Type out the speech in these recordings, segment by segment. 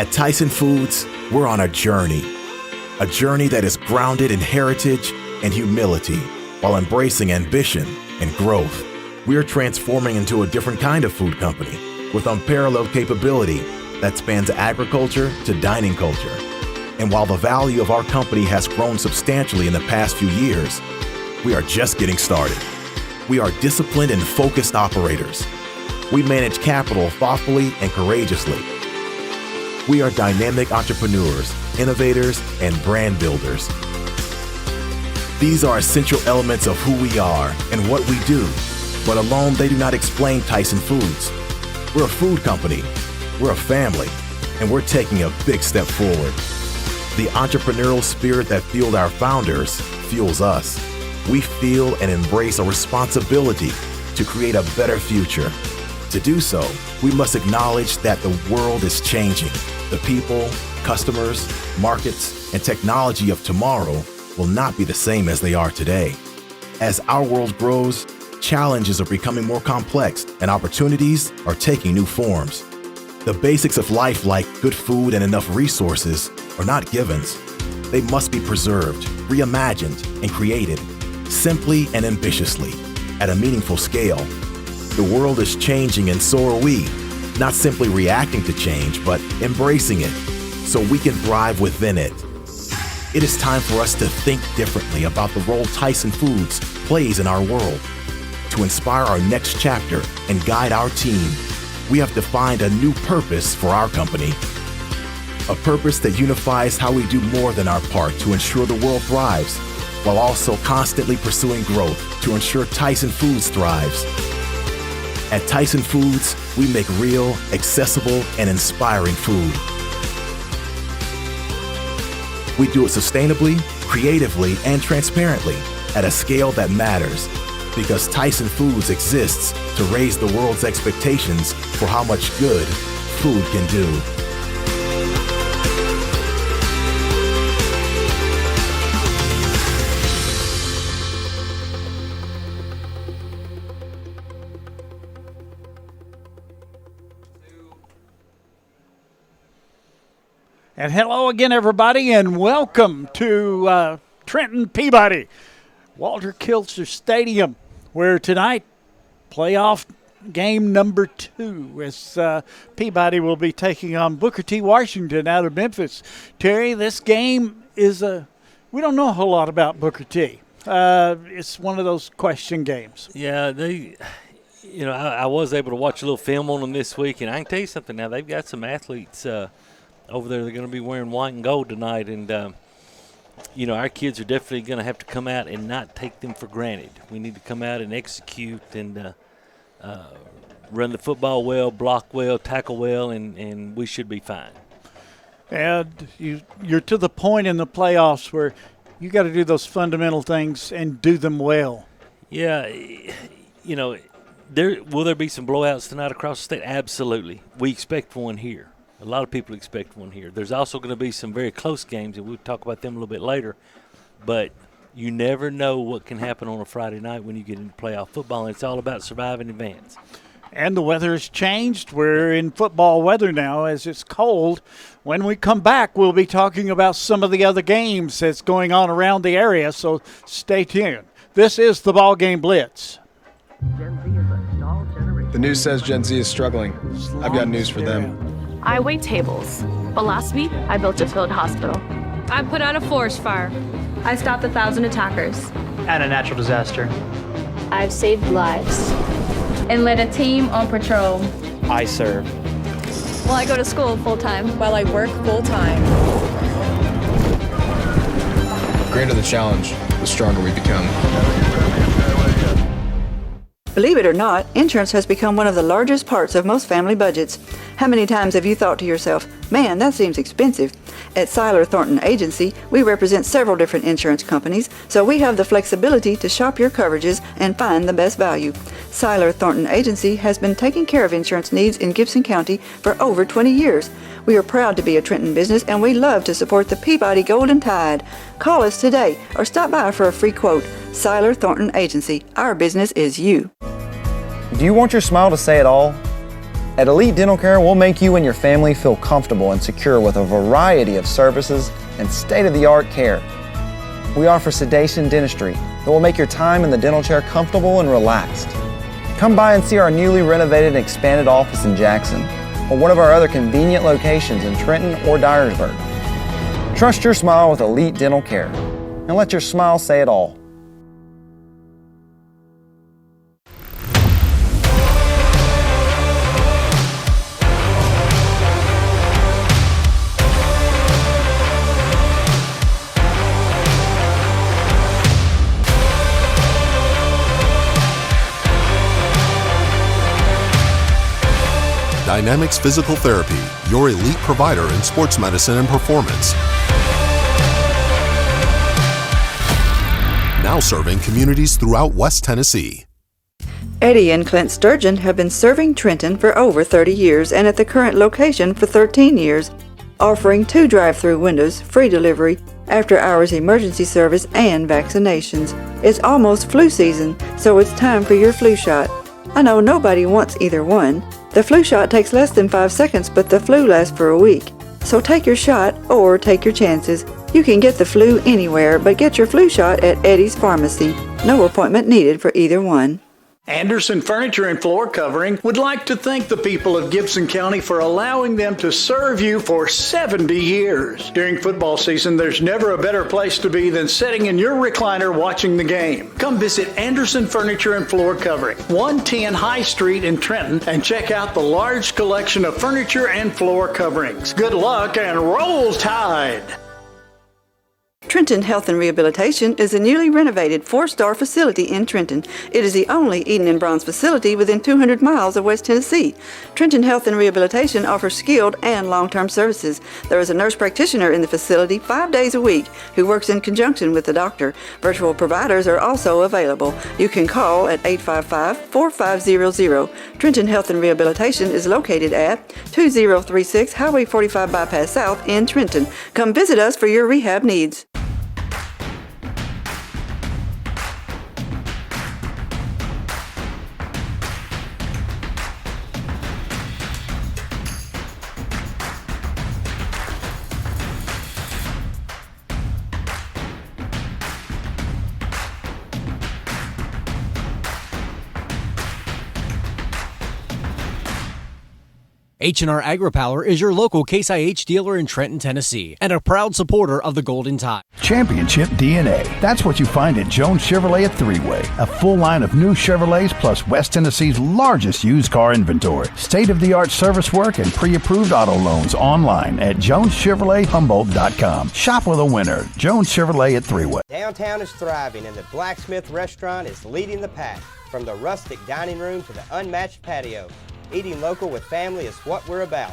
At Tyson Foods, we're on a journey that is grounded in heritage and humility while embracing ambition and growth. We are transforming into a different kind of food company with unparalleled capability that spans agriculture to dining culture. And while the value of our company has grown substantially in the past few years, we are just getting started. We are disciplined and focused operators. We manage capital thoughtfully and courageously. We are dynamic entrepreneurs, innovators, and brand builders. These are essential elements of who we are and what we do, but alone they do not explain Tyson Foods. We're a food company, we're a family, and we're taking a big step forward. The entrepreneurial spirit that fueled our founders fuels us. We feel and embrace a responsibility to create a better future. To do so, we must acknowledge that the world is changing. The people, customers, markets, and technology of tomorrow will not be the same as they are today. As our world grows, challenges are becoming more complex and opportunities are taking new forms. The basics of life, like good food and enough resources, are not givens. They must be preserved, reimagined, and created simply and ambitiously at a meaningful scale. The world is changing and so are we, not simply reacting to change, but embracing it so we can thrive within it. It is time for us to think differently about the role Tyson Foods plays in our world. To inspire our next chapter and guide our team, we have defined a new purpose for our company. A purpose that unifies how we do more than our part to ensure the world thrives, while also constantly pursuing growth to ensure Tyson Foods thrives. At Tyson Foods, we make real, accessible, and inspiring food. We do it sustainably, creatively, and transparently at a scale that matters, because Tyson Foods exists to raise the world's expectations for how much good food can do. And hello again, everybody, and welcome to Trenton Peabody, Walter Kilcher Stadium, where tonight, playoff game number 2, as Peabody will be taking on Booker T. Washington out of Memphis. Terry, this game is we don't know a whole lot about Booker T. It's one of those question games. Yeah, I was able to watch a little film on them this week, and I can tell you something now. They've got some athletes over there. They're going to be wearing white and gold tonight, and our kids are definitely going to have to come out and not take them for granted. We need to come out and execute and run the football well, block well, tackle well, and we should be fine. And you're to the point in the playoffs where you got to do those fundamental things and do them well. Yeah, will there be some blowouts tonight across the state? Absolutely. We expect one here. A lot of people expect one here. There's also going to be some very close games, and we'll talk about them a little bit later. But you never know what can happen on a Friday night when you get into playoff football, and it's all about surviving advance. And the weather has changed. We're in football weather now as it's cold. When we come back, we'll be talking about some of the other games that's going on around the area, so stay tuned. This is the BallGame Blitz. The news says Gen Z is struggling. I've got news for them. I wait tables, but last week I built a field hospital. I put out a forest fire. I stopped 1,000 attackers. And a natural disaster. I've saved lives. And led a team on patrol. I serve. Well, I go to school full-time. While I work full-time. The greater the challenge, the stronger we become. Believe it or not, insurance has become one of the largest parts of most family budgets. How many times have you thought to yourself, man, that seems expensive? At Seiler Thornton Agency, we represent several different insurance companies, so we have the flexibility to shop your coverages and find the best value. Seiler Thornton Agency has been taking care of insurance needs in Gibson County for over 20 years. We are proud to be a Trenton business, and we love to support the Peabody Golden Tide. Call us today or stop by for a free quote. Seiler Thornton Agency. Our business is you. Do you want your smile to say it all? At Elite Dental Care, we'll make you and your family feel comfortable and secure with a variety of services and state-of-the-art care. We offer sedation dentistry that will make your time in the dental chair comfortable and relaxed. Come by and see our newly renovated and expanded office in Jackson, or one of our other convenient locations in Trenton or Dyersburg. Trust your smile with Elite Dental Care, and let your smile say it all. Dynamics Physical Therapy, your elite provider in sports medicine and performance. Now serving communities throughout West Tennessee. Eddie and Clint Sturgeon have been serving Trenton for over 30 years and at the current location for 13 years, offering 2 drive-through windows, free delivery, after-hours emergency service, and vaccinations. It's almost flu season, so it's time for your flu shot. I know nobody wants either one. The flu shot takes less than 5 seconds, but the flu lasts for a week. So take your shot or take your chances. You can get the flu anywhere, but get your flu shot at Eddie's Pharmacy. No appointment needed for either one. Anderson Furniture and Floor Covering would like to thank the people of Gibson County for allowing them to serve you for 70 years. During football season, there's never a better place to be than sitting in your recliner watching the game. Come visit Anderson Furniture and Floor Covering, 110 High Street in Trenton, and check out the large collection of furniture and floor coverings. Good luck and roll Tide! Trenton Health and Rehabilitation is a newly renovated 4-star facility in Trenton. It is the only Eden and Bronze facility within 200 miles of West Tennessee. Trenton Health and Rehabilitation offers skilled and long-term services. There is a nurse practitioner in the facility 5 days a week who works in conjunction with the doctor. Virtual providers are also available. You can call at 855-4500. Trenton Health and Rehabilitation is located at 2036 Highway 45 Bypass South in Trenton. Come visit us for your rehab needs. H&R AgriPower is your local Case IH dealer in Trenton, Tennessee, and a proud supporter of the Golden Tide. Championship DNA. That's what you find at Jones Chevrolet at Three-Way. A full line of new Chevrolets plus West Tennessee's largest used car inventory. State-of-the-art service work and pre-approved auto loans online at JonesChevroletHumboldt.com. Shop with a winner. Jones Chevrolet at Three-Way. Downtown is thriving and the Blacksmith Restaurant is leading the pack. From the rustic dining room to the unmatched patio. Eating local with family is what we're about.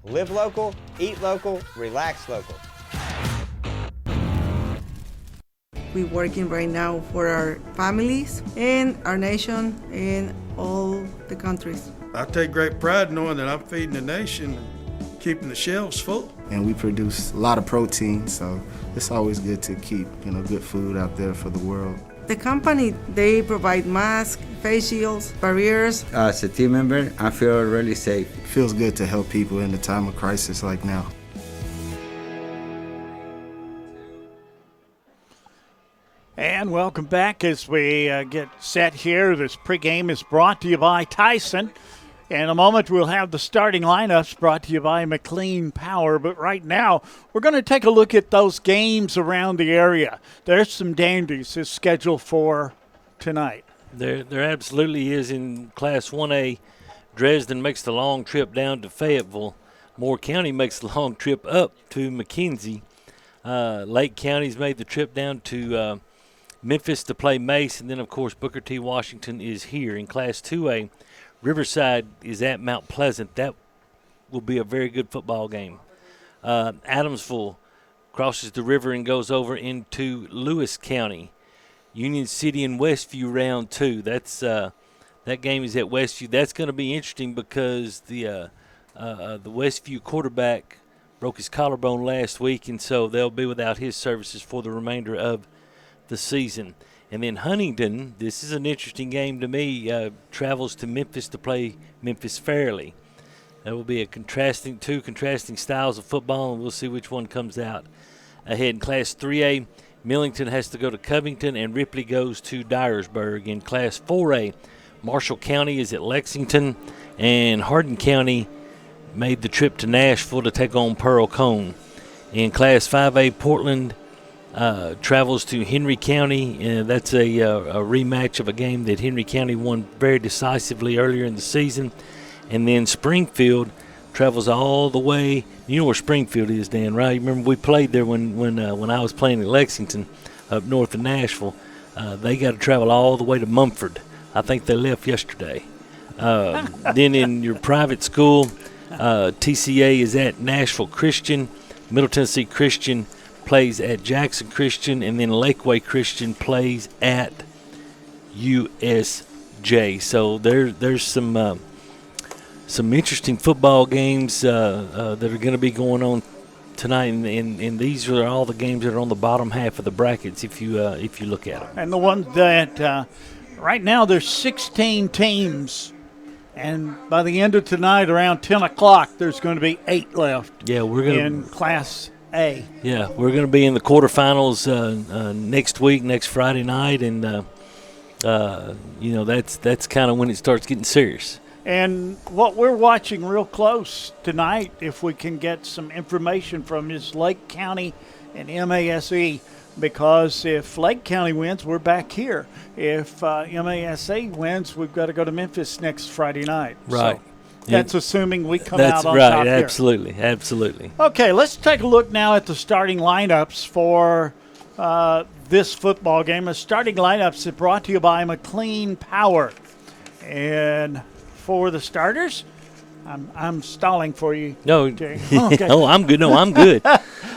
Live local, eat local, relax local. We're working right now for our families and our nation and all the countries. I take great pride knowing that I'm feeding the nation and keeping the shelves full. And we produce a lot of protein, so it's always good to keep, good food out there for the world. The company, they provide masks, face shields, barriers. As a team member, I feel really safe. It feels good to help people in a time of crisis like now. And welcome back as we get set here. This pregame is brought to you by Tyson. In a moment, we'll have the starting lineups brought to you by McLean Power. But right now, we're going to take a look at those games around the area. There's some dandies is scheduled for tonight. There absolutely is. In Class 1A, Dresden makes the long trip down to Fayetteville. Moore County makes the long trip up to McKenzie. Lake County's made the trip down to Memphis to play Mace. And then, of course, Booker T. Washington is here. In Class 2A, Riverside is at Mount Pleasant. That will be a very good football game. Adamsville crosses the river and goes over into Lewis County. Union City and Westview round 2. That game is at Westview. That's going to be interesting because the Westview quarterback broke his collarbone last week, and so they'll be without his services for the remainder of the season. And then Huntington, this is an interesting game to me, travels to Memphis to play Memphis Fairleigh. That will be two contrasting styles of football, and we'll see which one comes out ahead. In Class 3A, Millington has to go to Covington, and Ripley goes to Dyersburg. In Class 4A, Marshall County is at Lexington, and Hardin County made the trip to Nashville to take on Pearl Cone. In Class 5A, Portland travels to Henry County. That's a rematch of a game that Henry County won very decisively earlier in the season. And then Springfield travels all the way. You know where Springfield is, Dan, right? You remember we played there when I was playing at Lexington up north of Nashville. They got to travel all the way to Mumford. I think they left yesterday. Then in your private school, TCA is at Nashville Christian. Middle Tennessee Christian plays at Jackson Christian. And then Lakeway Christian plays at USJ. So there's some interesting football games that are going to be going on tonight, and these are all the games that are on the bottom half of the brackets if you look at them. And the ones that right now there's 16 teams, and by the end of tonight around 10 o'clock there's going to be 8 left. Yeah, we're going in Class A. Yeah, we're going to be in the quarterfinals next week, next Friday night, and that's kind of when it starts getting serious. And what we're watching real close tonight, if we can get some information from, is Lake County and MASE, because if Lake County wins, we're back here. If MASE wins, we've got to go to Memphis next Friday night. Right. So that's assuming we come out on top. That's right, here. absolutely. Okay, let's take a look now at the starting lineups for this football game. The starting lineups are brought to you by McLean Power. And for the starters, I'm stalling for you. No, okay. Oh, I'm good. No, I'm good.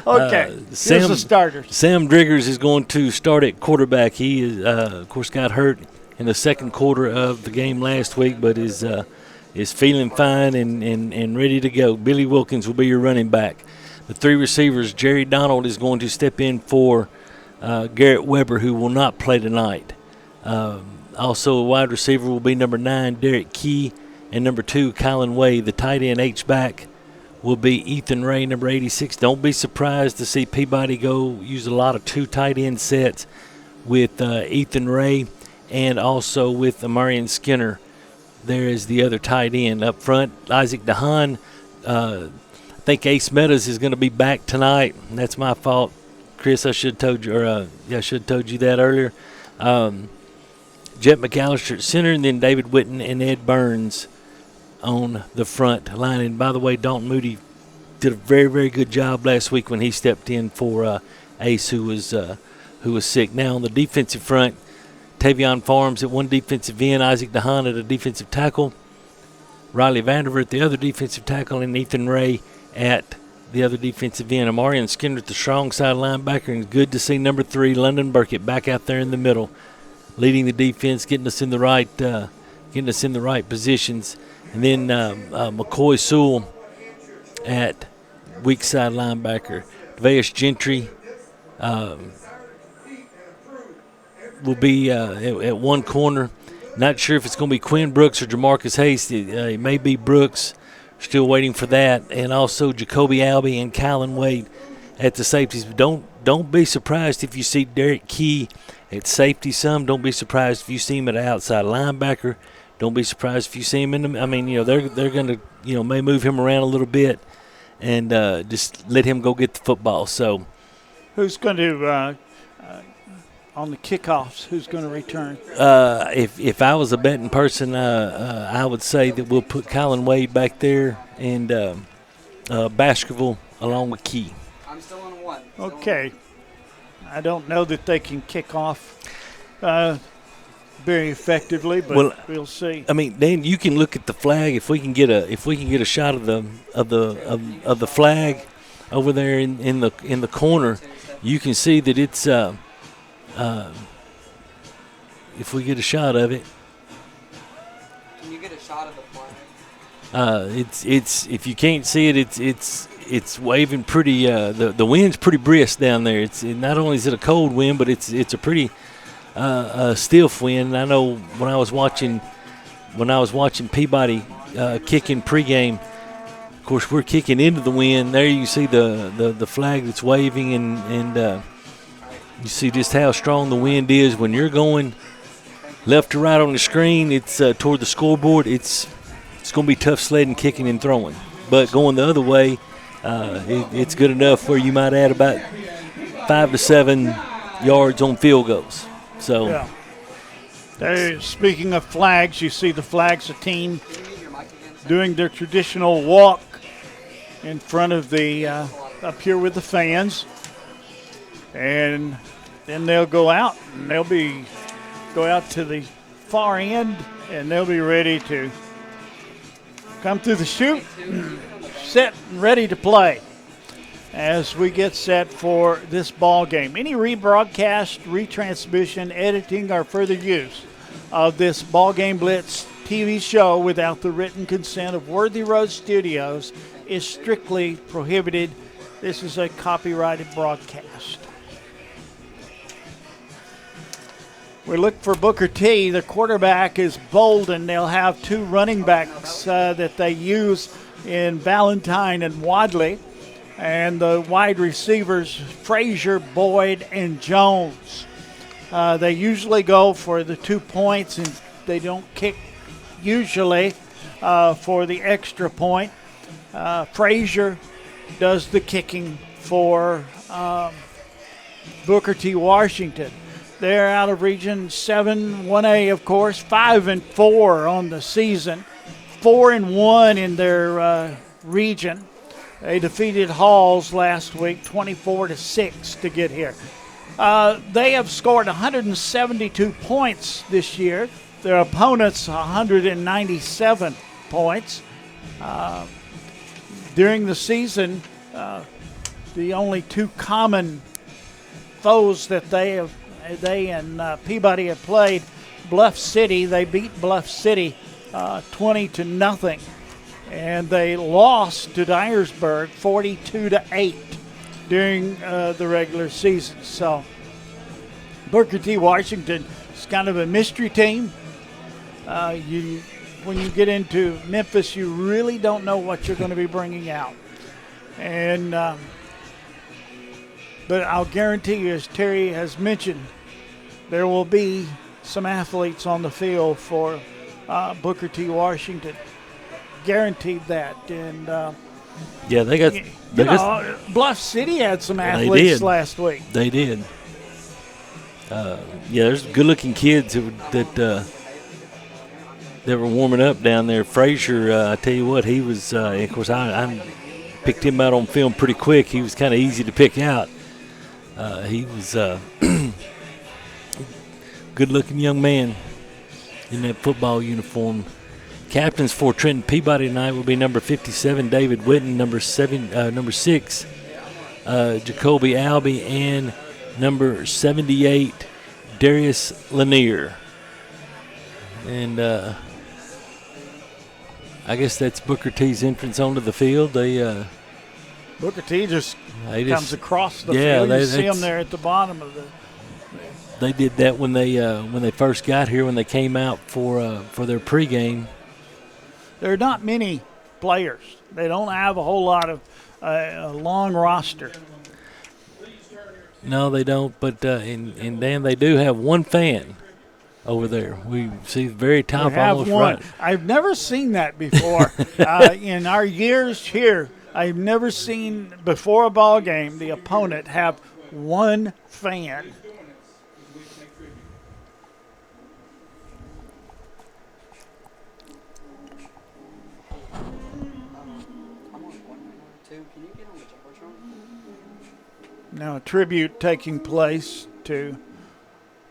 Okay, here's the starters. Sam Driggers is going to start at quarterback. He is, of course, got hurt in the second quarter of the game last week, but is feeling fine and ready to go. Billy Wilkins will be your running back. The 3 receivers, Jerry Donald is going to step in for Garrett Weber, who will not play tonight. Also, a wide receiver will be number 9, Derek Key, and number 2, Kylan Wade. The tight end H-back will be Ethan Ray, number 86. Don't be surprised to see Peabody go use a lot of 2 tight end sets with Ethan Ray and also with Amarian Skinner. There is the other tight end up front. Isaac DeHaan, I think Ace Meadows is going to be back tonight. That's my fault, Chris. I should have told you, that earlier. Jet McAllister at center, and then David Witten and Ed Burns on the front line. And by the way, Dalton Moody did a very, very good job last week when he stepped in for Ace, who was sick. Now on the defensive front, Tavion Farms at one defensive end, Isaac DeHaan at a defensive tackle, Riley Vanderver at the other defensive tackle, and Ethan Ray at the other defensive end. Amarian Skinner at the strong side linebacker, and good to see number 3, London Burkett, back out there in the middle, leading the defense, getting us in the right positions. And then McCoy Sewell at weak side linebacker. Devaeus Gentry will be at one corner. Not sure if it's going to be Quinn Brooks or Jamarcus Hayes. It may be Brooks. Still waiting for that. And also Jacoby Albee and Kylan Wade at the safeties. Don't be surprised if you see Derek Key at safety some. Don't be surprised if you see him at an outside linebacker. Don't be surprised if you see him in them. I mean, they're going to, may move him around a little bit and just let him go get the football. So, who's going to on the kickoffs? Who's going to return? If I was a betting person, I would say that we'll put Kylan Wade back there and Baskerville along with Key. I'm still on 1. Okay. I don't know that they can kick off very effectively, but we'll see. I mean, Dan, you can look at the flag. If we can get a shot of the flag over there in the corner, you can see that it's if we get a shot of it. Can you get a shot of the flag? It's if you can't see it, it's waving pretty. The wind's pretty brisk down there. Not only is it a cold wind, but it's a pretty stiff wind. I know when I was watching Peabody kicking pregame, Of course, we're kicking into the wind. There you see the flag that's waving, and you see just how strong the wind is. When you're going left to right on the screen, it's toward the scoreboard. It's going to be tough sledding, kicking, and throwing. But going the other way, it's good enough where you might add about 5 to 7 yards on field goals. So, yeah. Speaking of flags, you see the flags, a team doing their traditional walk in front of the up here with the fans, and then they'll go out and go out to the far end, and they'll be ready to come through the chute, set and ready to play as we get set for this ball game. Any rebroadcast, retransmission, editing, or further use of this Ball Game Blitz TV show without the written consent of Worthy Road Studios is strictly prohibited. This is a copyrighted broadcast. We look for Booker T. The quarterback is Bolden. They'll have 2 running backs that they use in Valentine and Wadley. And the wide receivers, Frazier, Boyd, and Jones. They usually go for the 2 points, and they don't kick usually for the extra point. Frazier does the kicking for Booker T. Washington. They're out of Region 7, 1A, of course, 5-4 on the season, 4-1 in their region. They defeated Halls last week, 24-6 to get here. They have scored 172 points this year. Their opponents, 197 points. During the season, the only 2 common foes that they and Peabody have played, Bluff City. They beat Bluff City 20-0. And they lost to Dyersburg 42-8 during the regular season. So Booker T. Washington is kind of a mystery team. When you get into Memphis, you really don't know what you're going to be bringing out. And but I'll guarantee you, as Terry has mentioned, there will be some athletes on the field for Booker T. Washington. Guaranteed that. And yeah, they got Bluff City had some athletes last week. They did. Yeah, there's good-looking kids that were warming up down there. Frazier, I tell you what, he was. Of course, I picked him out on film pretty quick. He was kind of easy to pick out. He was good-looking young man in that football uniform. Captains for Trenton Peabody tonight will be number 57, David Witten, number 6, Jacoby Albee, and number 78, Darius Lanier. And I guess that's Booker T's entrance onto the field. Booker T just comes across the field. You see them there at the bottom of the. They did that when they first got here, when they came out for their pregame. There are not many players. They don't have a whole lot of a long roster. No, they don't. But and Dan, they do have one fan over there. We see the very top, almost right. I've never seen that before. In our years here, I've never seen before a ball game the opponent have one fan. Now a tribute taking place to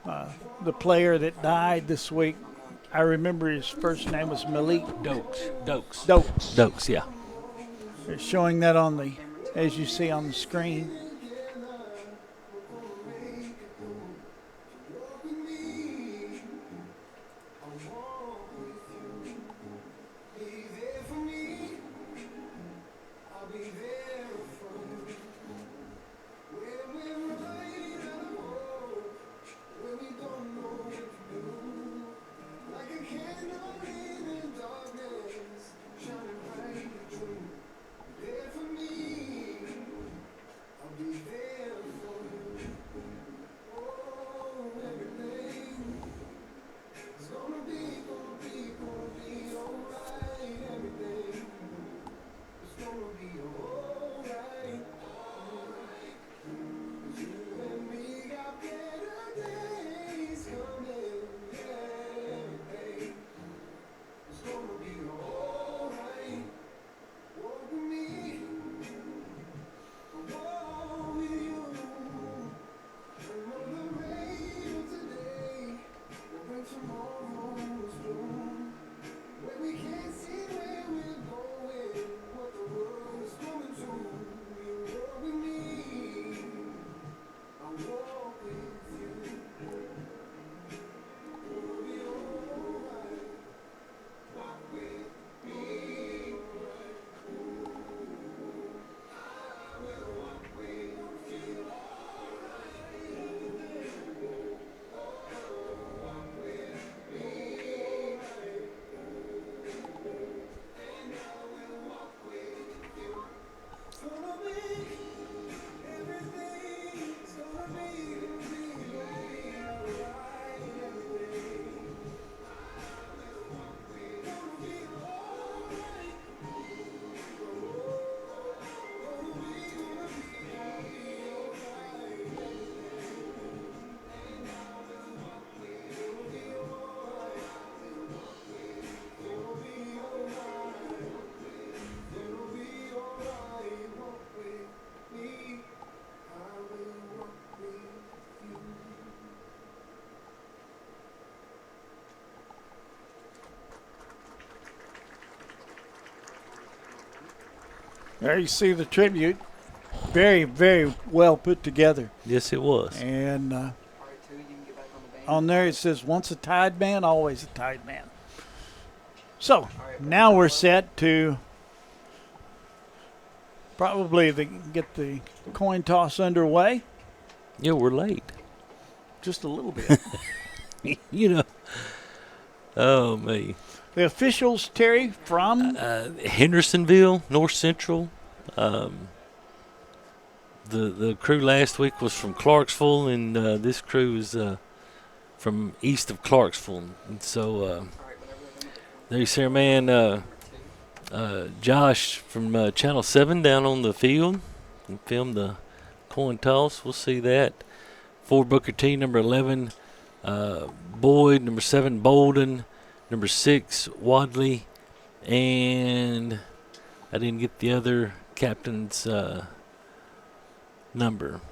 the player that died this week. I remember his first name was Malik Dokes, yeah. They're showing that as you see on the screen. There you see the tribute. Very, very well put together. Yes, it was. And on there it says, once a Tide man, always a Tide man. So now we're set to probably get the coin toss underway. Yeah, we're late. Just a little bit. You know. Oh, me. The officials, Terry, from? Hendersonville, North Central. The crew last week was from Clarksville, and this crew is from east of Clarksville. And so there's our man Josh from Channel 7 down on the field and filmed the coin toss. We'll see that. For Booker T, number 11, Boyd, number 7, Bolden, number 6, Wadley, and I didn't get the other captain's number.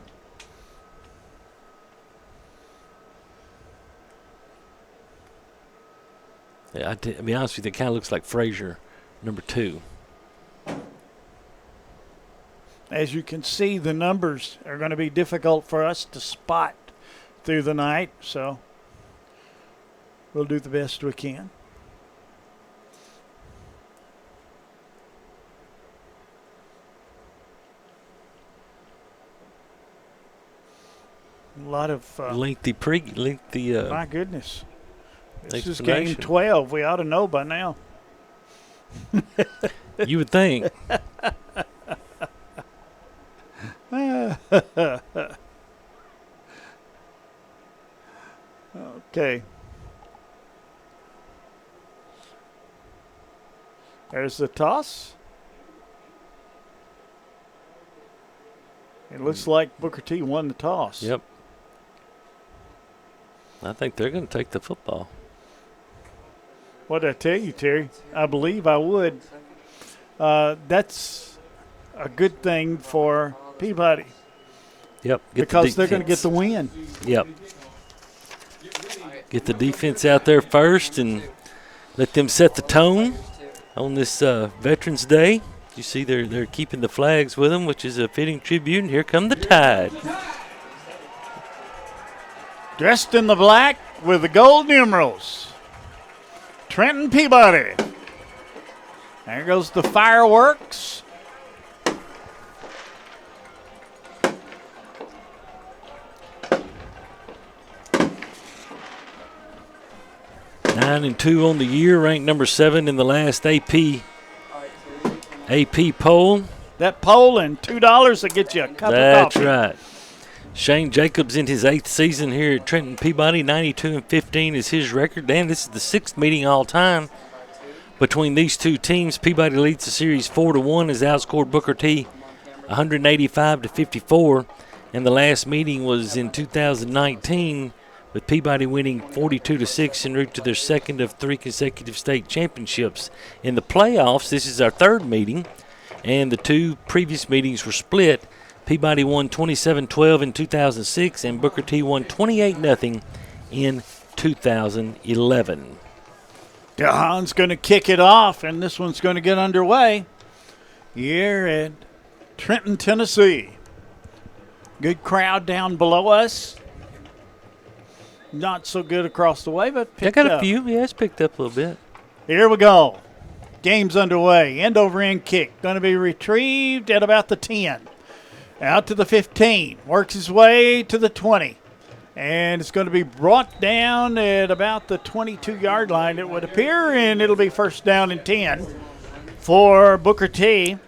Yeah, to be honest with you, it kind of looks like Frazier, number 2. As you can see, the numbers are going to be difficult for us to spot through the night, so we'll do the best we can. A lot of lengthy. My goodness, this is game 12. We ought to know by now. You would think. Okay. There's the toss. It looks like Booker T won the toss. Yep. I think they're going to take the football. What did I tell you, Terry? I believe I would. That's a good thing for Peabody. Yep. Because they're going to get the win. Yep. Get the defense out there first and let them set the tone on this Veterans Day. You see they're keeping the flags with them, which is a fitting tribute. And here come the Tide. Dressed in the black with the gold numerals. Trenton Peabody. There goes the fireworks. Nine and 2 on the year, ranked number 7 in the last AP poll. That poll and $2 will get you a cup of That's coffee. right. Shane Jacobs in his 8th season here at Trenton Peabody. 92-15 is his record. And this is the 6th meeting all time between these two teams. Peabody leads the series 4-1, has outscored Booker T 185-54. And the last meeting was in 2019, with Peabody winning 42-6 en route to their second of 3 consecutive state championships. In the playoffs, this is our 3rd meeting, and the 2 previous meetings were split. Peabody won 27-12 in 2006, and Booker T won 28-0 in 2011. Don's going to kick it off, and this one's going to get underway here at Trenton, Tennessee. Good crowd down below us. Not so good across the way, but picked I got up. a few. Yeah, it's picked up a little bit. Here we go. Game's underway. End over end kick. Going to be retrieved at about the 10. Out to the 15. Works his way to the 20. And it's going to be brought down at about the 22-yard line, it would appear, and it'll be first down and 10 for Booker T.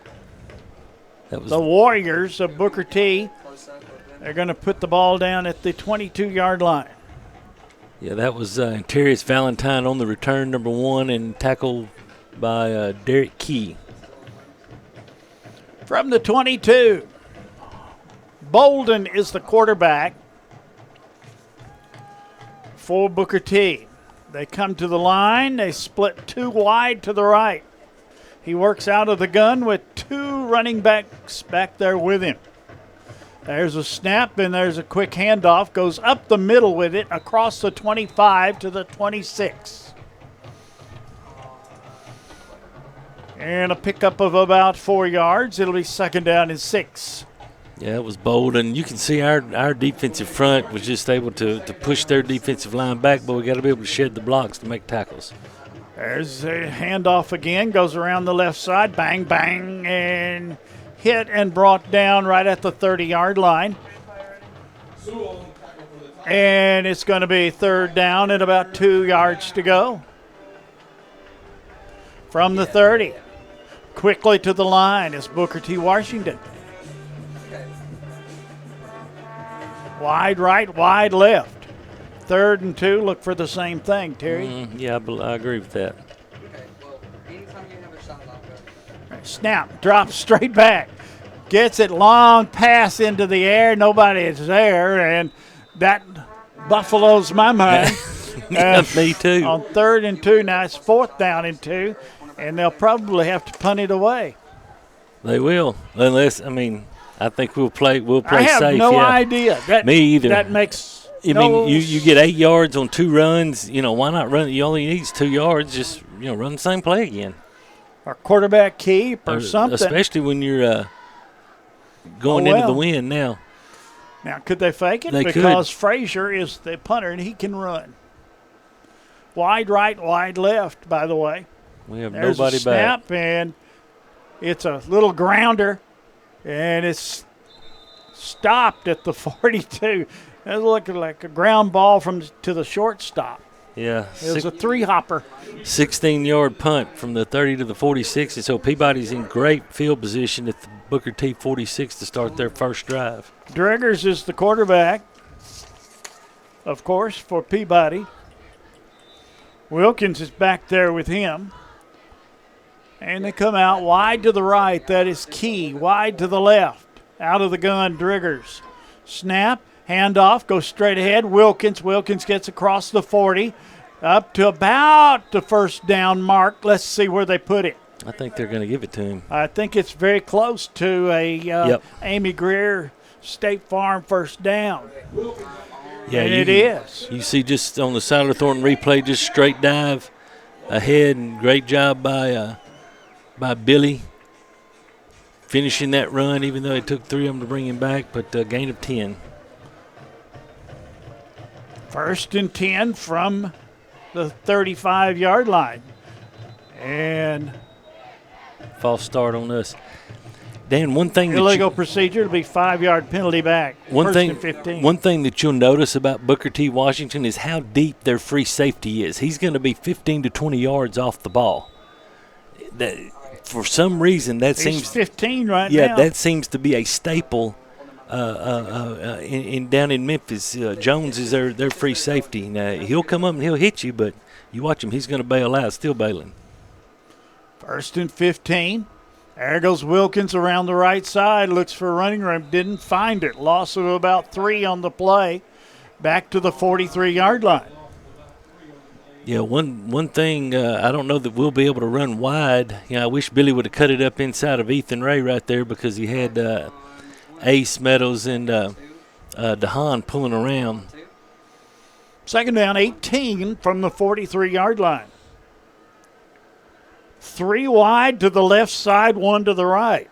That was the Warriors of Booker T. They're going to put the ball down at the 22-yard line. Yeah, that was Antarius Valentine on the return, number 1, and tackled by Derek Key. From the 22, Bolden is the quarterback for Booker T. They come to the line. They split 2 wide to the right. He works out of the gun with 2 running backs back there with him. There's a snap, and there's a quick handoff. Goes up the middle with it, across the 25 to the 26. And a pickup of about 4 yards. It'll be 2nd down and 6. Yeah, it was bold, and you can see our defensive front was just able to push their defensive line back, but we got to be able to shed the blocks to make tackles. There's a handoff again, goes around the left side, bang, bang, and hit and brought down right at the 30-yard line. And it's going to be 3rd down and about 2 yards to go. From the 30, quickly to the line is Booker T. Washington. Wide right, wide left. 3rd and 2, look for the same thing, Terry. Yeah, I agree with that. Snap, drops straight back. Gets it, long pass into the air. Nobody is there, and that buffaloes my mind. Yeah, me too. On 3rd and 2, now it's 4th down and 2, and they'll probably have to punt it away. They will, unless, I think we'll play safe. I have no idea. Me either. That makes you get 8 yards on 2 runs. Why not run? You only need 2 yards. Just run the same play again. Or quarterback keep or something. Especially when you're going into the wind now. Now, could they fake it? They because could. Frazier is the punter and he can run. Wide right, wide left, by the way. We have There's nobody a snap, back. And it's a little grounder, and it's stopped at the 42. That's looking like a ground ball to the shortstop. Yeah. It was a 3-hopper. 16-yard punt from the 30 to the 46, and so Peabody's in great field position at the Booker T 46 to start their first drive. Driggers is the quarterback, of course, for Peabody. Wilkins is back there with him. And they come out wide to the right. That is Key. Wide to the left. Out of the gun, Driggers. Snap, handoff, goes straight ahead. Wilkins gets across the 40. Up to about the 1st down mark. Let's see where they put it. I think they're going to give it to him. I think it's very close to a Amy Greer State Farm 1st down. Yeah, and it is. You see just on the Siler Thornton replay, just straight dive ahead, and great job by Billy finishing that run, even though it took 3 of them to bring him back, but a gain of 10. 1st and 10 from the 35-yard line. And false start on us. Dan, one thing illegal procedure to be 5-yard penalty back. First and 15. One thing that you'll notice about Booker T. Washington is how deep their free safety is. He's going to be 15 to 20 yards off the ball. That, for some reason, that He's seems 15 right now. Yeah, that seems to be a staple down in Memphis. Jones is their free safety. Now he'll come up and he'll hit you, but you watch him; he's going to bail out. Still bailing. 1st and 15. There goes Wilkins around the right side. Looks for running room. Didn't find it. Loss of about 3 on the play. Back to the 43-yard line. Yeah, one thing, I don't know that we'll be able to run wide. I wish Billy would have cut it up inside of Ethan Ray right there, because he had Ace, Meadows, and DeHaan pulling around. 2nd down, 18 from the 43-yard line. 3 wide to the left side, 1 to the right.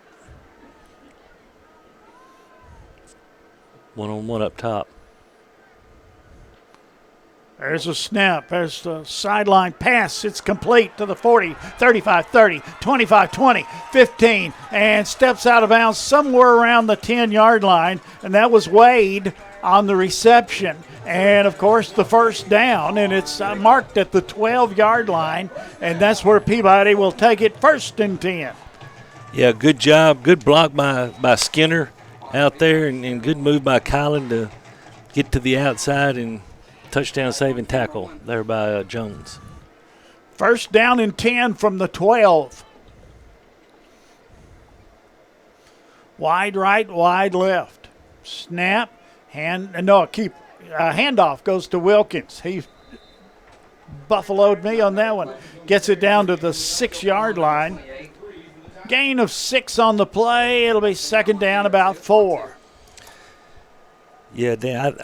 1-on-1 up top. There's a snap. There's the sideline pass. It's complete to the 40, 35, 30, 25, 20, 15, and steps out of bounds somewhere around the 10-yard line, and that was Wade on the reception. And, of course, the 1st down, and it's marked at the 12-yard line, and that's where Peabody will take it 1st and 10. Yeah, good job. Good block by Skinner out there, and good move by Kylan to get to the outside, and touchdown saving tackle there by Jones. 1st down and 10 from the 12. Wide right, wide left. Snap, handoff goes to Wilkins. He buffaloed me on that one. Gets it down to the 6-yard line. Gain of 6 on the play. It'll be 2nd down, about 4. Yeah, Dan,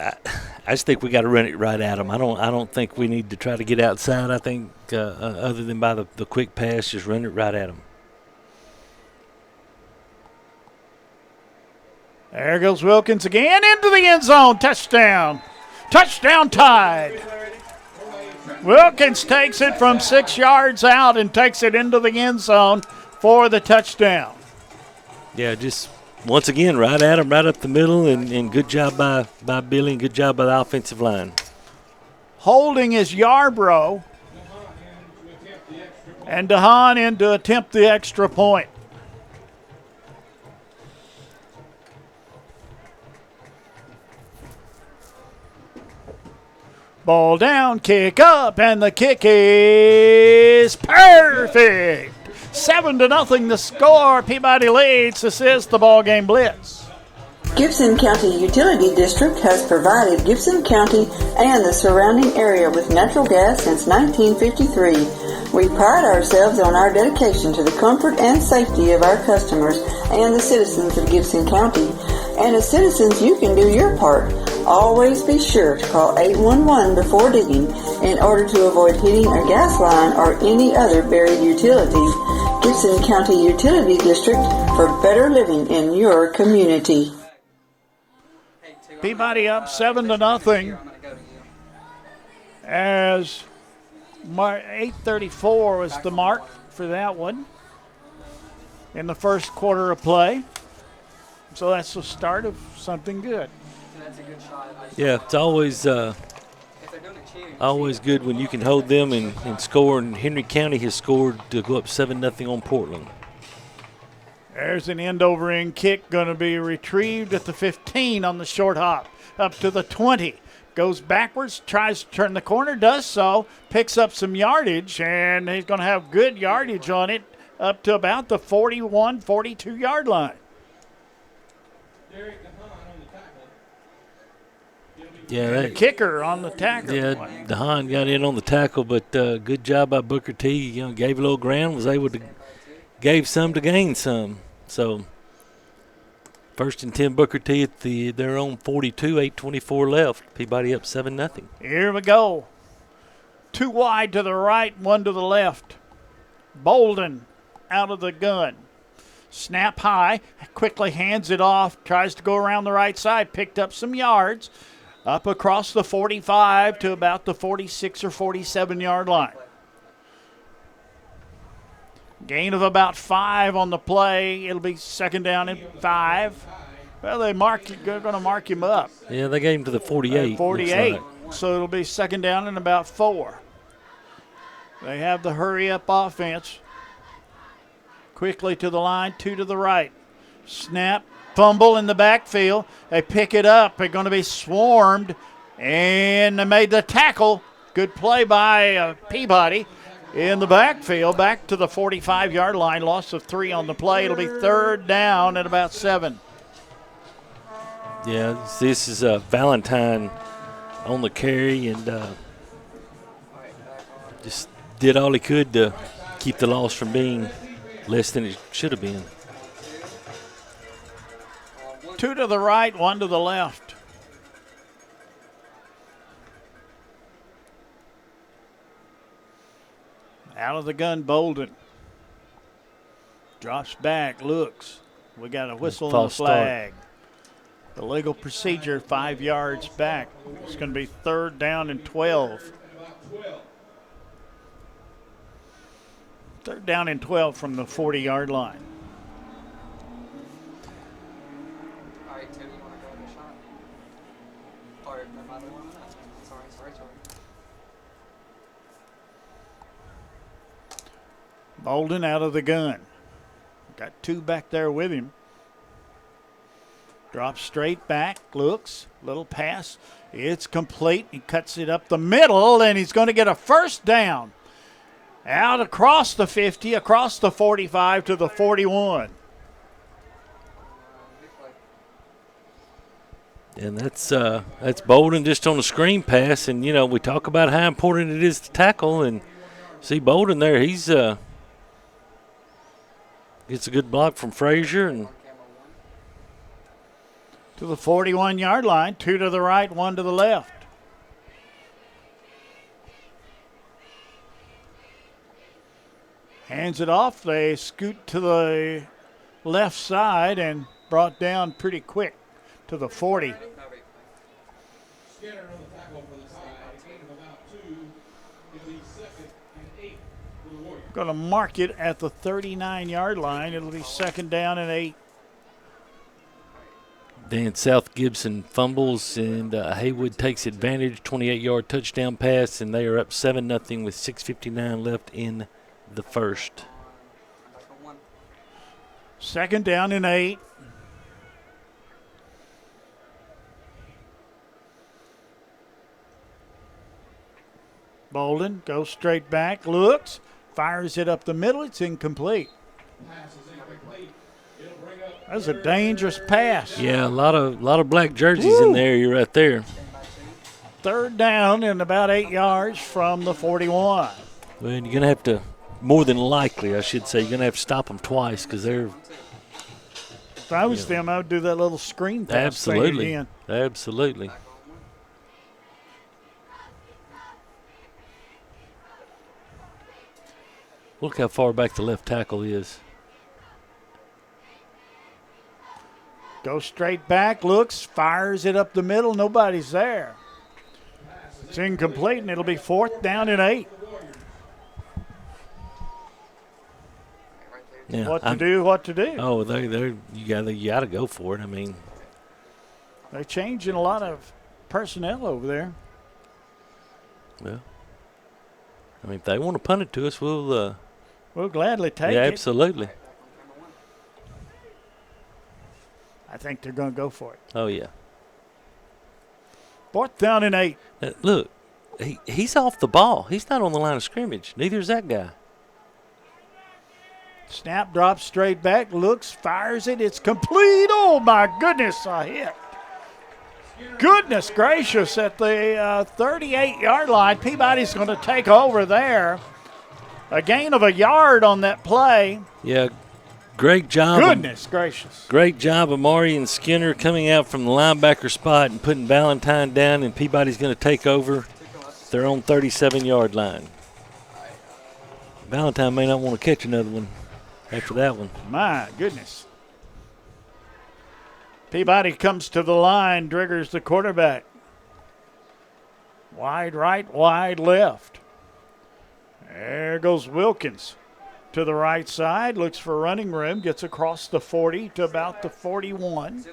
I just think we got to run it right at them. I don't think we need to try to get outside. I think other than by the quick pass, just run it right at them. There goes Wilkins again into the end zone. Touchdown. Touchdown Tide. Wilkins takes it from 6 yards out and takes it into the end zone for the touchdown. Yeah, just once again, right at him, right up the middle, and good job by Billy and good job by the offensive line. Holding is Yarbrough. And DeHaan in to attempt the extra point. Ball down, kick up, and the kick is perfect. 7-0 the score. Peabody leads. This is the BallGame Blitz. Gibson County Utility District has provided Gibson County and the surrounding area with natural gas since 1953. We pride ourselves on our dedication to the comfort and safety of our customers and the citizens of Gibson County. And as citizens, you can do your part. Always be sure to call 811 before digging in order to avoid hitting a gas line or any other buried utilities. Gibson County Utility District for better living in your community. Peabody up 7-0 as 8:34 was the mark for that one in the first quarter of play. So that's the start of something good. Yeah, it's always good when you can hold them and score. And Henry County has scored to go up 7-0 on Portland. There's an end-over-end kick going to be retrieved at the 15 on the short hop. Up to the 20. Goes backwards, tries to turn the corner, does so, picks up some yardage, and he's going to have good yardage on it up to about the 41, 42-yard line. Yeah, the kicker on the tackle. Yeah, DeHaan got in on the tackle, but good job by Booker T. You know, gave a little ground, was able to gave some to gain some. So 1st and 10 Booker T at their own 42, 8:24 left. Peabody up 7-0. Here we go. 2 wide to the right, 1 to the left. Bolden out of the gun. Snap high, quickly hands it off, tries to go around the right side, picked up some yards, up across the 45 to about the 46 or 47-yard line. Gain of about 5 on the play. It'll be 2nd down and 5. Well, they're going to mark him up. Yeah, they gave him to the 48. 48. Like. So it'll be 2nd down and about 4. They have the hurry-up offense. Quickly to the line, 2 to the right. Snap, fumble in the backfield. They pick it up. They're going to be swarmed, and they made the tackle. Good play by Peabody. In the backfield, back to the 45-yard line, loss of 3 on the play. It'll be 3rd down at about 7. Yeah, this is Valentine on the carry and just did all he could to keep the loss from being less than it should have been. 2 to the right, 1 to the left. Out of the gun, Bolden. Drops back, looks. We got a whistle and a flag. The legal procedure, 5 yards back. It's going to be 3rd down and 12. 3rd down and 12 from the 40-yard line. All right, Tim, you want to go in the shot? Or am I the one? Sorry. Bolden out of the gun. Got 2 back there with him. Drops straight back, looks, little pass. It's complete. He cuts it up the middle, and he's going to get a 1st down. Out across the 50, across the 45 to the 41. And that's Bolden just on the screen pass. And, you know, we talk about how important it is to tackle. And see Bolden there, he's gets a good block from Frazier. And to the 41-yard line, 2 to the right, 1 to the left. Hands it off. They scoot to the left side and brought down pretty quick. to the 40. Going to mark it at the 39-yard line. It'll be 2nd down and 8. Then South Gibson fumbles, and Haywood takes advantage, 28-yard touchdown pass, and they are up 7-0 with 6:59 left in the first. 2nd down and 8. Bolden goes straight back, looks, fires it up the middle. It's incomplete. That's a dangerous pass. Yeah, a lot of black jerseys in there. You're right there. 3rd down and about 8 yards from the 41. Well, you're going to have to, more than likely, I should say, you're going to have to stop them twice because they're. If I was them, I would do that little screen pass Absolutely. thing again. Absolutely. Look how far back the left tackle is. Goes straight back, looks, fires it up the middle. Nobody's there. It's incomplete, and it'll be 4th down and 8. Yeah, What to do? Oh, you gotta go for it. I mean, they're changing a lot of personnel over there. Well, I mean, if they want to punt it to us, we'll gladly take it. Yeah, absolutely. I think they're going to go for it. Oh yeah. 4th down and 8. Look, he's off the ball. He's not on the line of scrimmage. Neither is that guy. Snap, drops straight back, looks, fires it. It's complete. Oh, my goodness, a hit. Goodness gracious, at the 38-yard line. Peabody's going to take over there. A gain of a yard on that play. Yeah, great job. Goodness gracious. Great job, Amari and Skinner coming out from the linebacker spot and putting Valentine down, and Peabody's going to take over their own 37-yard line. Valentine may not want to catch another one after that one. My goodness. Peabody comes to the line. Driggers the quarterback. Wide right, wide left. There goes Wilkins to the right side. Looks for running room. Gets across the 40 to about the 41.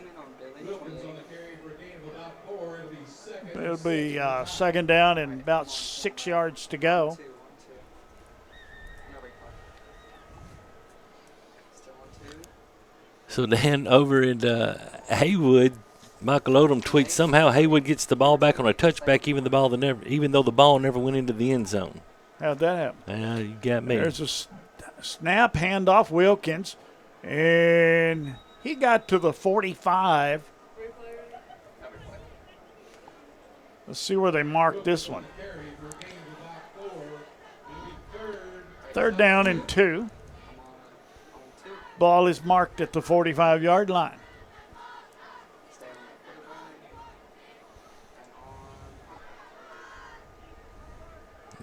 It'll be 2nd down and about 6 yards to go. So then over at Haywood, Michael Odom tweets, somehow Haywood gets the ball back on a touchback even though the ball never went into the end zone. How'd that happen? Yeah, you got me. There's a snap, handoff, Wilkins, and he got to the 45. Let's see where they marked this one. 3rd down and 2. Ball is marked at the 45-yard line.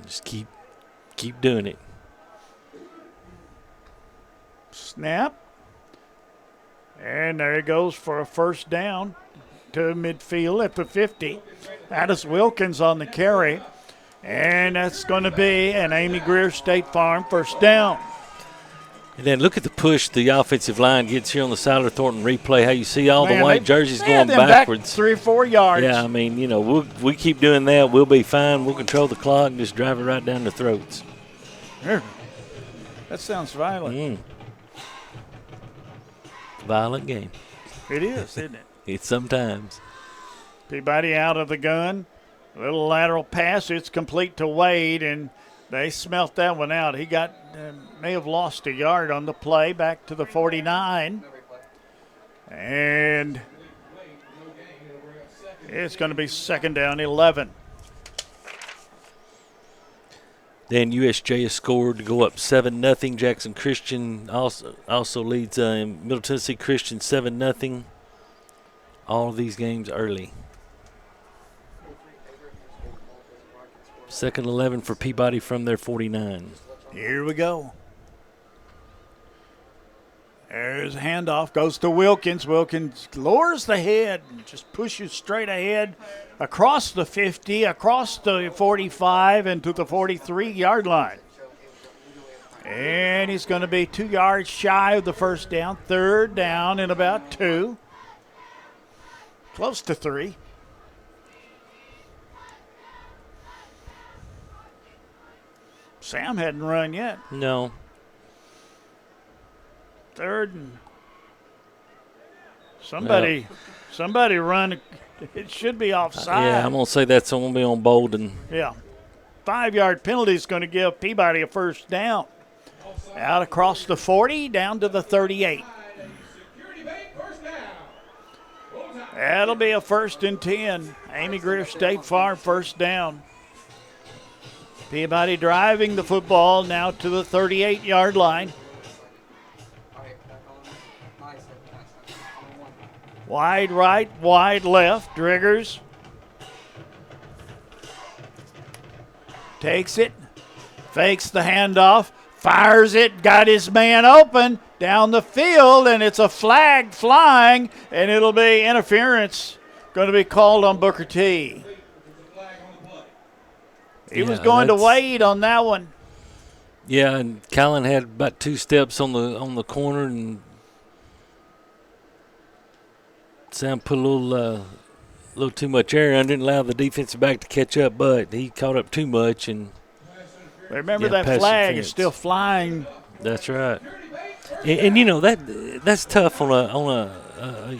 Just keep doing it. Snap. And there he goes for a 1st down to midfield at the 50. That is Wilkins on the carry. And that's going to be an Amy Greer State Farm 1st down. And then look at the push the offensive line gets here on the Siler Thornton replay. How you see all the white jerseys going backwards. Back 3 or 4 yards. Yeah, I mean, we keep doing that. We'll be fine. We'll control the clock and just drive it right down their throats. That sounds violent. Violent game. It is, isn't it? It's sometimes. Peabody out of the gun. A little lateral pass. It's complete to Wade, and they smelt that one out. He may have lost a yard on the play back to the 49. And it's going to be 2nd down, 11. Then USJ has scored to go up 7-0. Jackson Christian also leads Middle Tennessee Christian 7-0. All of these games early. 2nd 11 for Peabody from their 49. Here we go. There's a handoff, goes to Wilkins. Wilkins lowers the head and just pushes straight ahead across the 50, across the 45, and to the 43-yard line. And he's going to be 2 yards shy of the first down. Third down in about 2. Close to 3. Sam hadn't run yet. No. Third and somebody run. It should be offside. Yeah, I'm going to say that's going to be on Bolden. Yeah. 5-yard penalty is going to give Peabody a first down. Out across the 40, down to the 38. That'll be a 1st and 10. Amy Greer State Farm first down. Peabody driving the football now to the 38-yard line. Wide right, wide left. Driggers takes it, fakes the handoff, fires it, got his man open down the field, and it's a flag flying, and it'll be interference going to be called on Booker T. He was going to Wade on that one. Yeah, and Callan had about 2 steps on the corner, and Sam put a little too much air and didn't allow the defensive back to catch up, but he caught up too much. And remember that flag is still flying. That's right. And you know that's tough on a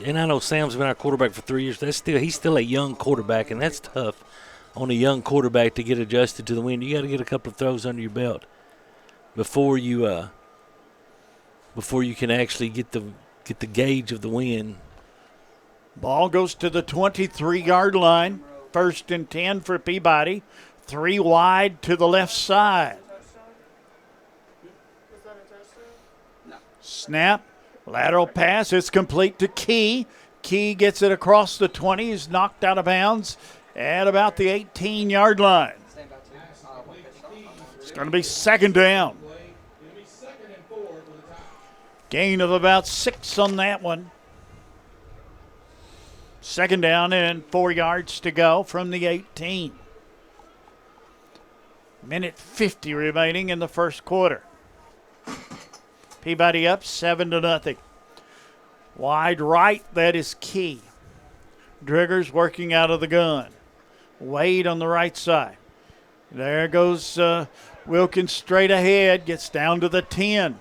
and I know Sam's been our quarterback for 3 years. He's still a young quarterback, and that's tough on a young quarterback to get adjusted to the wind. You got to get a couple of throws under your belt before you can actually get the gauge of the wind. Ball goes to the 23-yard line. 1st and 10 for Peabody. 3 wide to the left side. Snap. Lateral pass. It's complete to Key. Key gets it across the 20. He's knocked out of bounds at about the 18-yard line. It's going to be 2nd down. Gain of about 6 on that one. 2nd down and 4 yards to go from the 18. Minute 50 remaining in the first quarter. Peabody up 7-0. Wide right, that is Key. Driggers working out of the gun. Wade on the right side. There goes Wilkins straight ahead, gets down to the 10.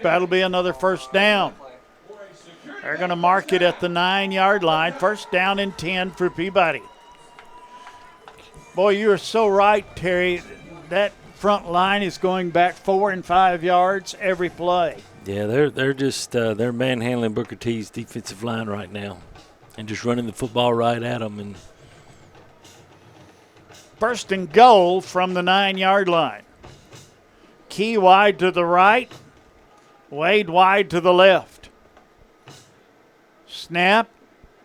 That'll be another first down. They're going to mark it at the 9-yard line. 1st down and 10 for Peabody. Boy, you are so right, Terry. That front line is going back 4 and 5 yards every play. Yeah, they're just they're manhandling Booker T's defensive line right now, and just running the football right at them. And 1st and goal from the 9-yard line. Key wide to the right. Wade wide to the left. Snap.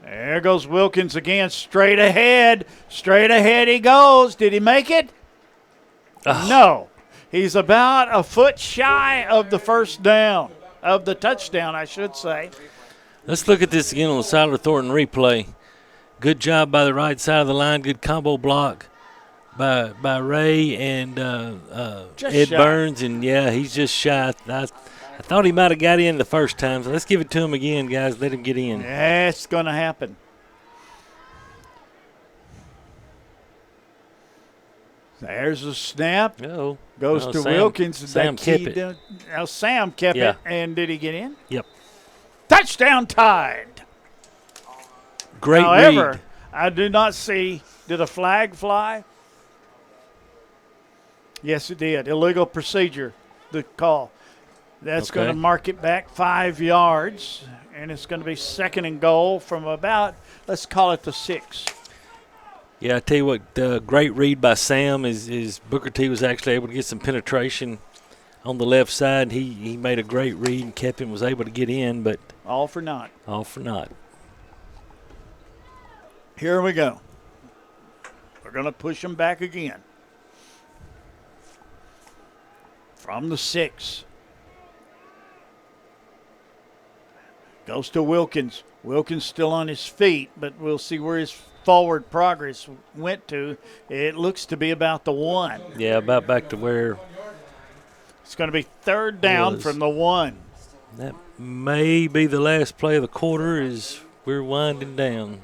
There goes Wilkins again. Straight ahead. Straight ahead he goes. Did he make it? Oh. No. He's about a foot shy of the first down. Of the touchdown, I should say. Let's look at this again on the Siler Thornton replay. Good job by the right side of the line. Good combo block by Ray and Ed shy. Burns. And, yeah, he's just shy. I thought he might have got in the first time, so let's give it to him again, guys. Let him get in. Yeah, it's going to happen. There's a snap. Uh-oh. Goes to Wilkins. Sam kept it. Now Sam kept it, and did he get in? Yep. Touchdown Tide. Great However, read. I do not see, did a flag fly? Yes, it did. Illegal procedure, the call. That's going to mark it back 5 yards, and it's going to be 2nd and goal from about, let's call it the 6. Yeah, I tell you what, great read by Sam is Booker T was actually able to get some penetration on the left side. He made a great read and kept him, was able to get in, but all for naught. All for naught. Here we go. We're going to push him back again. From the 6. Goes to Wilkins. Wilkins still on his feet, but we'll see where his forward progress went to. It looks to be about the 1. Yeah, about back to where. It's going to be third down from the 1. That may be the last play of the quarter as we're winding down.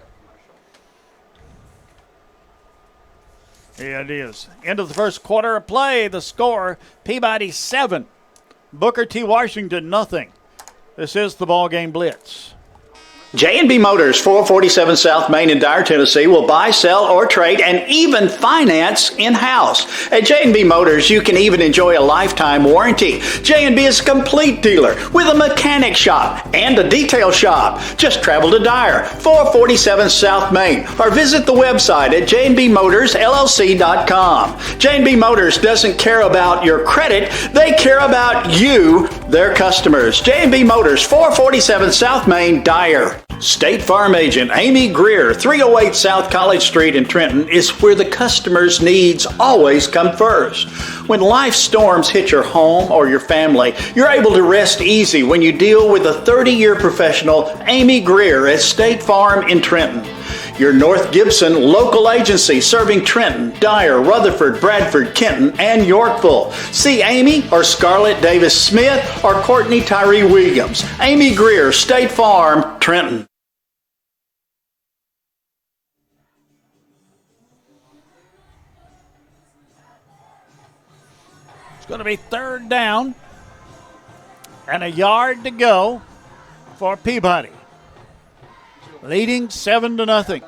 Yeah, it is. End of the first quarter of play. The score, Peabody 7, Booker T. Washington nothing. This is the BallGame Blitz. J&B Motors, 447 South Main in Dyer, Tennessee, will buy, sell, or trade, and even finance in-house. At J&B Motors, you can even enjoy a lifetime warranty. J&B is a complete dealer with a mechanic shop and a detail shop. Just travel to Dyer, 447 South Main, or visit the website at jnbmotorsllc.com. J&B Motors doesn't care about your credit. They care about you, their customers. J&B Motors, 447 South Main, Dyer. State Farm agent Amy Greer, 308 South College Street in Trenton, is where the customer's needs always come first. When life storms hit your home or your family, you're able to rest easy when you deal with a 30-year professional, Amy Greer at State Farm in Trenton. Your North Gibson local agency serving Trenton, Dyer, Rutherford, Bradford, Kenton, and Yorkville. See Amy or Scarlett Davis Smith or Courtney Tyree Williams. Amy Greer, State Farm, Trenton. It's going to be third down and a yard to go for Peabody. Leading 7-0.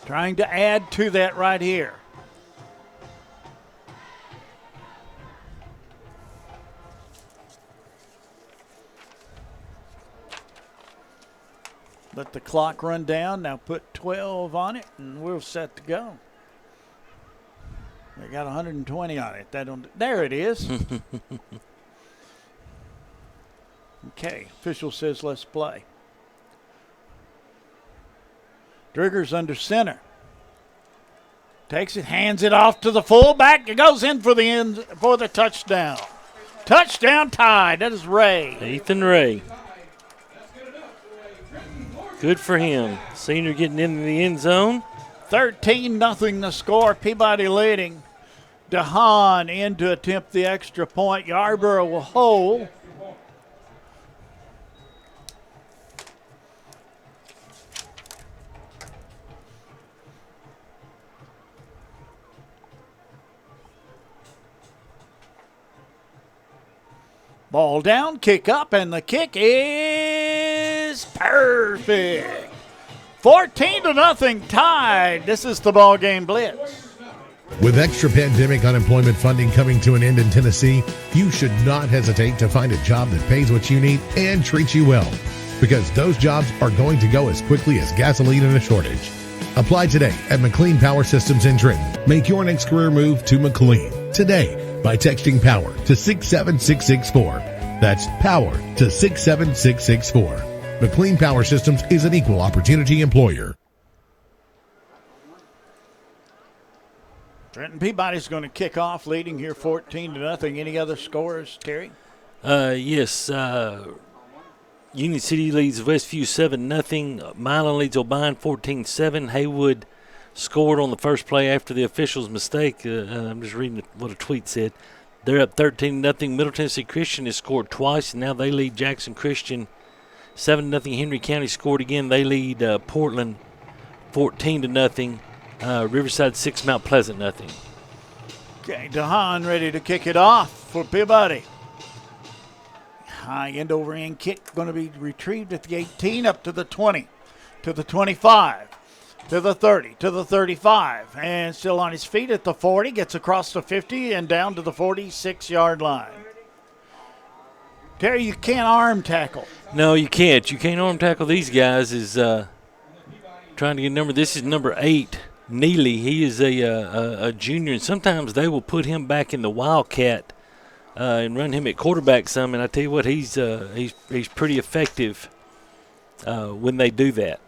Trying to add to that right here. Let the clock run down. Now put 12 on it, and we're set to go. They got 120 on it. There it is. Okay, official says let's play. Drigger's under center. Takes it, hands it off to the fullback. It goes in for the touchdown. Touchdown tied. That is Ray. Ethan Ray. Good for him. Senior getting into the end zone. 13-0 the score. Peabody leading. DeHaan in to attempt the extra point. Yarborough will hold. Ball down, kick up, and the kick is perfect. 14-0 tied. This is the BallGame Blitz. With extra pandemic unemployment funding coming to an end in Tennessee, you should not hesitate to find a job that pays what you need and treats you well, because those jobs are going to go as quickly as gasoline in a shortage. Apply today at McLean Power Systems in Trenton. Make your next career move to McLean today by texting POWER to 67664. That's POWER to 67664. McLean Power Systems is an equal opportunity employer. Trenton Peabody's going to kick off, leading here 14-0. Any other scores, Terry? Yes. Union City leads Westview 7-0. Milan leads O'Brien 14-7. Haywood scored on the first play after the official's mistake. I'm just reading what a tweet said. They're up 13-0. Middle Tennessee Christian has scored twice, and now they lead Jackson Christian 7-0. Henry County scored again. They lead Portland 14-0. Riverside 6, Mount Pleasant 0. Okay, DeHaan ready to kick it off for Peabody. High end over end kick going to be retrieved at the 18, up to the 20, to the 25, to the 30, to the 35, and still on his feet at the 40, gets across the 50 and down to the 46-yard line. Terry, you can't arm tackle. No, you can't. You can't arm tackle these guys. Is trying to get a number. This is number 8, Neely. He is a junior, and sometimes they will put him back in the Wildcat and run him at quarterback some. And I tell you what, he's pretty effective when they do that.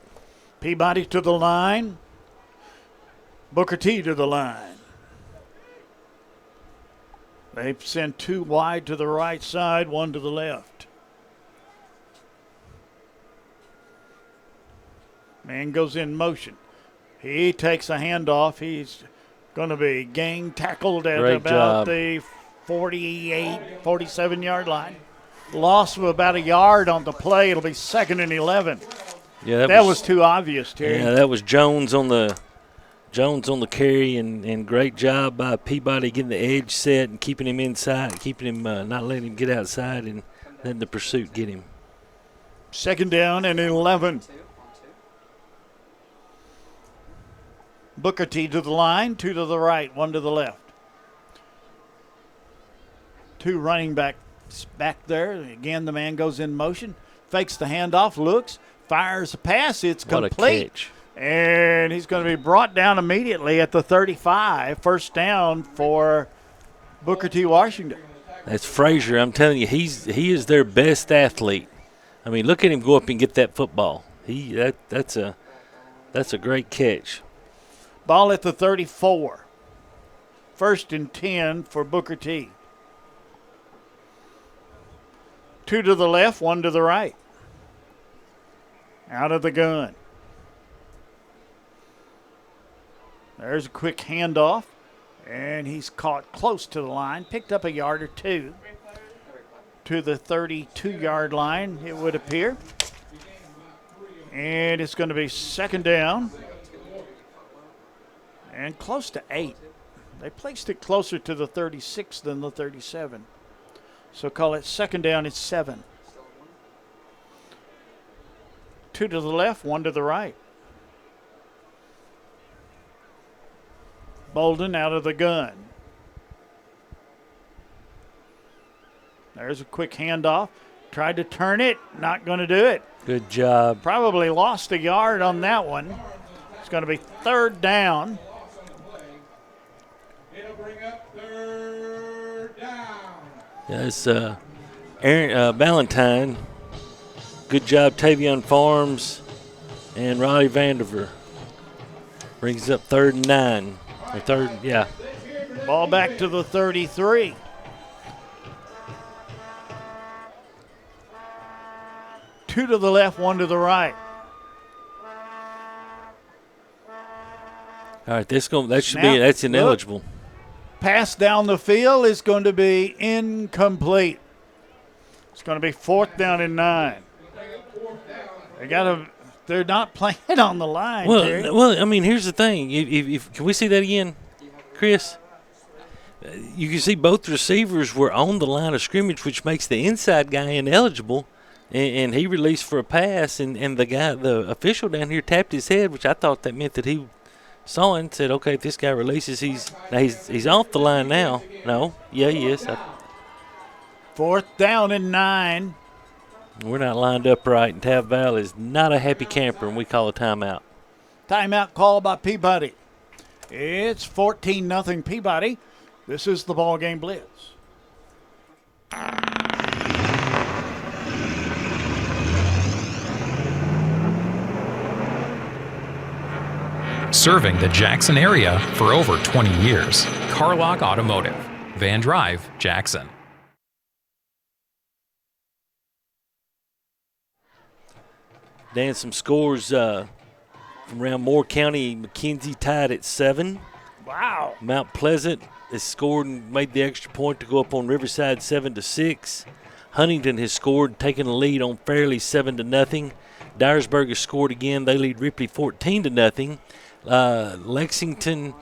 Peabody to the line. Booker T to the line. They send 2 wide to the right side, 1 to the left. Man goes in motion. He takes a handoff. He's going to be gang tackled at about the 48, 47-yard line. Loss of about a yard on the play. It'll be 2nd and 11. Yeah, that was too obvious, Terry. Yeah, that was Jones on the carry, and great job by Peabody getting the edge set and keeping him inside, keeping him not letting him get outside and letting the pursuit get him. 2nd down and 11. Booker T to the line, 2 to the right, 1 to the left. 2 running backs back there. Again, the man goes in motion, fakes the handoff, looks, fires a pass. It's complete. What a catch. And he's going to be brought down immediately at the 35. 1st down for Booker T. Washington. That's Frazier. I'm telling you, he is their best athlete. I mean, look at him go up and get that football. That's a great catch. Ball at the 34. 1st and 10 for Booker T. 2 to the left, 1 to the right. Out of the gun. There's a quick handoff, and he's caught close to the line, picked up a yard or 2 to the 32-yard line, it would appear. And it's going to be 2nd down and close to 8. They placed it closer to the 36 than the 37. So call it 2nd down, it's 7. 2 to the left, 1 to the right. Bolden out of the gun. There's a quick handoff. Tried to turn it, not going to do it. Good job. Probably lost a yard on that one. It's going to be 3rd down. It'll bring up 3rd down. Yeah, it's Aaron Valentine. Good job, Tavion Farms and Riley Vandiver. Brings up 3rd and 9. Or 3rd, yeah. Ball back to the 33. Two to the left, 1 to the right. All right, that's ineligible. Look, pass down the field is going to be incomplete. It's going to be 4th down and 9. They're not playing on the line. Well, I mean, here's the thing. If can we see that again, Chris? You can see both receivers were on the line of scrimmage, which makes the inside guy ineligible, and he released for a pass, and the official down here tapped his head, which I thought that meant that he saw it and said, okay, if this guy releases, he's off the line now. No, yeah, he is. 4th down and 9. We're not lined up right, and Tav Val is not a happy camper, and we call a timeout. Timeout called by Peabody. It's 14-0 Peabody. This is the BallGame Blitz. Serving the Jackson area for over 20 years. Carlock Automotive, Van Drive, Jackson. Dan, some scores from around Moore County. McKenzie tied at 7. Wow. Mount Pleasant has scored and made the extra point to go up on Riverside 7-6. Huntington has scored, taking a lead on Fairley 7-0. Dyersburg has scored again. They lead Ripley 14-0. Lexington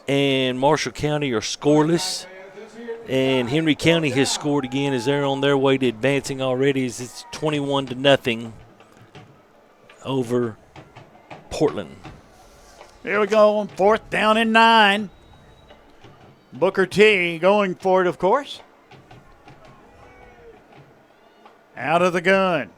and Marshall County are scoreless. And Henry County has scored again as they're on their way to advancing already, as it's 21-0 over Portland. Here we go, 4th down and 9. Booker T going for it, of course. Out of the gun.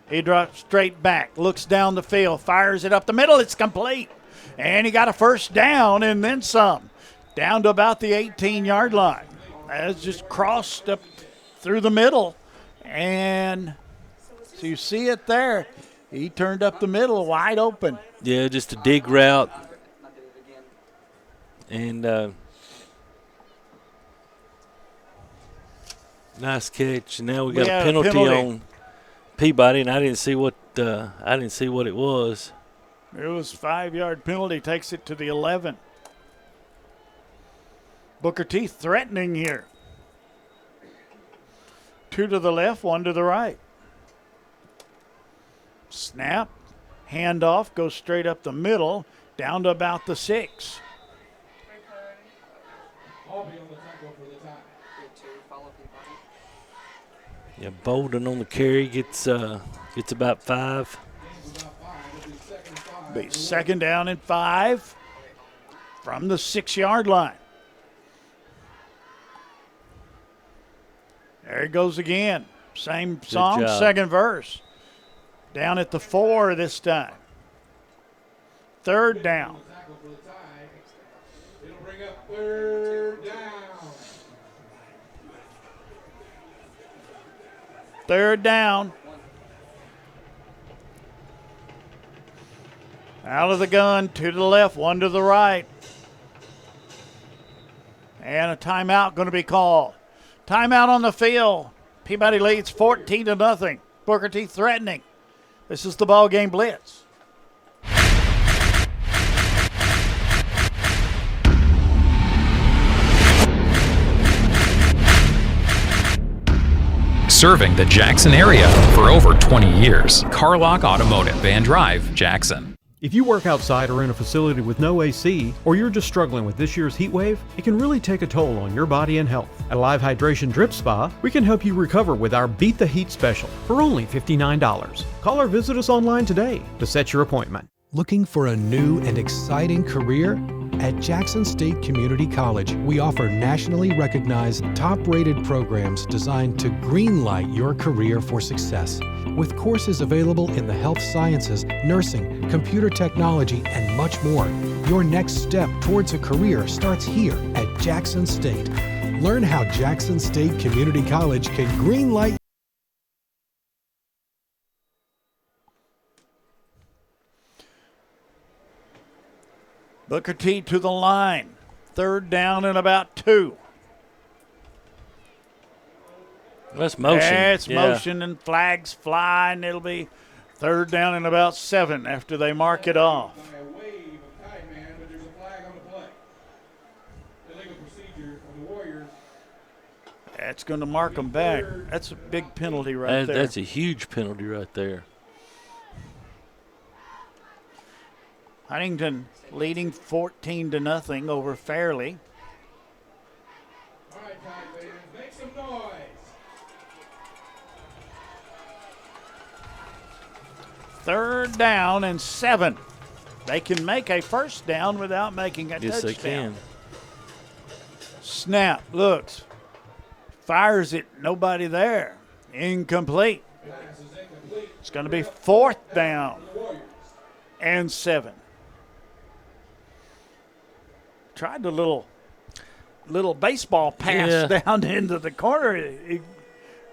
He drops straight back, looks down the field, fires it up the middle. It's complete. And he got a 1st down and then some. Down to about the 18-yard line. That's just crossed up through the middle. And so you see it there. He turned up the middle, wide open. Yeah, just a dig route. And nice catch. And now we got a penalty on Peabody, and I didn't see what didn't see what it was. It was 5-yard penalty, takes it to the 11. Booker T threatening here. 2 to the left, 1 to the right. Snap, handoff, goes straight up the middle, down to about the 6. Yeah, Bolden on the carry gets about 5. Be 2nd down and 5 from the 6-yard line. There it goes again. Same song, job. 2nd verse. Down at the 4 this time. 3rd down. It'll bring up 3rd down. 3rd down. Out of the gun, 2 to the left, 1 to the right. And a timeout going to be called. Timeout on the field. Peabody leads 14-0. Booker T threatening. This is the ball game Blitz. Serving the Jackson area for over 20 years. Carlock Automotive, Van Drive, Jackson. If you work outside or in a facility with no AC, or you're just struggling with this year's heat wave, it can really take a toll on your body and health. At Live Hydration Drip Spa, we can help you recover with our Beat the Heat special for only $59. Call or visit us online today to set your appointment. Looking for a new and exciting career? At Jackson State Community College, we offer nationally recognized, top-rated programs designed to greenlight your career for success. With courses available in the health sciences, nursing, computer technology, and much more, your next step towards a career starts here at Jackson State. Learn how Jackson State Community College can greenlight. Booker T to the line. 3rd down and about 2. That's motion. It's motion and flags fly, and it'll be 3rd down and about 7 after they mark it off. That's going to mark them back. That's a big penalty right there. That's a huge penalty right there. Huntington leading 14-0 over Fairleigh. All right, Tide fans, make some noise. 3rd down and 7. They can make a 1st down without making a touchdown. Yes, they can. Snap, looks, fires it, nobody there. Incomplete. It's going to be 4th down and 7. Tried the little baseball pass down into the corner,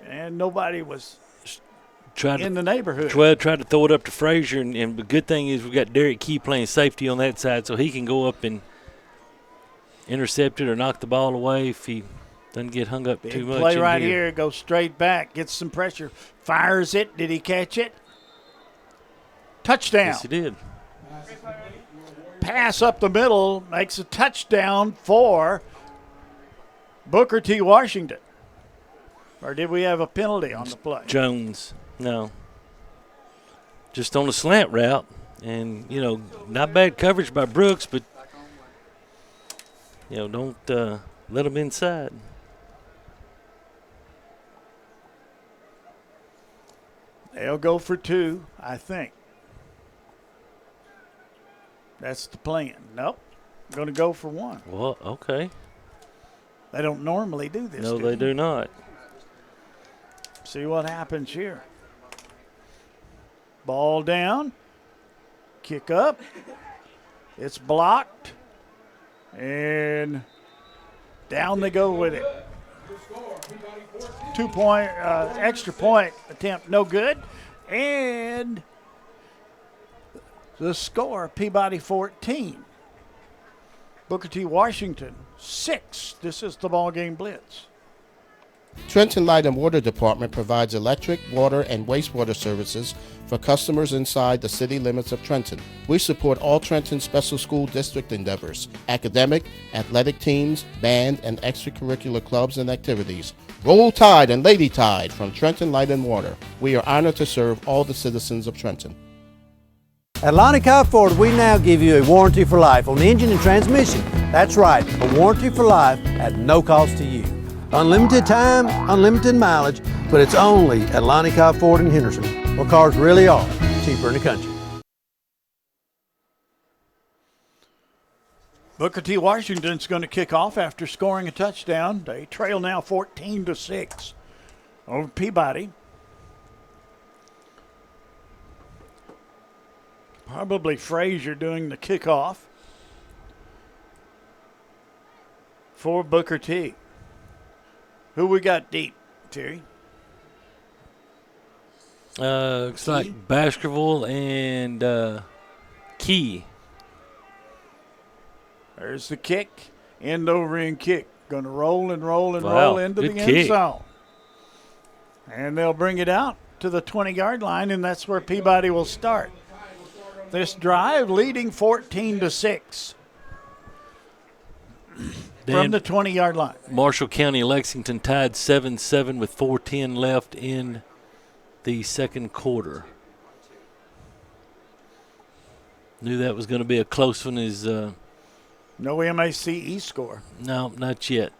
and nobody was in the neighborhood. Tried to throw it up to Frazier, and the good thing is we've got Derek Key playing safety on that side, so he can go up and intercept it or knock the ball away if he doesn't get hung up too much. Play right here, goes straight back, gets some pressure, fires it. Did he catch it? Touchdown. Yes, he did. Pass up the middle makes a touchdown for Booker T. Washington. Or did we have a penalty on the play? Jones, no. Just on a slant route. And, not bad coverage by Brooks, but, don't let him inside. They'll go for 2, I think. That's the plan. Nope. I'm going to go for 1. Well, okay. They don't normally do this. No, they do not. See what happens here. Ball down. Kick up. It's blocked. And down they go with it. 2-point, extra point attempt, no good. And the score, Peabody 14. Booker T. Washington 6. This is the ball game Blitz. Trenton Light and Water Department provides electric, water, and wastewater services for customers inside the city limits of Trenton. We support all Trenton Special School District endeavors, academic, athletic teams, band, and extracurricular clubs and activities. Roll Tide and Lady Tide from Trenton Light and Water. We are honored to serve all the citizens of Trenton. At Lonnie Cobb Ford, we now give you a warranty for life on the engine and transmission. That's right, a warranty for life at no cost to you. Unlimited time, unlimited mileage, but it's only at Lonnie Cobb Ford in Henderson, where cars really are cheaper in the country. Booker T. Washington's going to kick off after scoring a touchdown. They trail now 14-6 over Peabody. Probably Frazier doing the kickoff for Booker T. Who we got deep, Terry? Looks like Baskerville and Key. There's the kick. End over end kick. Going to roll and roll and roll into the end zone. And they'll bring it out to the 20-yard line, and that's where Peabody will start. This drive leading 14-6. From the 20-yard line. Marshall County Lexington tied 7-7 with 4:10 left in the second quarter. Knew that was going to be a close one. No MACE score. No, not yet.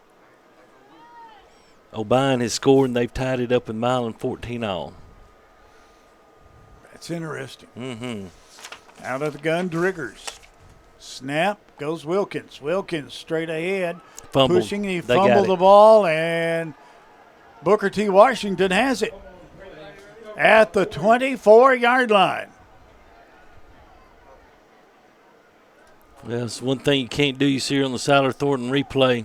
O'Brien has scored, and they've tied it up with Milan 14 all. That's interesting. Mm-hmm. Out of the gun, Driggers. Snap, goes Wilkins. Wilkins straight ahead. Fumbled. Pushing, he fumbled the ball, and Booker T. Washington has it at the 24-yard line. That's one thing you can't do. You see here on the Siler Thornton replay.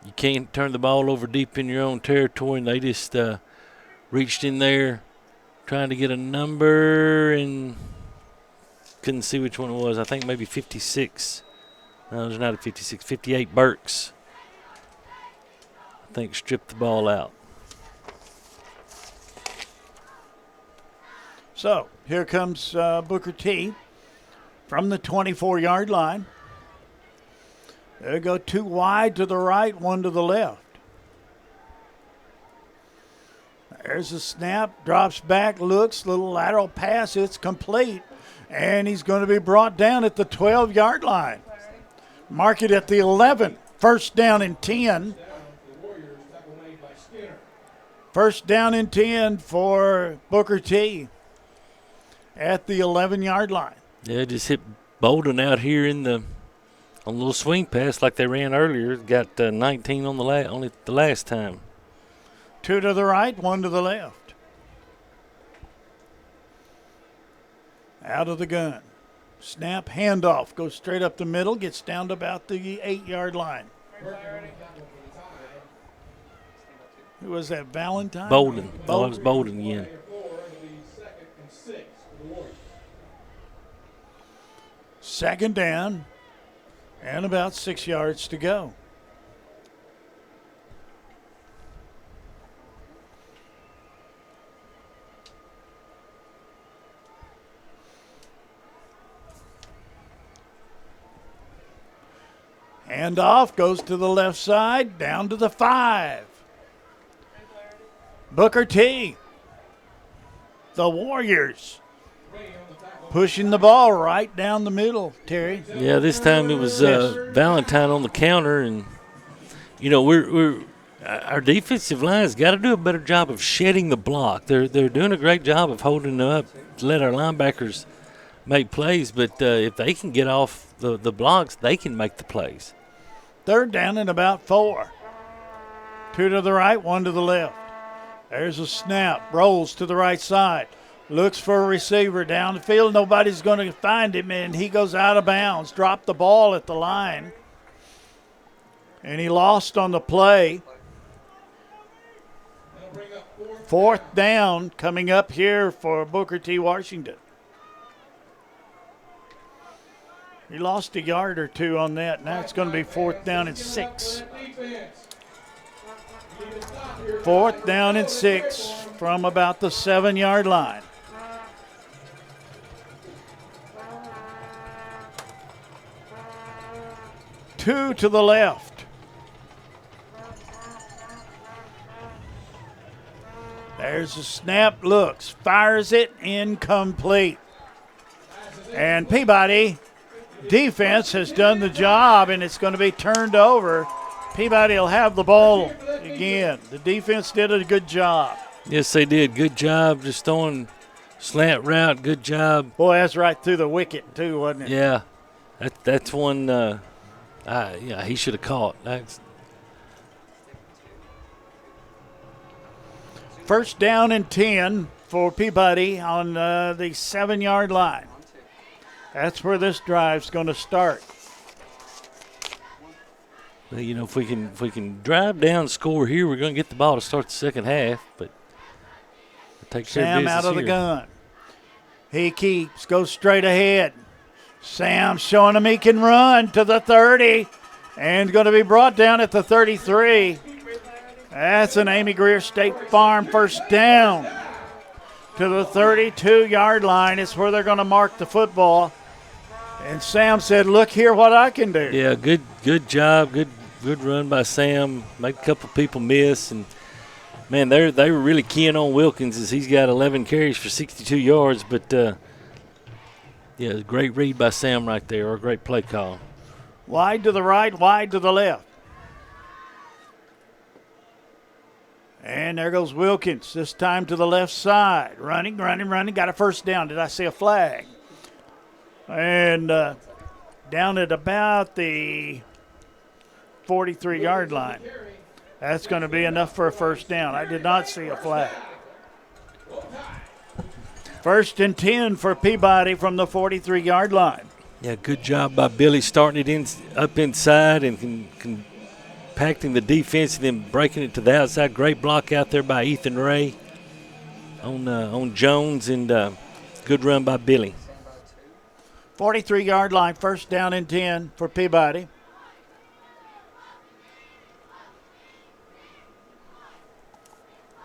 You can't turn the ball over deep in your own territory, and they just reached in there trying to get a number and couldn't see which one it was. I think maybe 56. No, there's not a 56. 58 Burks, I think, stripped the ball out. So here comes Booker T. from the 24-yard line. They go two wide to the right, one to the left. There's a snap, drops back, looks, little lateral pass, it's complete. And he's going to be brought down at the 12-yard line. Mark it at the 11. First down and 10. First down and 10 for Booker T. at the 11-yard line. Yeah, just hit Bolden out here on a little swing pass like they ran earlier. Got 19 on only the last time. Two to the right, one to the left. Out of the gun. Snap, handoff, goes straight up the middle, gets down to about the 8-yard line. Who was that, Valentine? Bolden. Oh, it was Bolden again. Second down and about 6 yards to go. Handoff goes to the left side, down to the 5. Booker T. The Warriors pushing the ball right down the middle, Terry. Yeah, this time it was Valentine on the counter, and our defensive line's got to do a better job of shedding the block. They're doing a great job of holding them up to let our linebackers make plays, but if they can get off the blocks, they can make the plays. Third down and about 4. Two to the right, one to the left. There's a snap, rolls to the right side. Looks for a receiver down the field. Nobody's going to find him, and he goes out of bounds. Dropped the ball at the line. And he lost on the play. Fourth down coming up here for Booker T. Washington. He lost a yard or two on that. Now it's going to be fourth down and 6. 4th down and 6 from about the 7-yard line. Two to the left. There's the snap, looks, fires it, incomplete. And Peabody defense has done the job, and it's going to be turned over. Peabody will have the ball again. The defense did a good job. Yes, they did. Good job just throwing slant route. Good job. Boy, that's right through the wicket too, wasn't it? Yeah. That's one he should have caught. That's 1st down and 10 for Peabody on the 7-yard line. That's where this drive's going to start. Well, you know, if we can drive down, score here, we're going to get the ball to start the second half. But take care of Sam business out of the here. gun. He keeps, goes straight ahead. Sam showing him he can run to the 30 and going to be brought down at the 33. That's an Amy Greer State Farm 1st down. To the 32-yard line is where they're going to mark the football. And Sam said, look here what I can do. Yeah, good job. Good run by Sam. Made a couple people miss. And, man, they were really keying on Wilkins as he's got 11 carries for 62 yards. But, great read by Sam right there, or a great play call. Wide to the right, wide to the left. And there goes Wilkins, this time to the left side. Running, got a 1st down. Did I see a flag? And down at about the 43-yard line. That's going to be enough for a 1st down. I did not see a flag. 1st and 10 for Peabody from the 43-yard line. Yeah, good job by Billy starting it up inside and compacting the defense and then breaking it to the outside. Great block out there by Ethan Ray on Jones, and good run by Billy. 43-yard line, 1st down and 10 for Peabody.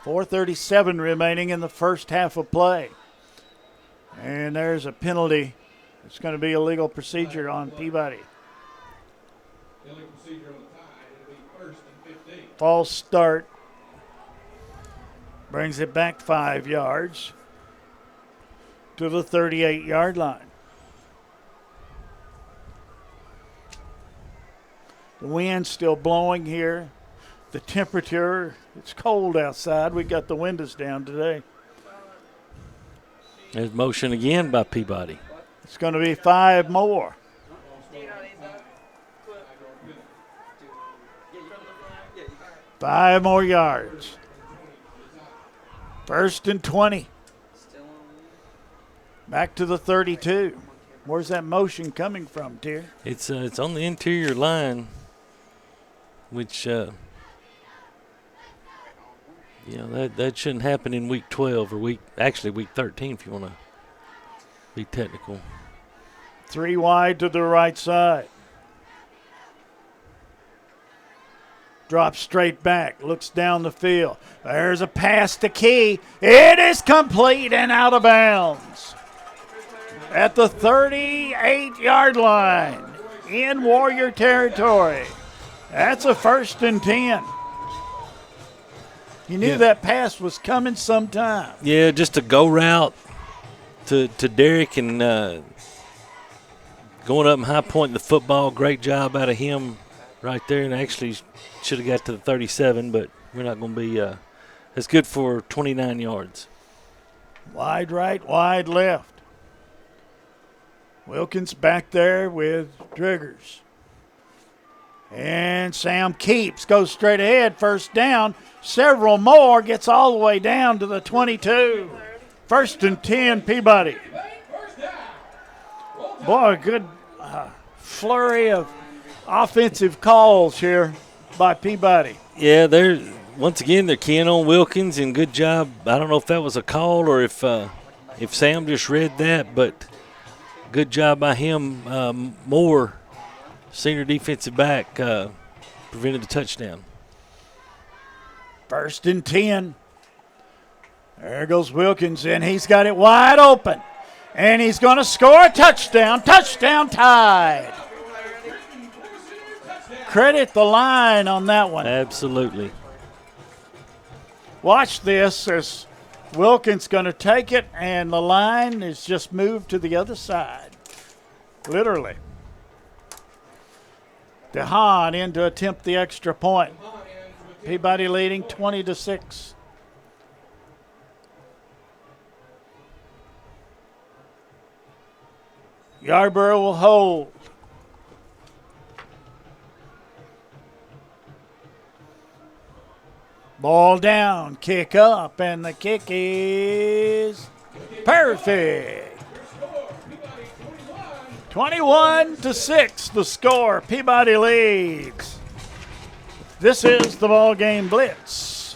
.437 remaining in the first half of play. And there's a penalty. It's going to be illegal procedure on Peabody. Illegal procedure on the tie. It'll be 1st and 15. False start. Brings it back 5 yards to the 38-yard line. The wind's still blowing here. The temperature, it's cold outside. We got the windows down today. There's motion again by Peabody. It's going to be 5 more. 5 more yards. 1st and 20. Back to the 32. Where's that motion coming from, Tier? It's on the interior line, which that shouldn't happen in week 12 or week 13 if you want to be technical. 3 wide to the right side. Drops straight back, looks down the field. There's a pass to Key. It is complete and out of bounds. At the 38-yard line in Warrior territory. That's a 1st and 10. You knew that pass was coming sometime. Yeah, just a go route to Derek and going up and high pointing the football. Great job out of him right there, and actually should have got to the 37, but we're not going to be that's good for 29 yards. Wide right, wide left. Wilkins back there with Driggers. And Sam keeps, goes straight ahead, 1st down. Several more, gets all the way down to the 22. 1st and 10, Peabody. Boy, a good flurry of offensive calls here by Peabody. Yeah, once again they're keying on Wilkins, and good job. I don't know if that was a call or if Sam just read that, but good job by him. Moore, senior defensive back, prevented the touchdown. 1st and 10. There goes Wilkins, and he's got it wide open. And he's going to score a touchdown. Touchdown Tide. Credit the line on that one. Absolutely. Watch this as Wilkins going to take it, and the line is just moved to the other side. Literally. DeHaan in to attempt the extra point. Peabody leading 20-6. Yarborough will hold. Ball down, kick up, and the kick is perfect. 21-6, the score. Peabody leads. This is the BallGame Blitz.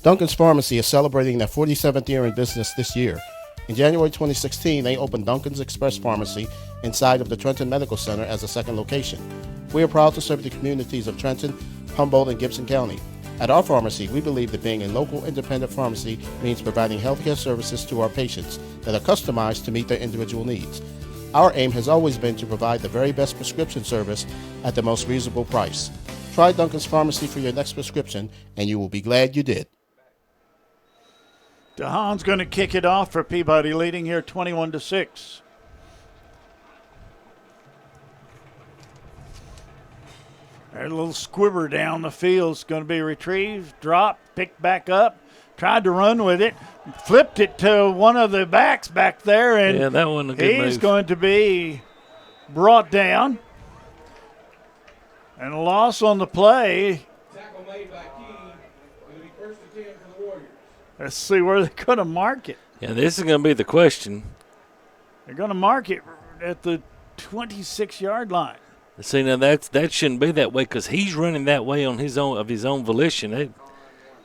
Duncan's Pharmacy is celebrating their 47th year in business this year. In January 2016, they opened Duncan's Express Pharmacy inside of the Trenton Medical Center as a second location. We are proud to serve the communities of Trenton, Humboldt, and Gibson County. At our pharmacy, we believe that being a local independent pharmacy means providing healthcare services to our patients that are customized to meet their individual needs. Our aim has always been to provide the very best prescription service at the most reasonable price. Try Duncan's Pharmacy for your next prescription, and you will be glad you did. DeHaan's going to kick it off for Peabody, leading here 21-6. There's a little squibber down the field. It's going to be retrieved, dropped, picked back up, tried to run with it, flipped it to one of the backs back there, and yeah, that wasn't a good he's move. going to be brought down. And a loss on the play. Tackle made by King. It'll be 1st and 10 for the Warriors. Let's see where they're going to mark it. Yeah, this is going to be the question. They're going to mark it at the 26-yard line. See, now that shouldn't be that way because he's running that way on his own volition.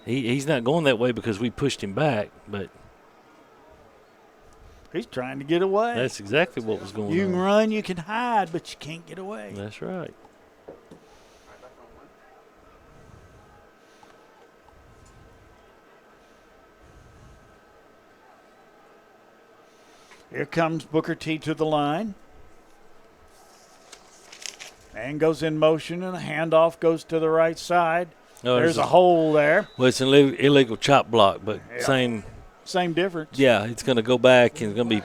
He's not going that way because we pushed him back, but he's trying to get away. That's exactly what was going on. You can run, you can hide, but you can't get away. That's right. Here comes Booker T to the line. And goes in motion, and a handoff goes to the right side. Oh, there's a hole there. Well, it's an illegal chop block, but Same difference. Yeah, it's going to go back, and it's going to be.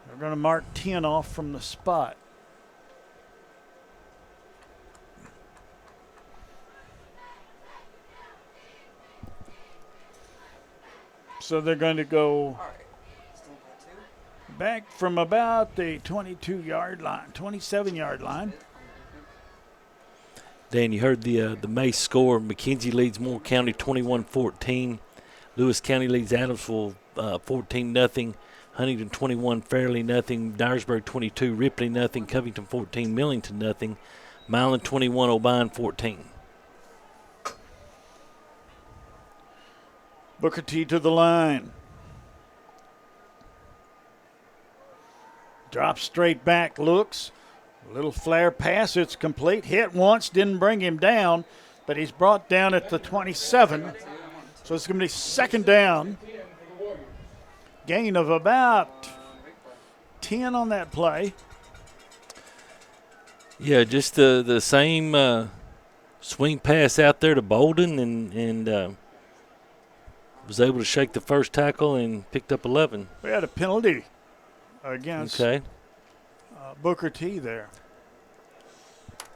They're going to mark 10 off from the spot. So they're going to go back from about the 22-yard line, 27-yard line. Dan, you heard the Mace score. McKenzie leads Moore County 21-14. Lewis County leads Adamsville 14-0. Huntington 21, Fairleigh nothing. Dyersburg 22, Ripley nothing. Covington 14, Millington nothing. Milan 21, O'Bine 14. Booker T to the line. Drops straight back, looks. A little flare pass, it's complete. Hit once, didn't bring him down, but he's brought down at the 27. So it's going to be second down. Gain of about 10 on that play. Yeah, just the same swing pass out there to Bolden and was able to shake the first tackle and picked up 11. We had a penalty against Booker T there.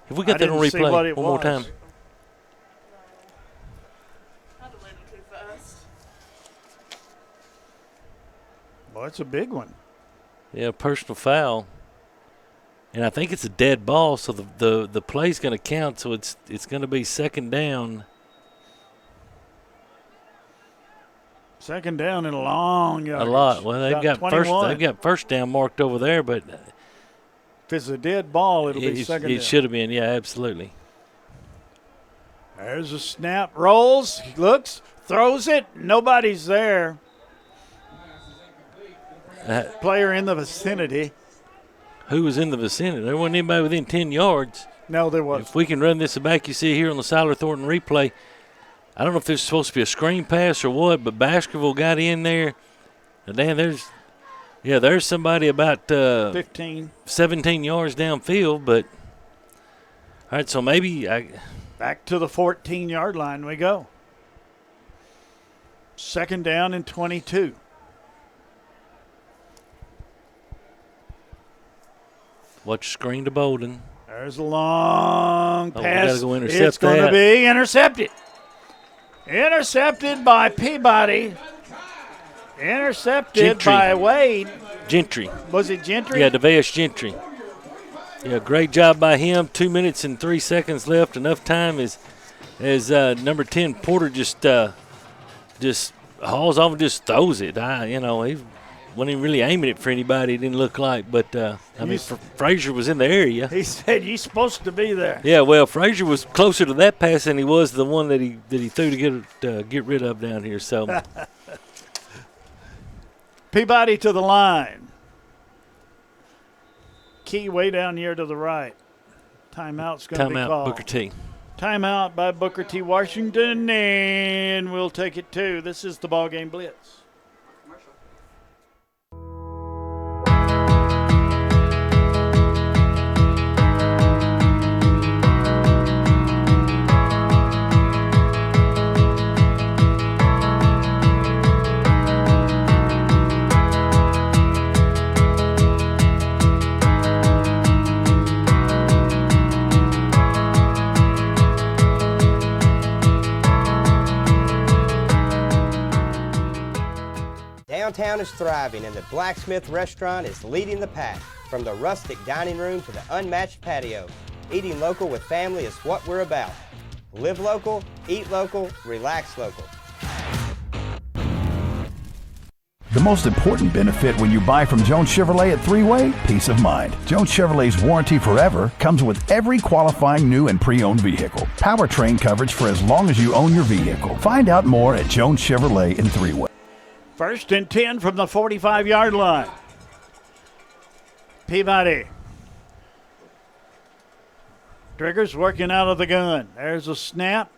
Have we got that on replay one more time? Well, it's a big one. Yeah, personal foul. And I think it's a dead ball, so the play's going to count, so it's going to be second down. Second down and a long yardage. A lot. Well, they've got first down marked over there, but if it's a dead ball, it'll be second down. It should have been, yeah, absolutely. There's a snap, rolls, he looks, throws it, nobody's there. Player in the vicinity. Who was in the vicinity? There wasn't anybody within 10 yards. No, there wasn't. If we can run this back, you see here on the Siler Thornton replay, I don't know if this is supposed to be a screen pass or what, but Baskerville got in there. And then there's somebody about 17 yards downfield, but all right, so maybe back to the 14-yard line we go. 2nd down and 22. Watch screen to Bolden. There's a long pass. We gotta go intercept it's going to be intercepted. Intercepted by Peabody. Intercepted Gentry. by Wade. Gentry. Was it Gentry? Yeah, DeVeus Gentry. Yeah, great job by him. 2 minutes and 3 seconds left. Enough time as number 10 Porter just hauls off and just throws it. He wasn't even really aiming it for anybody. It didn't look like, but Frazier was in the area. He said you're supposed to be there. Yeah, well, Frazier was closer to that pass than he was the one that he threw to get rid of down here. So Peabody to the line. Key way down here to the right. Timeout's going to be called. Booker T. Timeout by Booker T. Washington, and we'll take it to. This is the BallGame Blitz. Downtown is thriving and the Blacksmith Restaurant is leading the pack. From the rustic dining room to the unmatched patio, eating local with family is what we're about. Live local, eat local, relax local. The most important benefit when you buy from Jones Chevrolet at Three-Way? Peace of mind. Jones Chevrolet's warranty forever comes with every qualifying new and pre-owned vehicle. Powertrain coverage for as long as you own your vehicle. Find out more at Jones Chevrolet in Three-Way. 1st and 10 from the 45-yard line. Peabody. Drigger's working out of the gun. There's a snap,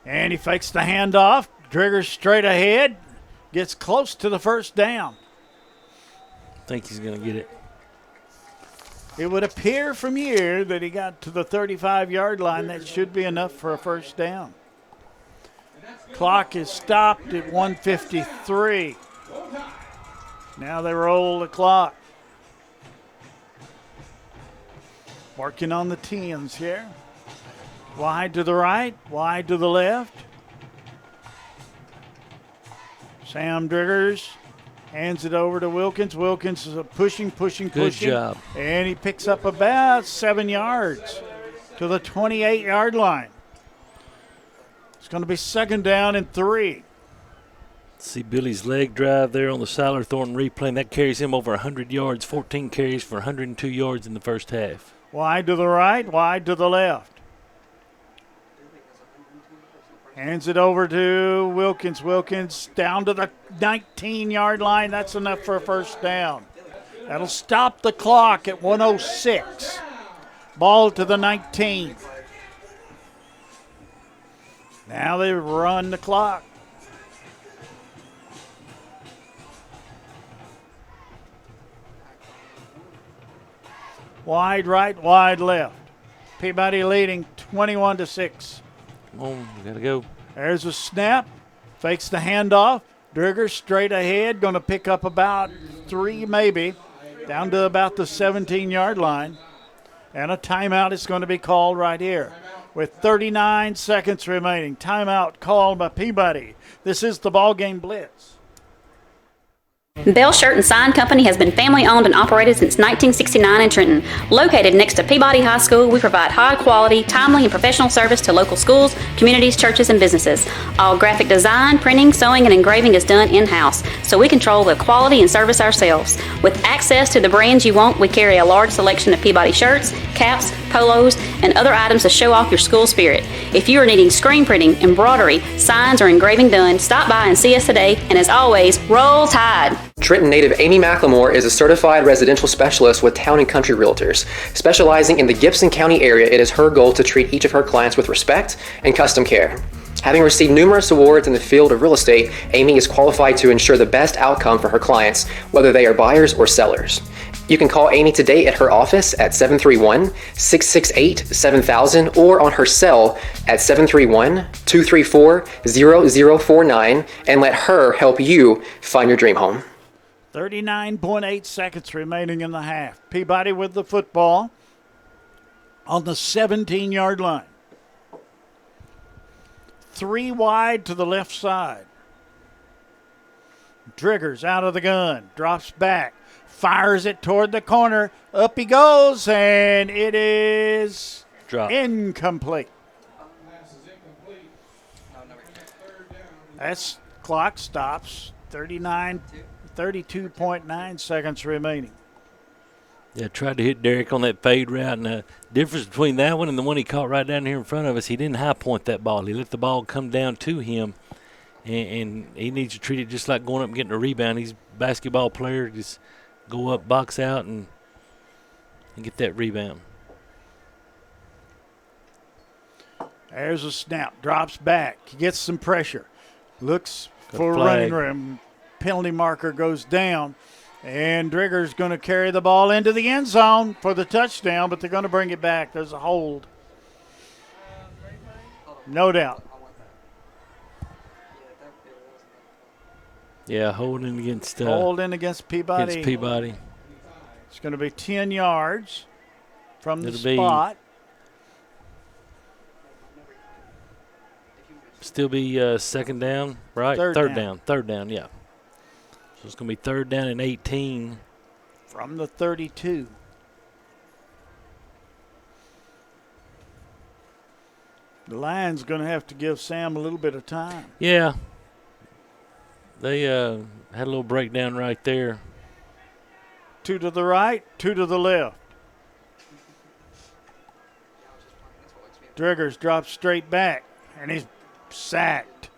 and he fakes the handoff. Drigger's straight ahead. Gets close to the 1st down. I think he's going to get it. It would appear from here that he got to the 35-yard line. That should be enough for a 1st down. Clock is stopped at 1:53. Now they roll the clock. Working on the 10s here. Wide to the right, wide to the left. Sam Driggers hands it over to Wilkins. Wilkins is pushing. Good job. And he picks up about 7 yards to the 28-yard line. It's going to be 2nd down and 3. See Billy's leg drive there on the Siler Thornton replay, and that carries him over 100 yards, 14 carries for 102 yards in the 1st half. Wide to the right, wide to the left. Hands it over to Wilkins. Wilkins down to the 19-yard line. That's enough for a 1st down. That'll stop the clock at 1:06. Ball to the 19. Now they run the clock. Wide right, wide left. Peabody leading 21-6. Come on, we got to go. There's a snap. Fakes the handoff. Drigger straight ahead. Going to pick up about 3 maybe. Down to about the 17-yard line. And a timeout is going to be called right here. With 39 seconds remaining. Timeout called by Peabody. This is the BallGame Blitz. Bell Shirt and Sign Company has been family owned and operated since 1969 in Trenton. Located next to Peabody High School, we provide high quality, timely, and professional service to local schools, communities, churches, and businesses. All graphic design, printing, sewing, and engraving is done in-house, so we control the quality and service ourselves. With access to the brands you want, we carry a large selection of Peabody shirts, caps, polos, and other items to show off your school spirit. If you are needing screen printing, embroidery, signs, or engraving done, stop by and see us today. And as always, roll Tide! Trenton native Amy McLemore is a certified residential specialist with Town & Country Realtors. Specializing in the Gibson County area, it is her goal to treat each of her clients with respect and custom care. Having received numerous awards in the field of real estate, Amy is qualified to ensure the best outcome for her clients, whether they are buyers or sellers. You can call Amy today at her office at 731-668-7000 or on her cell at 731-234-0049 and let her help you find your dream home. 39.8 seconds remaining in the half. Peabody with the football on the 17-yard line. 3 wide to the left side. Driggers out of the gun, drops back, fires it toward the corner. Up he goes, and it is incomplete. That's clock stops. 32.9 seconds remaining. Yeah, tried to hit Derek on that fade route, and the difference between that one and the one he caught right down here in front of us, he didn't high point that ball. He let the ball come down to him, and he needs to treat it just like going up and getting a rebound. He's a basketball player. Just go up, box out, and get that rebound. There's a snap. Drops back. He gets some pressure. Looks for flag. running room. Penalty marker goes down. And Drigger's going to carry the ball into the end zone for the touchdown, but they're going to bring it back. There's a hold. No doubt. Yeah, holding against Peabody. Against Peabody. It's going to be 10 yards from the It'll spot. Still be second down, right? Third down. Third down, yeah. So it's going to be 3rd down and 18. From the 32. The Lions going to have to give Sam a little bit of time. Yeah. They had a little breakdown right there. 2 to the right, 2 to the left. Driggers drops straight back, and he's sacked.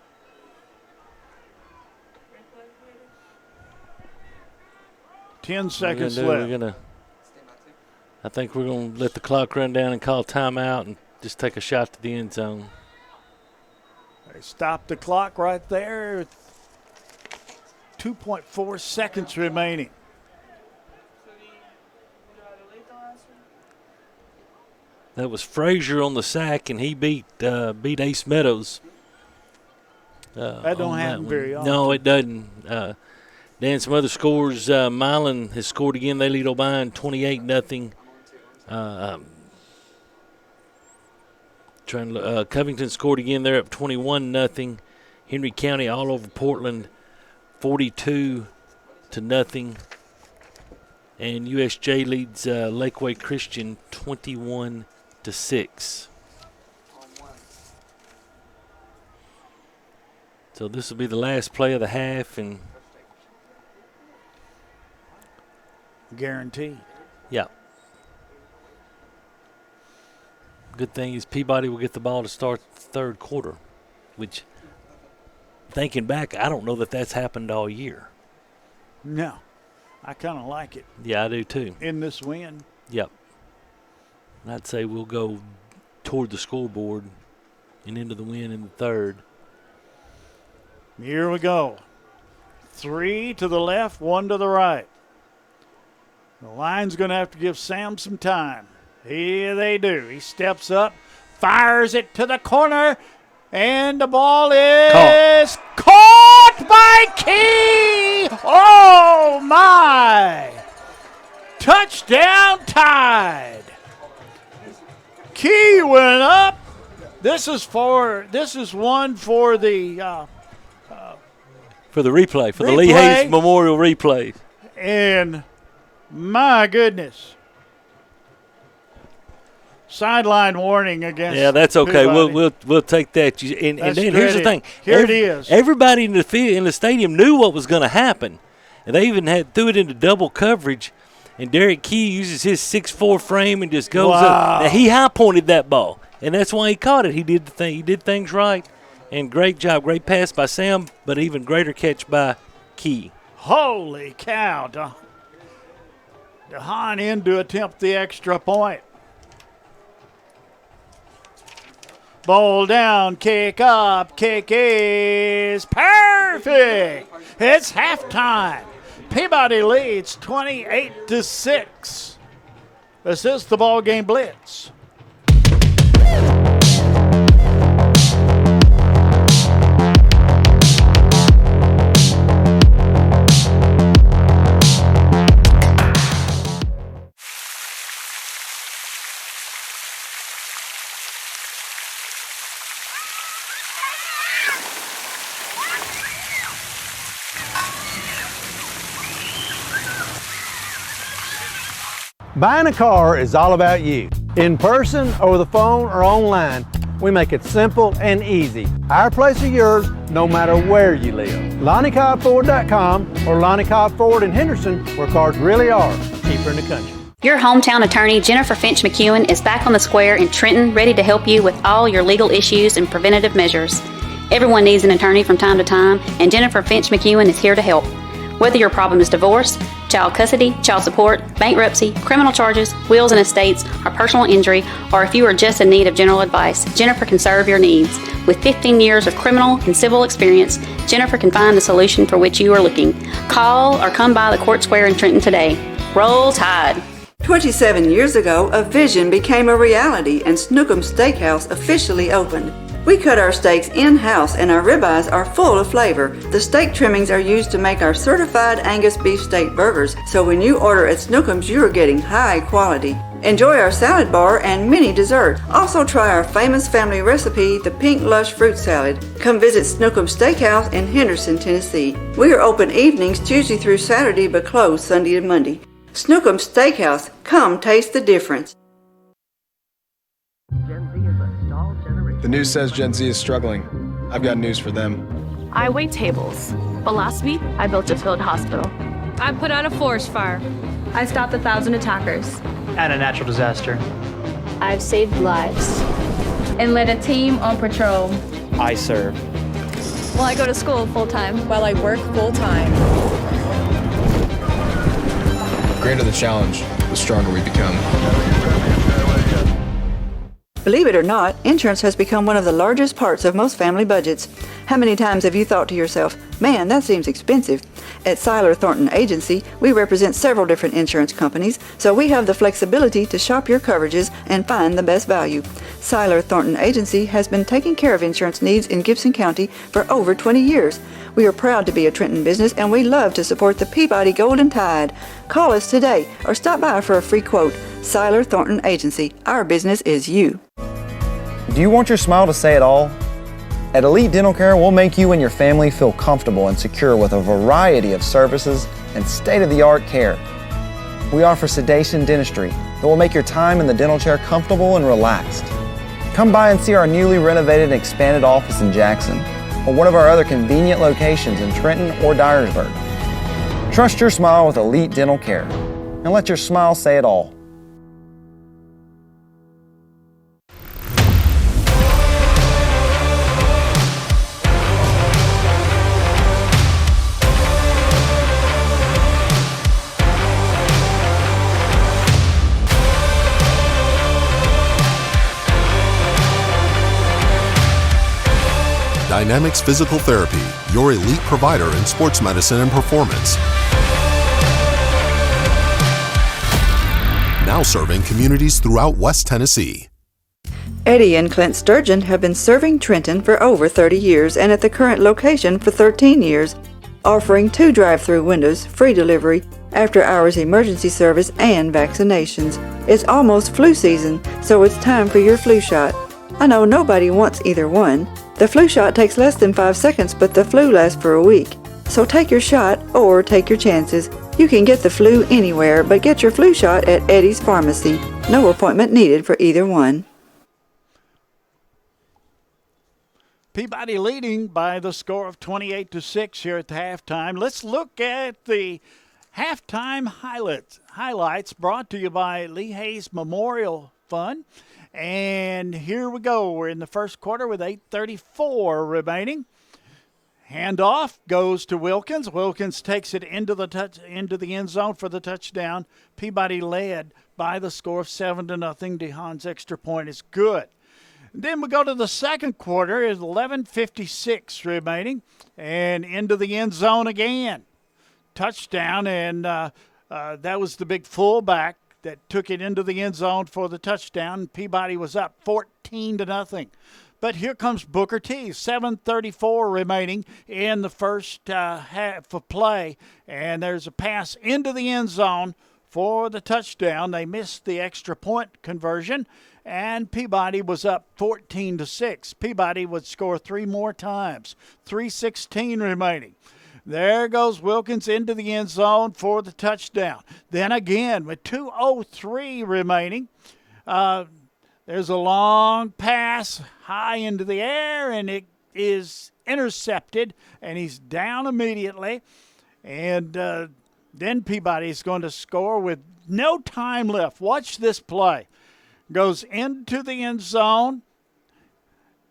Ten seconds left. I think we're going to let the clock run down and call timeout and just take a shot to the end zone. They stop the clock right there. 2.4 seconds remaining. That was Frazier on the sack, and he beat Ace Meadows. That don't happen very often. No, it doesn't. Then some other scores. Milan has scored again. They lead O'Brien 28-0. Covington scored again. They're up 21-0. Henry County all over Portland, 42-0. And USJ leads Lakeway Christian 21-6. So this will be the last play of the half, and guaranteed. Yeah. Good thing is Peabody will get the ball to start the third quarter, which, thinking back, I don't know that that's happened all year. No. I kind of like it. Yeah, I do too. In this win. Yep. I'd say we'll go toward the scoreboard and into the win in the third. Here we go. 3 to the left, 1 to the right. The line's going to have to give Sam some time. Here they do. He steps up, fires it to the corner, and the ball is caught by Key. Oh, my. Touchdown Tide. Key went up. This is one for the replay, for the Lee Hayes Memorial replay. And my goodness. Sideline warning against. Yeah, that's okay. Peabody. We'll take that. And then here's the thing. Here it is. Everybody in the stadium knew what was going to happen, and they even threw it into double coverage. And Derek Key uses his 6'4" frame and just goes Wow. up. Now, he high-pointed that ball, and that's why he caught it. He did he did things right, and great job. Great pass by Sam, but even greater catch by Key. Holy cow. DeHaan in to attempt the extra point. Ball down, kick up, kick is perfect. It's halftime. Peabody leads 28-6. This is the BallGame Blitz. Buying a car is all about you. In person, over the phone, or online, we make it simple and easy. Our place is yours, no matter where you live. LonnieCobbFord.com or Lonnie Cobb Ford in Henderson, where cars really are cheaper in the country. Your hometown attorney, Jennifer Finch McEwen, is back on the square in Trenton, ready to help you with all your legal issues and preventative measures. Everyone needs an attorney from time to time, and Jennifer Finch McEwen is here to help. Whether your problem is divorce, child custody, child support, bankruptcy, criminal charges, wills and estates, or personal injury, or if you are just in need of general advice, Jennifer can serve your needs. With 15 years of criminal and civil experience, Jennifer can find the solution for which you are looking. Call or come by the Court Square in Trenton today. Roll Tide. 27 years ago, a vision became a reality and Snookum Steakhouse officially opened. We cut our steaks in-house and our ribeyes are full of flavor. The steak trimmings are used to make our certified Angus beef steak burgers, so when you order at Snookum's, you are getting high quality. Enjoy our salad bar and mini dessert. Also try our famous family recipe, the Pink Lush Fruit Salad. Come visit Snookum Steakhouse in Henderson, Tennessee. We are open evenings Tuesday through Saturday but closed Sunday and Monday. Snookum Steakhouse, come taste the difference. The news says Gen Z is struggling. I've got news for them. I wait tables, but last week I built a field hospital. I put out a forest fire. I stopped 1,000 attackers. And a natural disaster. I've saved lives. And led a team on patrol. I serve. While I go to school full-time. While I work full-time. The greater the challenge, the stronger we become. Believe it or not, insurance has become one of the largest parts of most family budgets. How many times have you thought to yourself, man, that seems expensive? At Seiler Thornton Agency, we represent several different insurance companies, so we have the flexibility to shop your coverages and find the best value. Seiler Thornton Agency has been taking care of insurance needs in Gibson County for over 20 years. We are proud to be a Trenton business and we love to support the Peabody Golden Tide. Call us today or stop by for a free quote. Seiler Thornton Agency, our business is you. Do you want your smile to say it all? At Elite Dental Care, we'll make you and your family feel comfortable and secure with a variety of services and state-of-the-art care. We offer sedation dentistry that will make your time in the dental chair comfortable and relaxed. Come by and see our newly renovated and expanded office in Jackson or one of our other convenient locations in Trenton or Dyersburg. Trust your smile with Elite Dental Care and let your smile say it all. Dynamics Physical Therapy, your elite provider in sports medicine and performance. Now serving communities throughout West Tennessee. Eddie and Clint Sturgeon have been serving Trenton for over 30 years and at the current location for 13 years, offering 2 drive-through windows, free delivery, after-hours emergency service, and vaccinations. It's almost flu season, so it's time for your flu shot. I know nobody wants either one. The flu shot takes less than 5 seconds, but the flu lasts for a week. So take your shot or take your chances. You can get the flu anywhere, but get your flu shot at Eddie's Pharmacy. No appointment needed for either one. Peabody leading by the score of 28-6 here at the halftime. Let's look at the halftime highlights brought to you by Lee Hayes Memorial Fund. And here we go. We're in the first quarter with 8:34 remaining. Handoff goes to Wilkins. Wilkins takes it into the end zone for the touchdown. Peabody led by the score of 7-0. DeHaan's extra point is good. Then we go to the second quarter. It's 11:56 remaining, and into the end zone again. Touchdown, and that was the big fullback that took it into the end zone for the touchdown. Peabody was up 14-0. But here comes Booker T. 7:34 remaining in the first half of play, and there's a pass into the end zone for the touchdown. They missed the extra point conversion, and Peabody was up 14-6. Peabody would score 3 more times. 3:16 remaining. There goes Wilkins into the end zone for the touchdown. Then again, with 2:03 remaining, there's a long pass high into the air, and it is intercepted, and he's down immediately. And then Peabody's going to score with no time left. Watch this play. Goes into the end zone.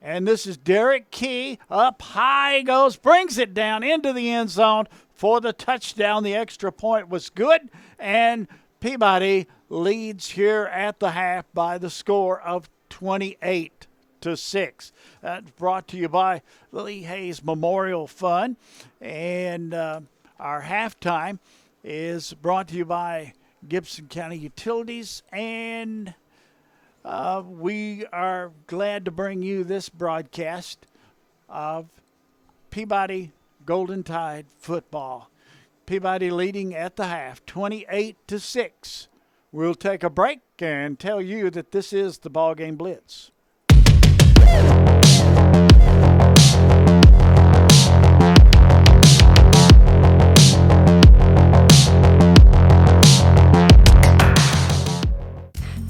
And this is Derek Key. Up high goes, brings it down into the end zone for the touchdown. The extra point was good, and Peabody leads here at the half by the score of 28-6. That's brought to you by Lee Hayes Memorial Fund. And our halftime is brought to you by Gibson County Utilities, and we are glad to bring you this broadcast of Peabody Golden Tide football. Peabody leading at the half, 28-6. We'll take a break and tell you that this is the BallGame Blitz.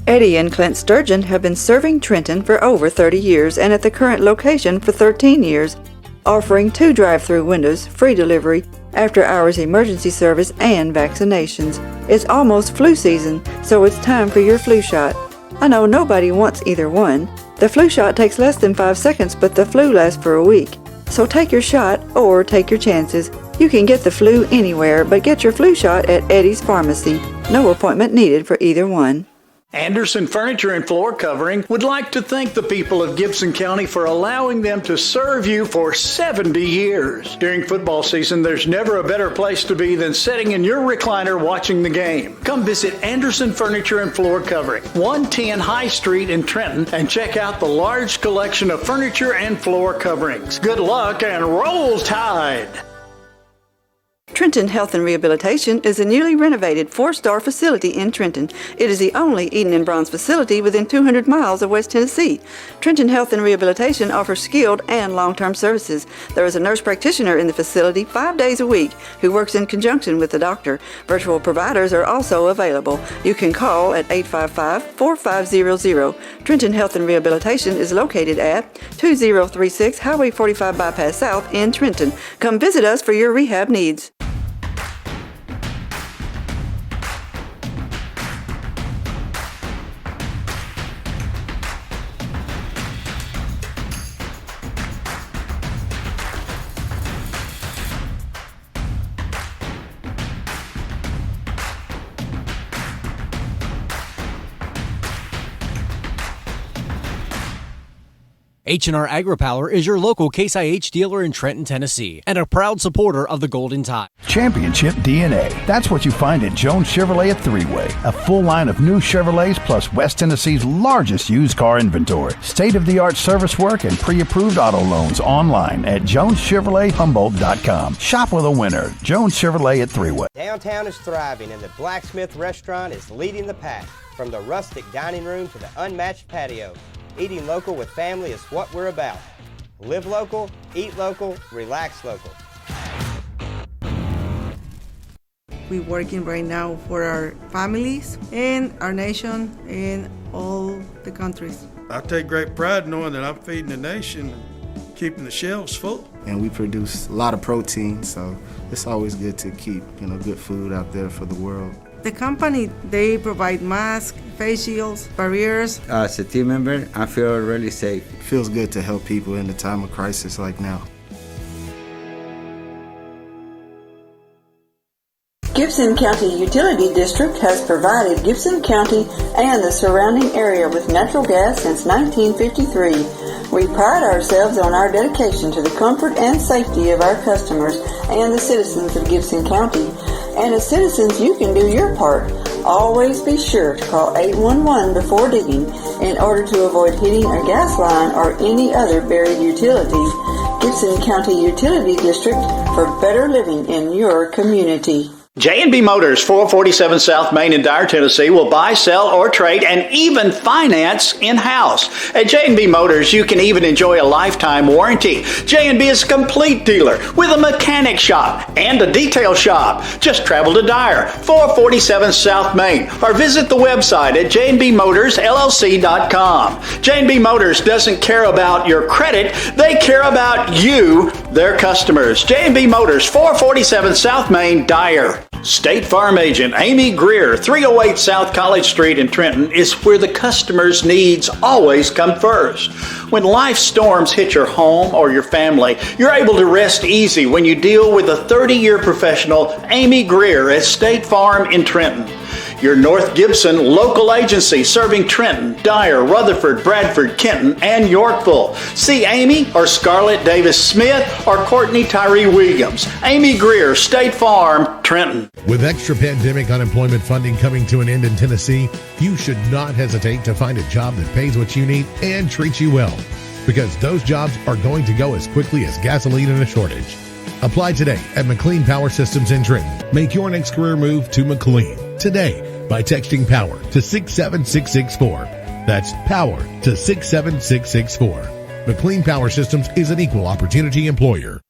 Eddie and Clint Sturgeon have been serving Trenton for over 30 years and at the current location for 13 years, offering 2 drive-through windows, free delivery, after-hours emergency service, and vaccinations. It's almost flu season, so it's time for your flu shot. I know nobody wants either one. The flu shot takes less than 5 seconds, but the flu lasts for a week. So take your shot or take your chances. You can get the flu anywhere, but get your flu shot at Eddie's Pharmacy. No appointment needed for either one. Anderson Furniture and Floor Covering would like to thank the people of Gibson County for allowing them to serve you for 70 years. During football season, there's never a better place to be than sitting in your recliner watching the game. Come visit Anderson Furniture and Floor Covering, 110 High Street in Trenton, and check out the large collection of furniture and floor coverings. Good luck and roll Tide! Trenton Health and Rehabilitation is a newly renovated 4-star facility in Trenton. It is the only Eden and Bronze facility within 200 miles of West Tennessee. Trenton Health and Rehabilitation offers skilled and long-term services. There is a nurse practitioner in the facility 5 days a week who works in conjunction with the doctor. Virtual providers are also available. You can call at 855-4500. Trenton Health and Rehabilitation is located at 2036 Highway 45 Bypass South in Trenton. Come visit us for your rehab needs. H&R AgriPower is your local Case IH dealer in Trenton, Tennessee, and a proud supporter of the Golden Tide. Championship DNA. That's what you find at Jones Chevrolet at Three-Way. A full line of new Chevrolets plus West Tennessee's largest used car inventory. State-of-the-art service work and pre-approved auto loans online at JonesChevroletHumboldt.com. Shop with a winner. Jones Chevrolet at Three-Way. Downtown is thriving and the Blacksmith Restaurant is leading the pack. From the rustic dining room to the unmatched patio, eating local with family is what we're about. Live local, eat local, relax local. We're working right now for our families and our nation and all the countries. I take great pride knowing that I'm feeding the nation keeping the shelves full. And we produce a lot of protein, so it's always good to keep, good food out there for the world. The company, they provide masks, face shields, barriers. As a team member, I feel really safe. It feels good to help people in a time of crisis like now. Gibson County Utility District has provided Gibson County and the surrounding area with natural gas since 1953. We pride ourselves on our dedication to the comfort and safety of our customers and the citizens of Gibson County. And as citizens, you can do your part. Always be sure to call 811 before digging in order to avoid hitting a gas line or any other buried utility. Gibson County Utility District for better living in your community. J&B Motors, 447 South Main in Dyer, Tennessee, will buy, sell, or trade, and even finance in-house. At J&B Motors, you can even enjoy a lifetime warranty. J&B is a complete dealer with a mechanic shop and a detail shop. Just travel to Dyer, 447 South Main, or visit the website at jnbmotorsllc.com. J&B Motors doesn't care about your credit, they care about you, their customers. J&B Motors, 447 South Main, Dyer. State Farm agent Amy Greer, 308 South College Street in Trenton, is where the customer's needs always come first. When life storms hit your home or your family, you're able to rest easy when you deal with a 30-year professional, Amy Greer at State Farm in Trenton. Your North Gibson local agency serving Trenton, Dyer, Rutherford, Bradford, Kenton, and Yorkville. See Amy or Scarlett Davis Smith or Courtney Tyree Williams. Amy Greer, State Farm, Trenton. With extra pandemic unemployment funding coming to an end in Tennessee, you should not hesitate to find a job that pays what you need and treats you well, because those jobs are going to go as quickly as gasoline in a shortage. Apply today at McLean Power Systems in Trenton. Make your next career move to McLean today by texting POWER to 67664. That's POWER to 67664. McLean Power Systems is an equal opportunity employer.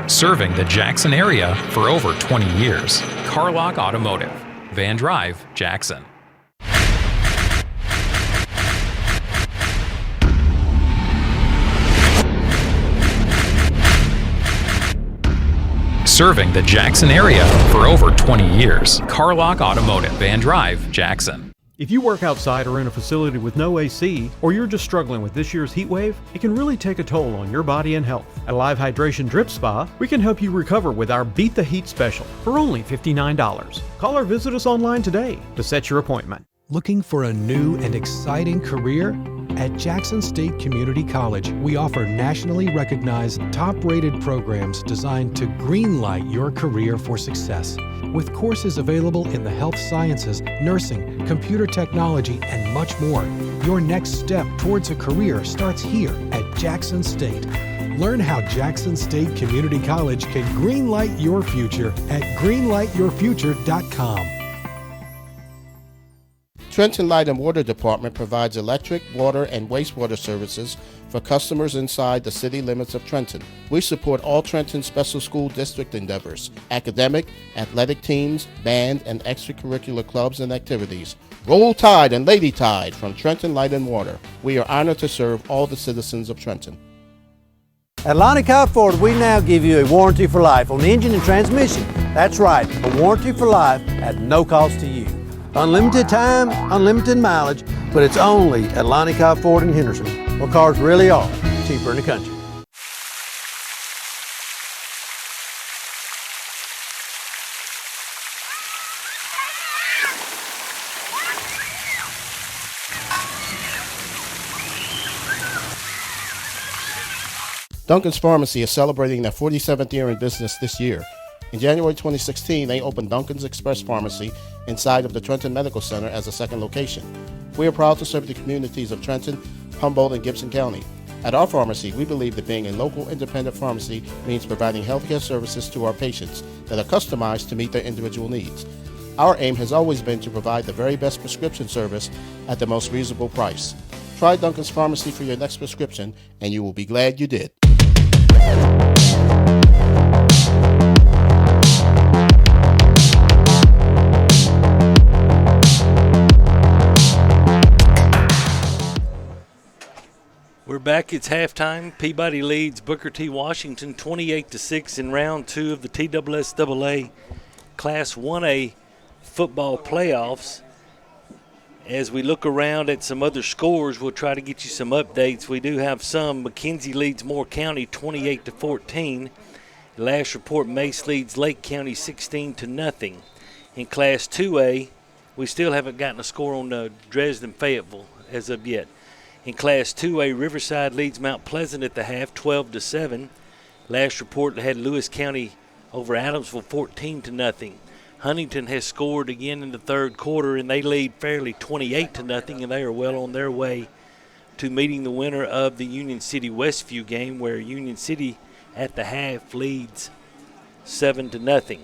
Serving the Jackson area for over 20 years. Carlock Automotive, Van Drive, Jackson. Serving the Jackson area for over 20 years. Carlock Automotive, Van Drive, Jackson. If you work outside or in a facility with no AC, or you're just struggling with this year's heat wave, it can really take a toll on your body and health. At Live Hydration Drip Spa, we can help you recover with our Beat the Heat special for only $59. Call or visit us online today to set your appointment. Looking for a new and exciting career? At Jackson State Community College, we offer nationally recognized, top-rated programs designed to greenlight your career for success. With courses available in the health sciences, nursing, computer technology, and much more, your next step towards a career starts here at Jackson State. Learn how Jackson State Community College can greenlight your future at greenlightyourfuture.com. Trenton Light and Water Department provides electric, water, and wastewater services for customers inside the city limits of Trenton. We support all Trenton Special School District endeavors, academic, athletic teams, band, and extracurricular clubs and activities. Roll Tide and Lady Tide from Trenton Light and Water. We are honored to serve all the citizens of Trenton. At Lonnie Cobb Ford, we now give you a warranty for life on the engine and transmission. That's right, a warranty for life at no cost to you. Unlimited time, unlimited mileage, but it's only at Lonnie Cobb Ford in Henderson, where cars really are cheaper in the country. Duncan's Pharmacy is celebrating their 47th year in business this year. In January 2016, they opened Duncan's Express Pharmacy inside of the Trenton Medical Center as a second location. We are proud to serve the communities of Trenton, Humboldt, and Gibson County. At our pharmacy, we believe that being a local independent pharmacy means providing healthcare services to our patients that are customized to meet their individual needs. Our aim has always been to provide the very best prescription service at the most reasonable price. Try Duncan's Pharmacy for your next prescription, and you will be glad you did. back. It's halftime. Peabody leads Booker T. Washington 28-6 in round 2 of the TSSAA Class 1A football playoffs. As we look around at some other scores, we'll try to get you some updates. We do have some. McKenzie leads Moore County 28-14. Last report, Mace leads Lake County 16-0. In Class 2A, we still haven't gotten a score on Dresden-Fayetteville as of yet. In Class 2A, Riverside leads Mount Pleasant at the half, 12-7. Last report had Lewis County over Adamsville 14-0. Huntington has scored again in the third quarter, and they lead fairly 28-0, and they are well on their way to meeting the winner of the Union City-Westview game, where Union City at the half leads 7-0.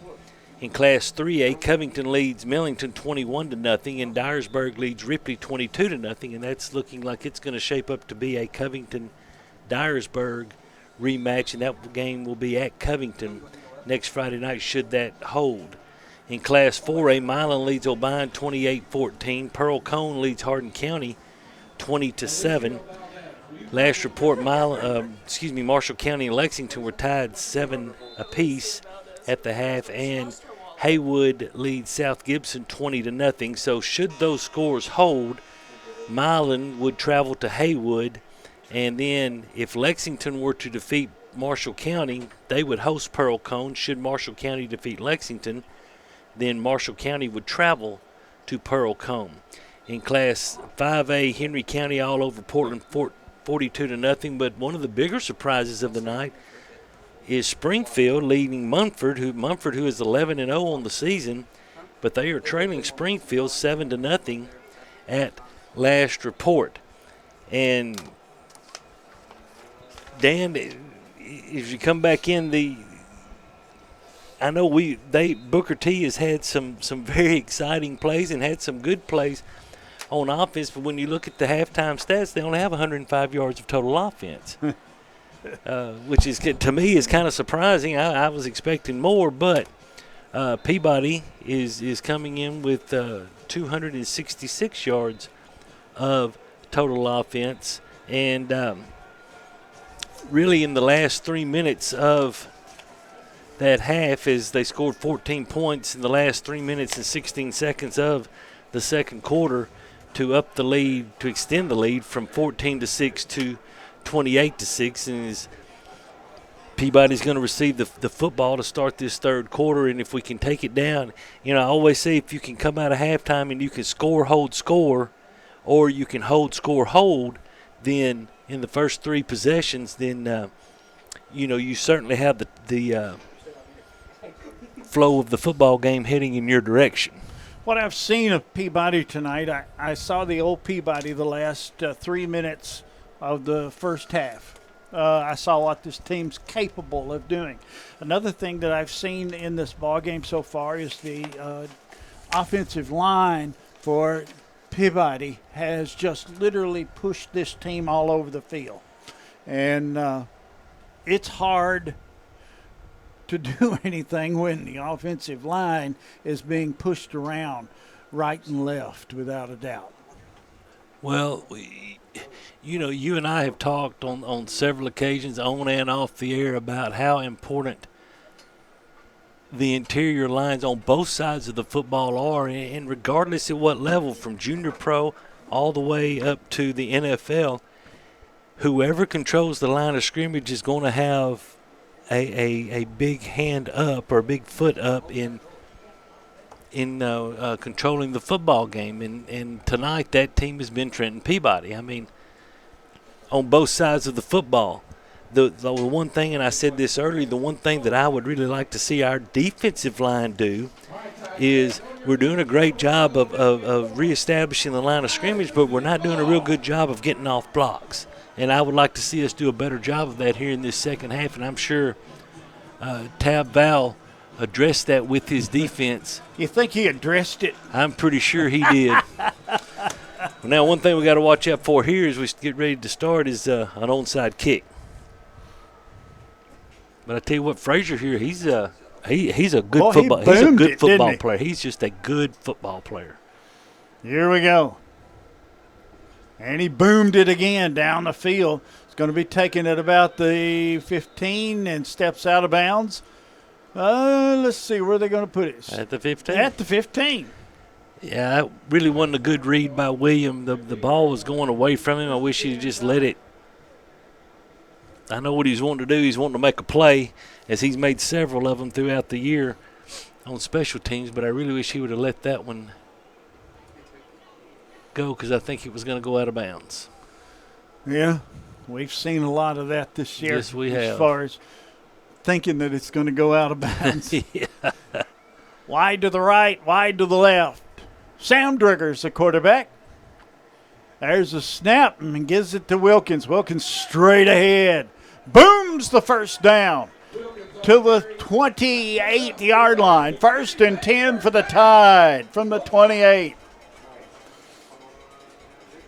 In Class 3A, Covington leads Millington 21-0, and Dyersburg leads Ripley 22-0, and that's looking like it's going to shape up to be a Covington-Dyersburg rematch, and that game will be at Covington next Friday night should that hold. In Class 4A, Milan leads O'Brien 28-14. Pearl Cone leads Hardin County 20-7. Last report, Marshall County and Lexington were tied 7 apiece at the half, and Haywood leads South Gibson 20-0. So should those scores hold, Milan would travel to Haywood, and then if Lexington were to defeat Marshall County, they would host Pearl Cone. Should Marshall County defeat Lexington, then Marshall County would travel to Pearl Cone. In Class 5A, Henry County all over Portland 42-0, but one of the bigger surprises of the night is Springfield leading Munford, who is 11-0 on the season, but they are trailing Springfield 7-0 at last report. And Dan, if you come back in, I know Booker T has had some very exciting plays and had some good plays on offense, but when you look at the halftime stats, they only have 105 yards of total offense, which is, to me, is kind of surprising. I was expecting more, but Peabody is coming in with 266 yards of total offense, and really in the last 3 minutes of that half, as they scored 14 points in the last 3 minutes and 16 seconds of the second quarter to up the lead, to extend the lead from 14-6 to 28-6. And Peabody's going to receive the football to start this third quarter, and if we can take it down, I always say if you can come out of halftime and you can score, hold, score, or you can hold, score, hold, then in the first 3 possessions, then you certainly have the flow of the football game heading in your direction. What I've seen of Peabody tonight, I saw the old Peabody the last 3 minutes of the first half. I saw what this team's capable of doing. Another thing that I've seen in this ball game so far is the offensive line for Peabody has just literally pushed this team all over the field. And it's hard to do anything when the offensive line is being pushed around right and left, without a doubt. Well, you and I have talked on several occasions, on and off the air, about how important the interior lines on both sides of the football are, and regardless of what level, from junior pro all the way up to the NFL, whoever controls the line of scrimmage is going to have a big hand up or a big foot up in controlling the football game. And tonight that team has been Trenton Peabody. I mean, on both sides of the football. The one thing, and I said this earlier, the one thing that I would really like to see our defensive line do is we're doing a great job of reestablishing the line of scrimmage, but we're not doing a real good job of getting off blocks. And I would like to see us do a better job of that here in this second half, and I'm sure Tab Val addressed that with his defense. You think he addressed it? I'm pretty sure he did. Now, one thing we got to watch out for here as we get ready to start is an onside kick. But I tell you what, Frazier here, he's a good football. He's a good football player. He's just a good football player. Here we go. And he boomed it again down the field. It's going to be taken at about the 15 and steps out of bounds. Let's see, where are they going to put it? At the 15. At the 15. Yeah, that really wasn't a good read by William. The ball was going away from him. I wish he'd just let it. I know what he's wanting to do. He's wanting to make a play, as he's made several of them throughout the year on special teams, but I really wish he would have let that one go, because I think it was going to go out of bounds. Yeah, we've seen a lot of that this year. Yes, we have. As far as thinking that it's going to go out of bounds. Yeah. Wide to the right, wide to the left. Sam Drigger's the quarterback. There's a snap and gives it to Wilkins. Wilkins straight ahead. Booms the first down to the 28-yard line. 1st and 10 for the Tide from the 28.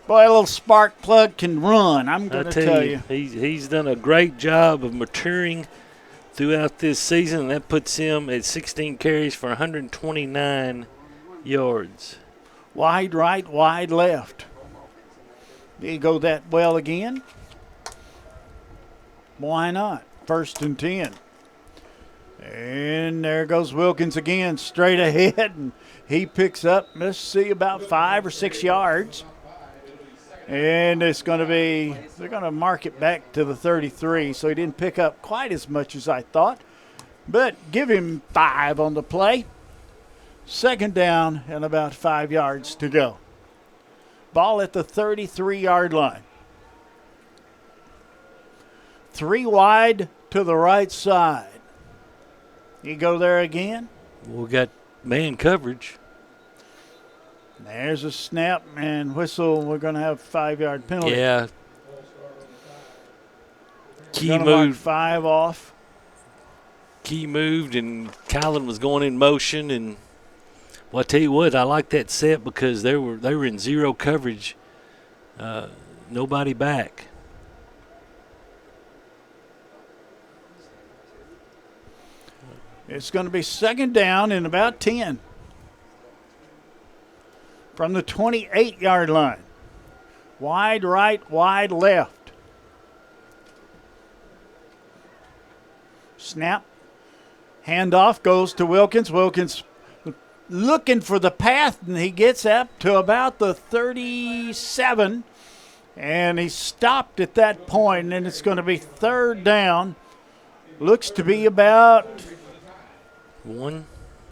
Boy, a little spark plug can run, I'm going to tell you. He's done a great job of maturing throughout this season, and that puts him at 16 carries for 129 yards. Wide right, wide left. Did he go that well again? Why not? 1st and 10. And there goes Wilkins again, straight ahead, and he picks up, let's see, about 5 or 6 yards. And it's going to be, they're going to mark it back to the 33, so he didn't pick up quite as much as I thought. But give him 5 on the play. 2nd down and about 5 yards to go. Ball at the 33-yard line. 3 wide to the right side. You go there again. We got man coverage. There's a snap and whistle. We're going to have a 5-yard penalty. Yeah. Key moved 5 off. Key moved, and Kylan was going in motion. And well, I tell you what, I like that set because they were in zero coverage, nobody back. It's going to be 2nd down and about 10. From the 28-yard line. Wide right, wide left. Snap. Handoff goes to Wilkins. Wilkins looking for the path, and he gets up to about the 37. And he stopped at that point, and it's going to be 3rd down. Looks to be about... 1,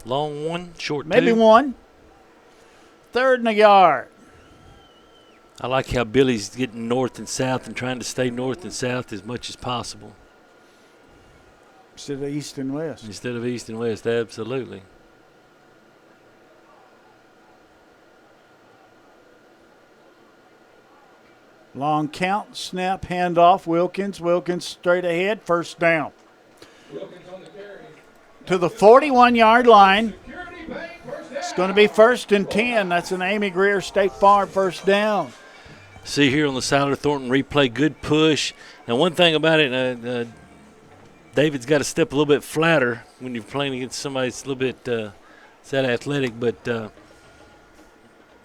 long 1, short 2. Maybe 1. 3rd and a yard. I like how Billy's getting north and south and trying to stay north and south as much as possible. Instead of east and west. Instead of east and west, absolutely. Long count, snap, handoff, Wilkins. Wilkins straight ahead, 1st down. To the 41-yard line. It's going to be 1st and 10. That's an Amy Greer State Farm 1st down. See here on the Siler Thornton replay, good push. Now, one thing about it, David's got to step a little bit flatter when you're playing against somebody that's a little bit that athletic, but,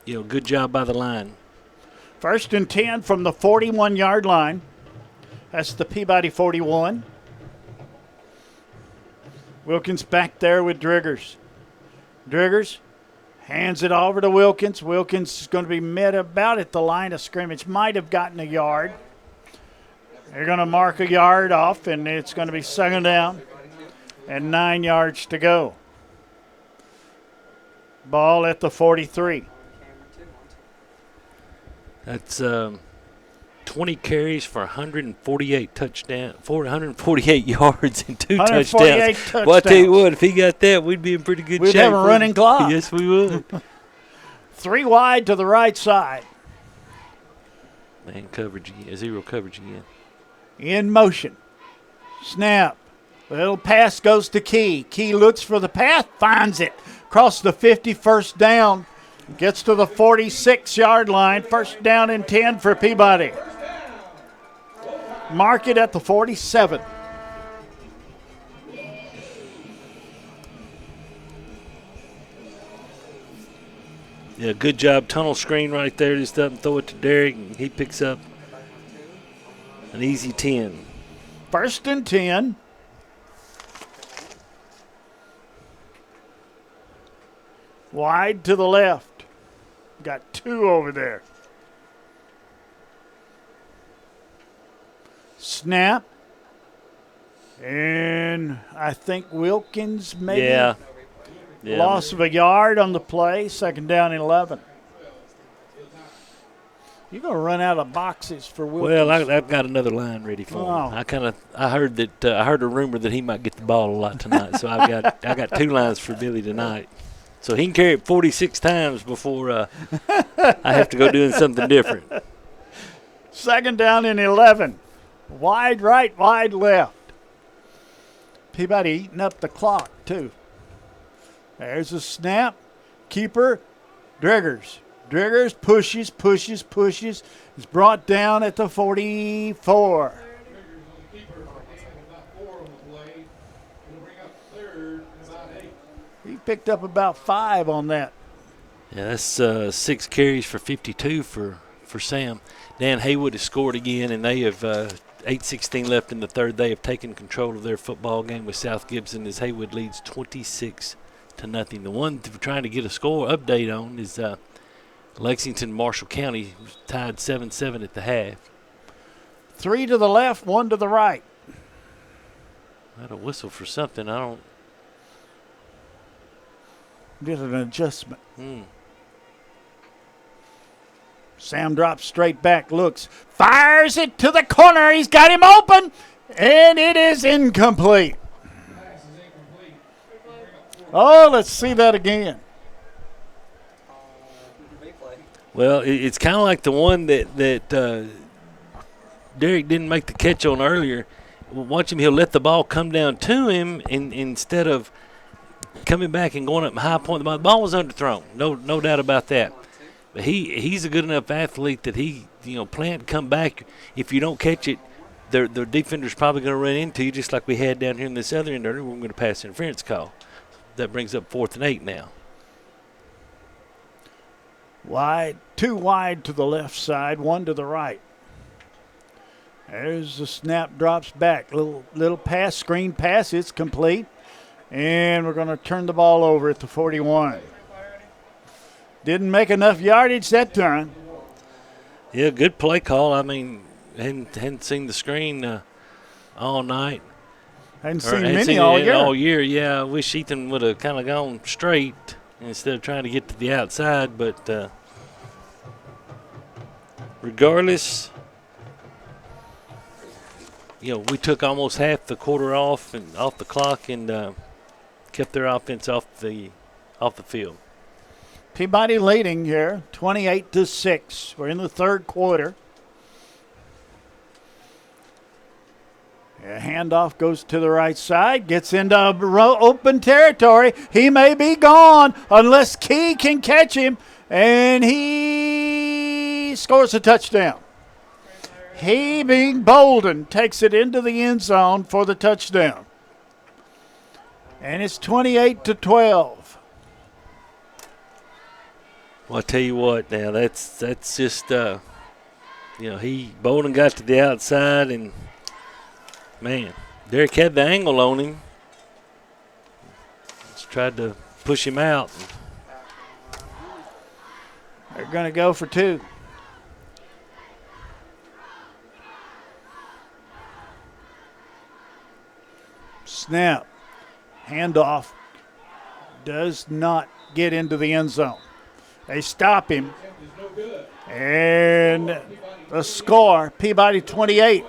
good job by the line. 1st and 10 from the 41-yard line. That's the Peabody 41. Wilkins back there with Driggers. Driggers hands it over to Wilkins. Wilkins is going to be met about at the line of scrimmage. Might have gotten a yard. They're going to mark a yard off, and it's going to be 2nd down and 9 yards to go. Ball at the 43. That's 20 carries for 148 yards and 2 touchdowns. Well, I tell you what, if he got that, we'd be in pretty good shape. We'd have a running clock. Yes, we would. 3 wide to the right side. Man coverage again, zero coverage again. In motion. Snap. The little pass goes to Key. Key looks for the path, finds it. Across the 51st down. Gets to the 46-yard line. 1st down and 10 for Peabody. Mark it at the 47. Yeah, good job. Tunnel screen right there. Just up and throw it to Derek, and he picks up An easy 10. 1st and 10. Wide to the left. Got 2 over there. Snap. And I think Wilkins maybe. Yeah. Loss of a yard on the play. 2nd down and 11. You're going to run out of boxes for Wilkins. Well, I've got another line ready for him. I heard a rumor that he might get the ball a lot tonight, so I got 2 lines for Billy tonight. So he can carry it 46 times before I have to go doing something different. 2nd down and 11. Wide right, wide left. Peabody eating up the clock, too. There's a snap. Keeper, Driggers. Driggers pushes. Is brought down at the 44. He picked up about 5 on that. Yeah, that's 6 carries for 52 for Sam. Dan Haywood has scored again, and they have 8:16 left in the third. They have taken control of their football game with South Gibson as Haywood leads 26-0. The one we're trying to get a score update on is Lexington Marshall County tied 7-7 at the half. 3 to the left, 1 to the right. I had a whistle for something. I don't. Did an adjustment. Sam drops straight back, looks, fires it to the corner. He's got him open, and it is incomplete. Oh, let's see that again. Well, it's kind of like the one that Derek didn't make the catch on earlier. Watch him; he'll let the ball come down to him, instead of coming back and going up high point. The ball was underthrown, no doubt about that. But he's a good enough athlete that he, plant, come back. If you don't catch it, their defender's probably going to run into you, just like we had down here in this other end earlier. We're going to pass interference call. That brings up 4th and 8 now. Wide, 2 wide to the left side, 1 to the right. There's the snap, drops back. Little pass, screen pass, it's complete. And we're going to turn the ball over at the 41. Didn't make enough yardage that time. Yeah, good play call. I mean, hadn't seen the screen all night. Hadn't seen many all year. All year, yeah. I wish Ethan would have kind of gone straight instead of trying to get to the outside. But regardless, we took almost half the quarter off the clock and kept their offense off the field. Peabody leading here, 28-6. We're in the 3rd quarter. Handoff goes to the right side, gets into open territory. He may be gone unless Key can catch him, and he scores a touchdown. He, being Bolden, takes it into the end zone for the touchdown. And it's 28-12. Well, I tell you what, now that's just Bolden got to the outside, and man, Derek had the angle on him. Just tried to push him out. They're going to go for 2. Snap. Handoff does not get into the end zone. They stop him. And the score, Peabody 28,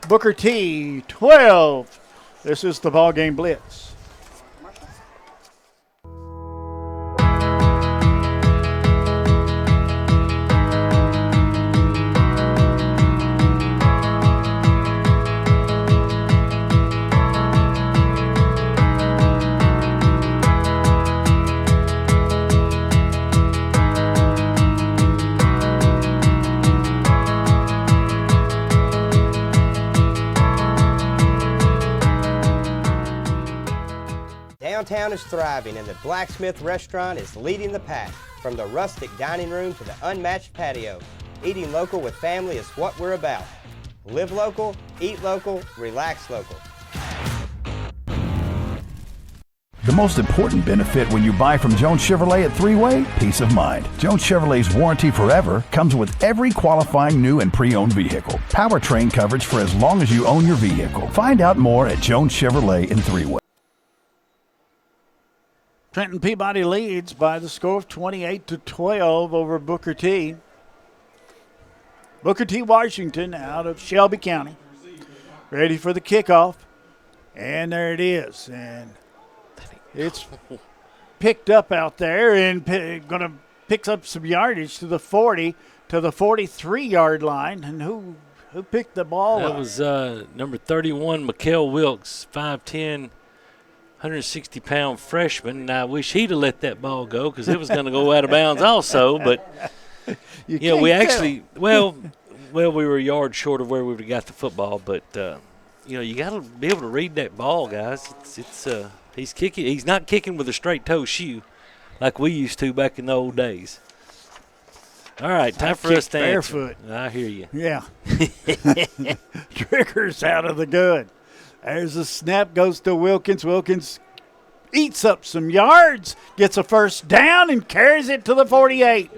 Booker T 12. This is the BallGame Blitz. Downtown is thriving, and the Blacksmith Restaurant is leading the pack. From the rustic dining room to the unmatched patio, eating local with family is what we're about. Live local, eat local, relax local. The most important benefit when you buy from Jones Chevrolet at Three-Way? Peace of mind. Jones Chevrolet's Warranty Forever comes with every qualifying new and pre-owned vehicle. Powertrain coverage for as long as you own your vehicle. Find out more at Jones Chevrolet in Three-Way. Trenton Peabody leads by the score of 28-12 over Booker T. Booker T. Washington out of Shelby County. Ready for the kickoff. And there it is. And it's picked up out there and going to pick up some yardage to the 40, to the 43-yard line. And who picked the ball up? That was number 31, Mikael Wilkes, 5'10", 160-pound freshman. And I wish he'd have let that ball go because it was going to go out of bounds also. But, we actually – well, we were a yard short of where we would have got the football. But, you got to be able to read that ball, guys. He's kicking. He's not kicking with a straight-toe shoe like we used to back in the old days. All right, time for us to answer. Barefoot. I hear you. Yeah. Trigger's out of the gun. There's a snap, goes to Wilkins. Wilkins eats up some yards, gets a first down, and carries it to the 48.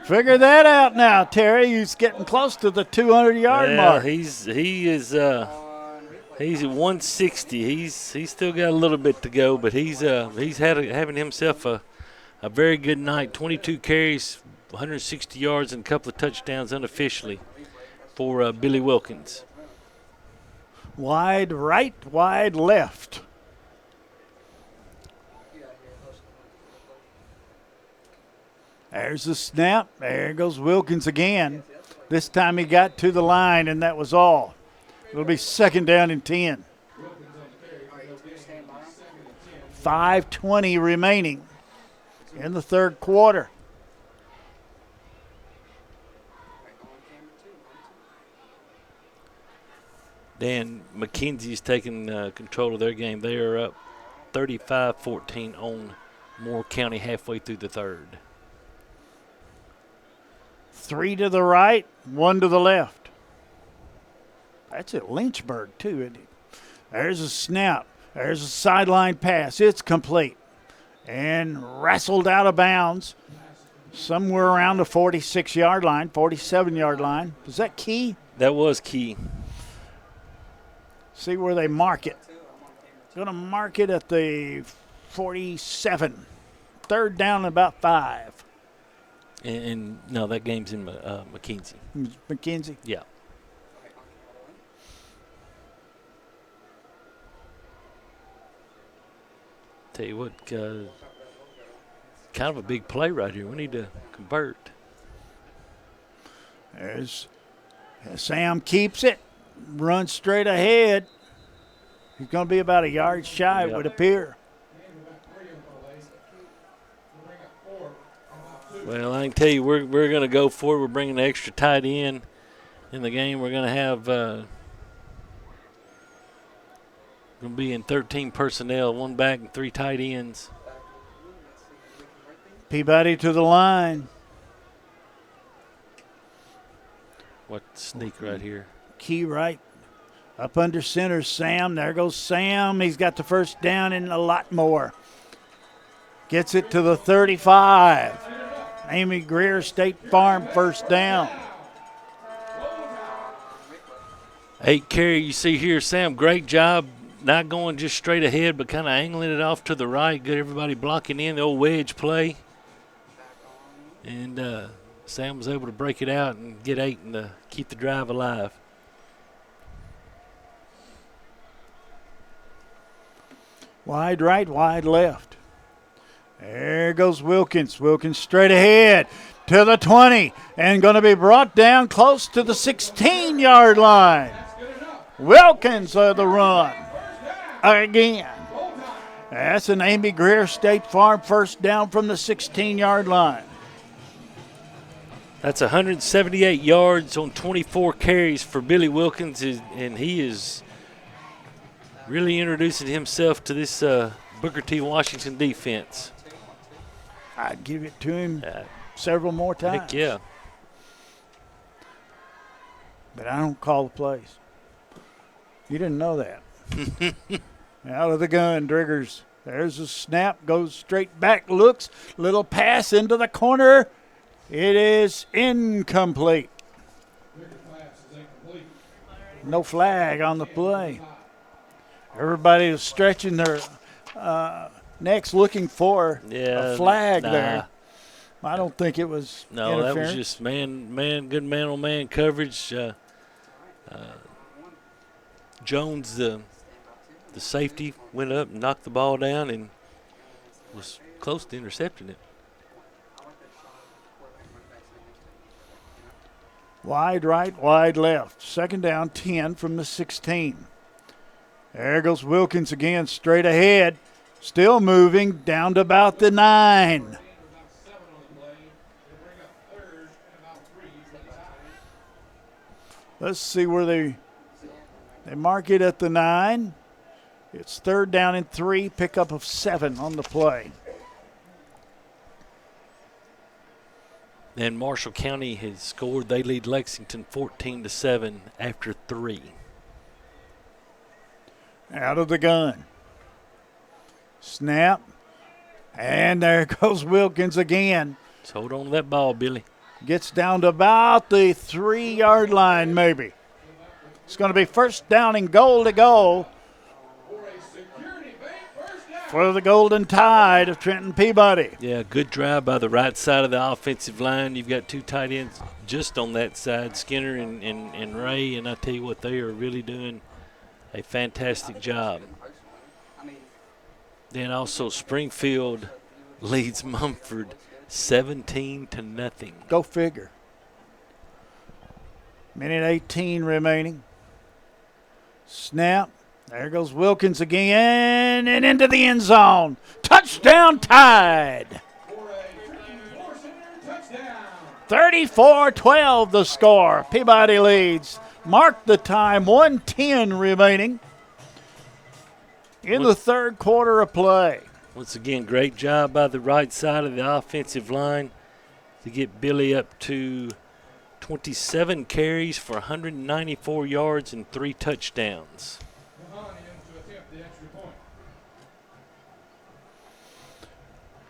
Figure that out now, Terry. He's getting close to the 200-yard mark. He's at 160. He's still got a little bit to go, but he's having himself a very good night. 22 carries, 160 yards, and a couple of touchdowns unofficially for Billy Wilkins. Wide right, wide left. There's the snap. There goes Wilkins again. This time he got to the line, and that was all. It'll be second down and 10. 5:20 remaining in the third quarter. Dan McKenzie's taking control of their game. They are up 35-14 on Moore County halfway through the third. 3 to the right, 1 to the left. That's at Lynchburg, too, isn't it? There's a snap. There's a sideline pass. It's complete. And wrestled out of bounds somewhere around the 46-yard line, 47-yard line. Was that Key? That was Key. See where they mark it. Going to mark it at the 47. Third down and about 5. And no, that game's in McKenzie. McKenzie? Yeah. Tell you what, kind of a big play right here. We need to convert. There's Sam keeps it, runs straight ahead. He's going to be about a yard shy, it would appear. Well, I can tell you, we're going to go for it. We're bringing an extra tight end in the game. We're going to have going to be in 13 personnel, 1 back and 3 tight ends. Peabody to the line. What sneak right here. Key right. Up under center, Sam. There goes Sam. He's got the first down and a lot more. Gets it to the 35. Amy Greer, State Farm, first down. 8 carry you see here, Sam. Great job not going just straight ahead, but kind of angling it off to the right. Good everybody blocking in the old wedge play. And Sam was able to break it out and get 8 and keep the drive alive. Wide right, wide left. There goes Wilkins. Wilkins straight ahead to the 20 and going to be brought down close to the 16-yard line. Wilkins of the run again. That's an Amy Greer State Farm first down from the 16-yard line. That's 178 yards on 24 carries for Billy Wilkins, and he is really introducing himself to this Booker T. Washington defense. I'd give it to him several more times. Heck yeah. but I don't call the plays. You didn't know that. Out of the gun, Driggers. There's a snap, goes straight back, looks, little pass into the corner. It is incomplete. No flag on the play. Everybody is stretching their necks looking for a flag there. I don't think it was No, that was just good man-on-man coverage. Jones, the safety, went up and knocked the ball down and was close to intercepting it. Wide right, wide left. Second down, 10 from the 16. There goes Wilkins again, straight ahead. Still moving down to about the 9. Let's see where they mark it at the 9. It's third down and 3, pickup of 7 on the play. And Marshall County has scored. They lead Lexington 14-7 after 3. Out of the gun. Snap. And there goes Wilkins again. So hold on to that ball, Billy. Gets down to about the 3-yard line, maybe. It's going to be first down and goal to go for the Golden Tide of Trenton Peabody. Yeah, good drive by the right side of the offensive line. You've got 2 tight ends just on that side, Skinner and Ray, and I tell you what, they are really doing a fantastic job. Then also Springfield leads Mumford 17-0. Go figure. Minute 18 remaining. Snap. There goes Wilkins again and into the end zone. Touchdown Tide. 34-12 the score. Peabody leads. Mark the time, 1:10 remaining in the third quarter of play. Once again, great job by the right side of the offensive line to get Billy up to 27 carries for 194 yards and 3 touchdowns.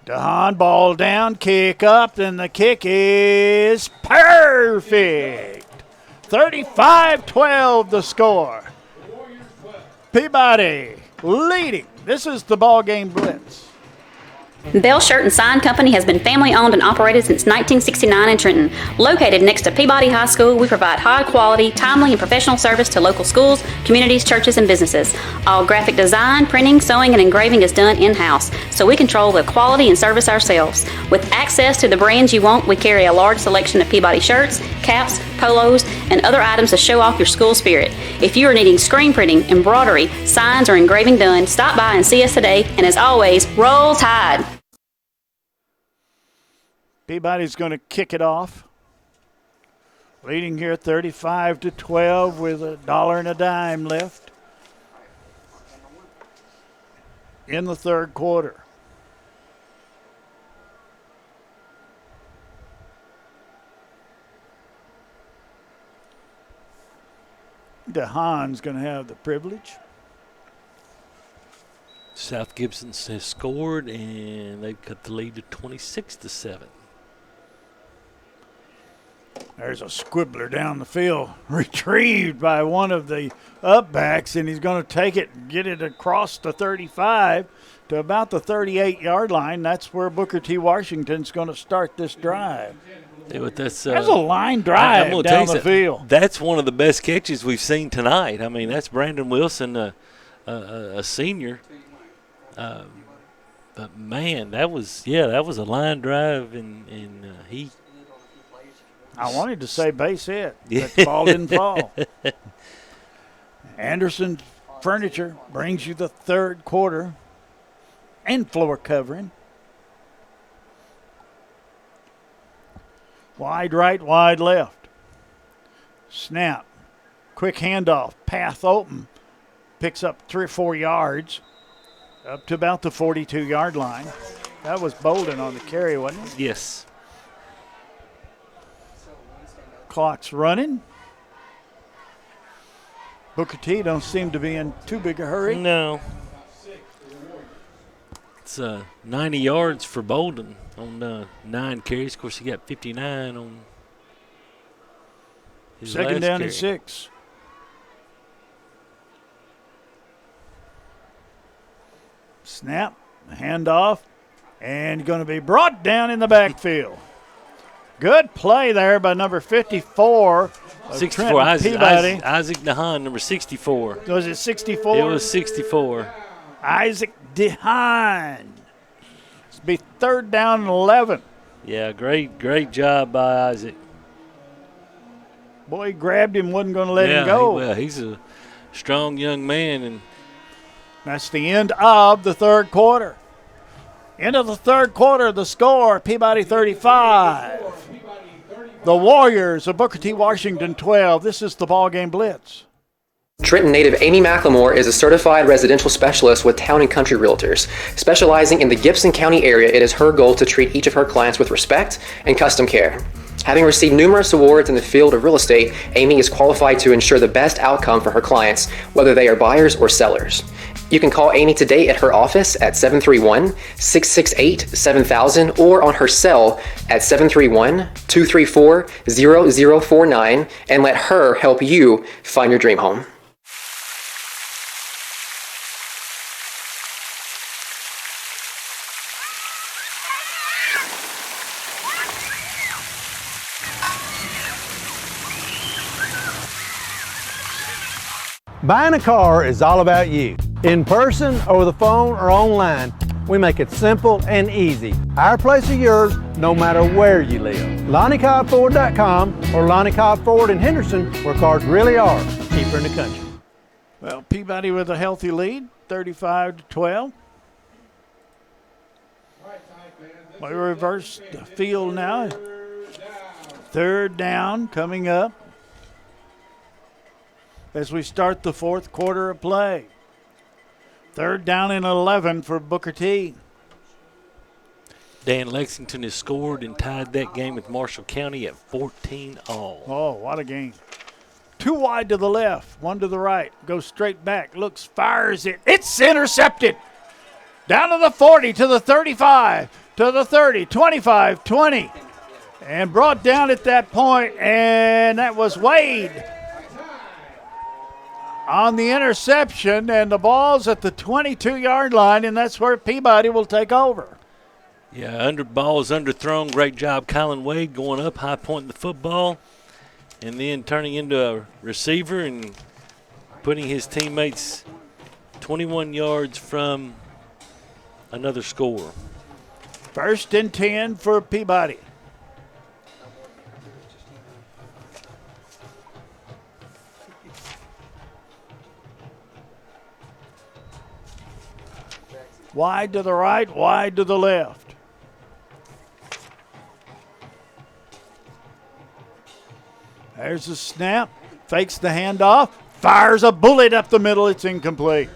DeHaan, ball down, kick up, and the kick is perfect. 35-12 the score. Peabody leading. This is the BallGame Blitz. Bell Shirt and Sign Company has been family owned and operated since 1969 in Trenton. Located next to Peabody High School, we provide high quality, timely, and professional service to local schools, communities, churches, and businesses. All graphic design, printing, sewing, and engraving is done in-house, so we control the quality and service ourselves. With access to the brands you want, we carry a large selection of Peabody shirts, caps, polos, and other items to show off your school spirit. If you are needing screen printing, embroidery, signs, or engraving done, stop by and see us today, and as always, roll Tide! Peabody's going to kick it off. Leading here 35-12 with $1 and a dime left in the third quarter. DeHaan's going to have the privilege. South Gibson has scored, and they've cut the lead to 26-7. There's a squibbler down the field, retrieved by one of the upbacks, and he's going to take it and get it across the 35 to about the 38-yard line. That's where Booker T. Washington's going to start this drive. Yeah, but that's a line drive down the field. That's one of the best catches we've seen tonight. I mean, that's Brandon Wilson, a senior. But, man, that was a line drive, and he – I wanted to say base hit, but the ball didn't fall. Anderson Furniture brings you the third quarter and floor covering. Wide right, wide left. Snap. Quick handoff. Path open. Picks up 3 or 4 yards up to about the 42-yard line. That was Bolden on the carry, wasn't it? Yes. Clock's running. Booker T don't seem to be in too big a hurry. No. It's 90 yards for Bolden on 9 carries. Of course, he got 59 on his Second last down carry. and 6. Snap, handoff, and going to be brought down in the backfield. Good play there by number 54. 64, Peabody. Isaac Nahan, number 64. Was it 64? It was 64. Isaac DeHaan. It's be 3rd down and 11. Yeah, great job by Isaac. Boy, he grabbed him, wasn't going to let him go. He's a strong young man. And that's the end of the 3rd quarter. End of the 3rd quarter, the score, Peabody 35. The Warriors of Booker T. Washington 12. This is the BallGame Blitz. Trenton native Amy McLemore is a certified residential specialist with Town & Country Realtors. Specializing in the Gibson County area, it is her goal to treat each of her clients with respect and custom care. Having received numerous awards in the field of real estate, Amy is qualified to ensure the best outcome for her clients, whether they are buyers or sellers. You can call Amy today at her office at 731-668-7000 or on her cell at 731-234-0049 and let her help you find your dream home. Buying a car is all about you. In person, over the phone, or online, we make it simple and easy. Our place is yours, no matter where you live. LonnieCobbFord.com or Lonnie Cobb Ford in Henderson, where cars really are cheaper in the country. Well, Peabody with a healthy lead, 35-12. We reverse the field now. 3rd down coming up as we start the 4th quarter of play. 3rd down and 11 for Booker T. Dan Lexington has scored and tied that game with Marshall County at 14-all. Oh, what a game. 2 wide to the left, 1 to the right. Goes straight back, looks, fires it. It's intercepted. Down to the 40, to the 35, to the 30, 25, 20. And brought down at that point, and that was Wade on the interception, and the ball's at the 22-yard line, and that's where Peabody will take over. Yeah, ball is underthrown. Great job, Colin Wade, going up, high pointing the football, and then turning into a receiver and putting his teammates 21 yards from another score. 1st and 10 for Peabody. Wide to the right, wide to the left. There's a snap, fakes the handoff, fires a bullet up the middle. It's incomplete.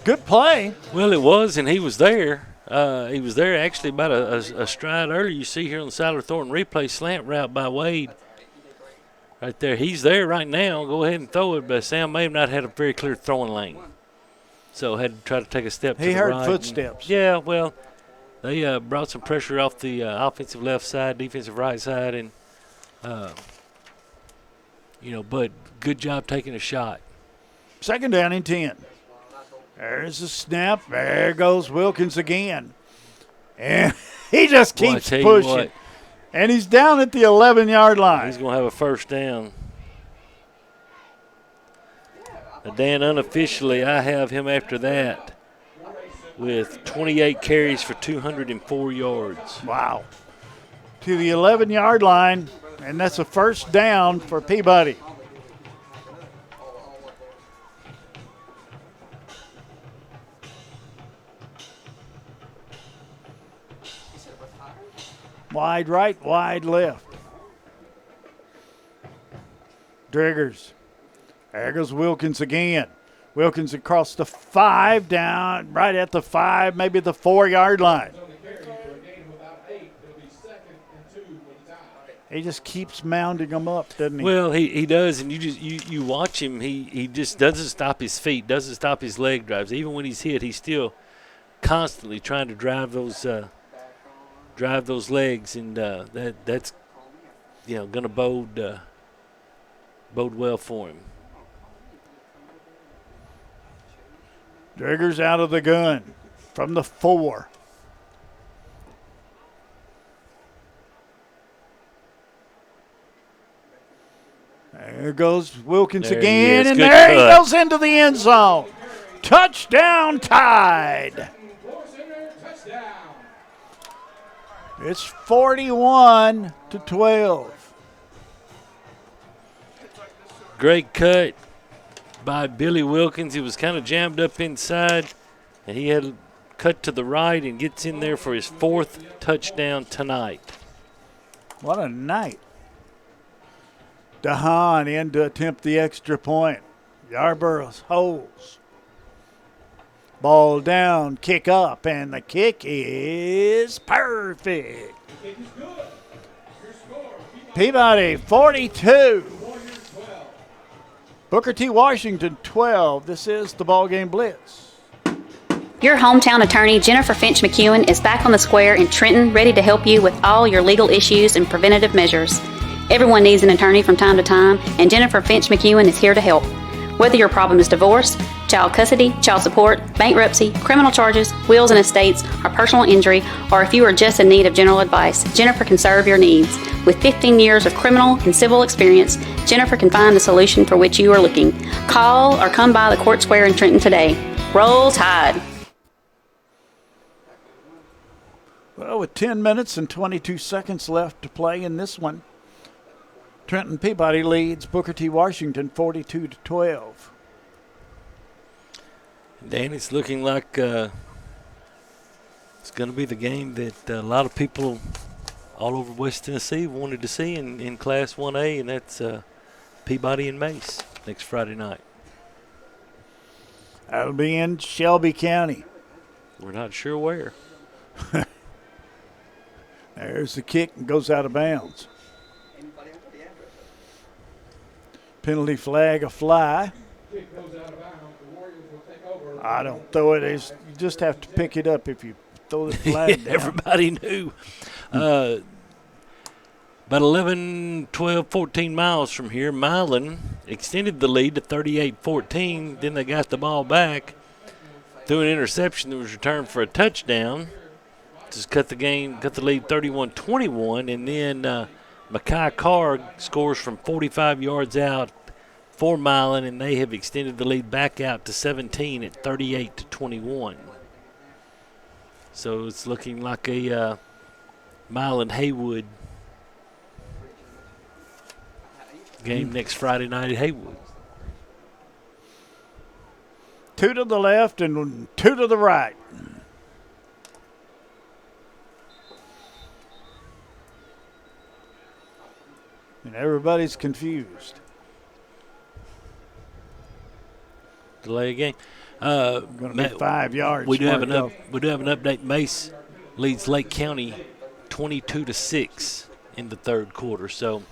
Good play. Well, it was, and he was there. He was there actually about a stride earlier. You see here on the Siler Thornton replay, slant route by Wade. Right there. He's there right now. Go ahead and throw it, but Sam may have not had a very clear throwing lane. So had to try to take a step to the right. He heard footsteps. Yeah, well, they brought some pressure off the offensive left side, defensive right side, and, but good job taking a shot. 2nd down and 10. There's a snap. There goes Wilkins again. And he just keeps pushing. And he's down at the 11-yard line. He's going to have a 1st down. Dan, unofficially, I have him after that with 28 carries for 204 yards. Wow. To the 11-yard line, and that's a 1st down for Peabody. Wide right, wide left. Driggers. There goes Wilkins again. Wilkins across the 5, down right at the 5, maybe the 4-yard line. He just keeps mounding them up, doesn't he? Well, he does, and you watch him. He just doesn't stop his feet, doesn't stop his leg drives. Even when he's hit, he's still constantly trying to drive those legs, and that's going to bode well for him. Driggers out of the gun from the 4. There goes Wilkins There again, he and Good there cut. he goes into the end zone. Touchdown, Tide. It's 41-12. Great cut by Billy Wilkins. He was kind of jammed up inside, and he had cut to the right and gets in there for his 4th touchdown tonight. What a night. DeHaan in to attempt the extra point. Yarborough holds. Ball down, kick up, and the kick is perfect. Peabody 42. Booker T. Washington 12. This is the BallGame Blitz. Your hometown attorney, Jennifer Finch McEwen, is back on the square in Trenton, ready to help you with all your legal issues and preventative measures. Everyone needs an attorney from time to time, and Jennifer Finch McEwen is here to help. Whether your problem is divorce, child custody, child support, bankruptcy, criminal charges, wills and estates, or personal injury, or if you are just in need of general advice, Jennifer can serve your needs. With 15 years of criminal and civil experience, Jennifer can find the solution for which you are looking. Call or come by the Court Square in Trenton today. Roll Tide. Well, with 10 minutes and 22 seconds left to play in this one, Trenton Peabody leads Booker T. Washington 42-12. Dan, it's looking like it's going to be the game that a lot of people all over West Tennessee wanted to see in Class 1A, and that's Peabody and Mace next Friday night. That'll be in Shelby County. We're not sure where. There's the kick and goes out of bounds. Penalty flag a fly. I don't throw it. You just have to pick it up if you throw the flag down. Everybody knew. About 11, 12, 14 miles from here, Milan extended the lead to 38-14. Then they got the ball back. Through an interception that was returned for a touchdown. Just cut the lead 31-21. And then Mackay Carr scores from 45 yards out for Milan, and they have extended the lead back out to 17 at 38-21. So it's looking like a Milan Haywood game next Friday night at Haywood. 2 to the left and 2 to the right. And everybody's confused. Delay a game. Going to be 5 yards. We do have an update. Mace leads Lake County 22-6 in the third quarter. So,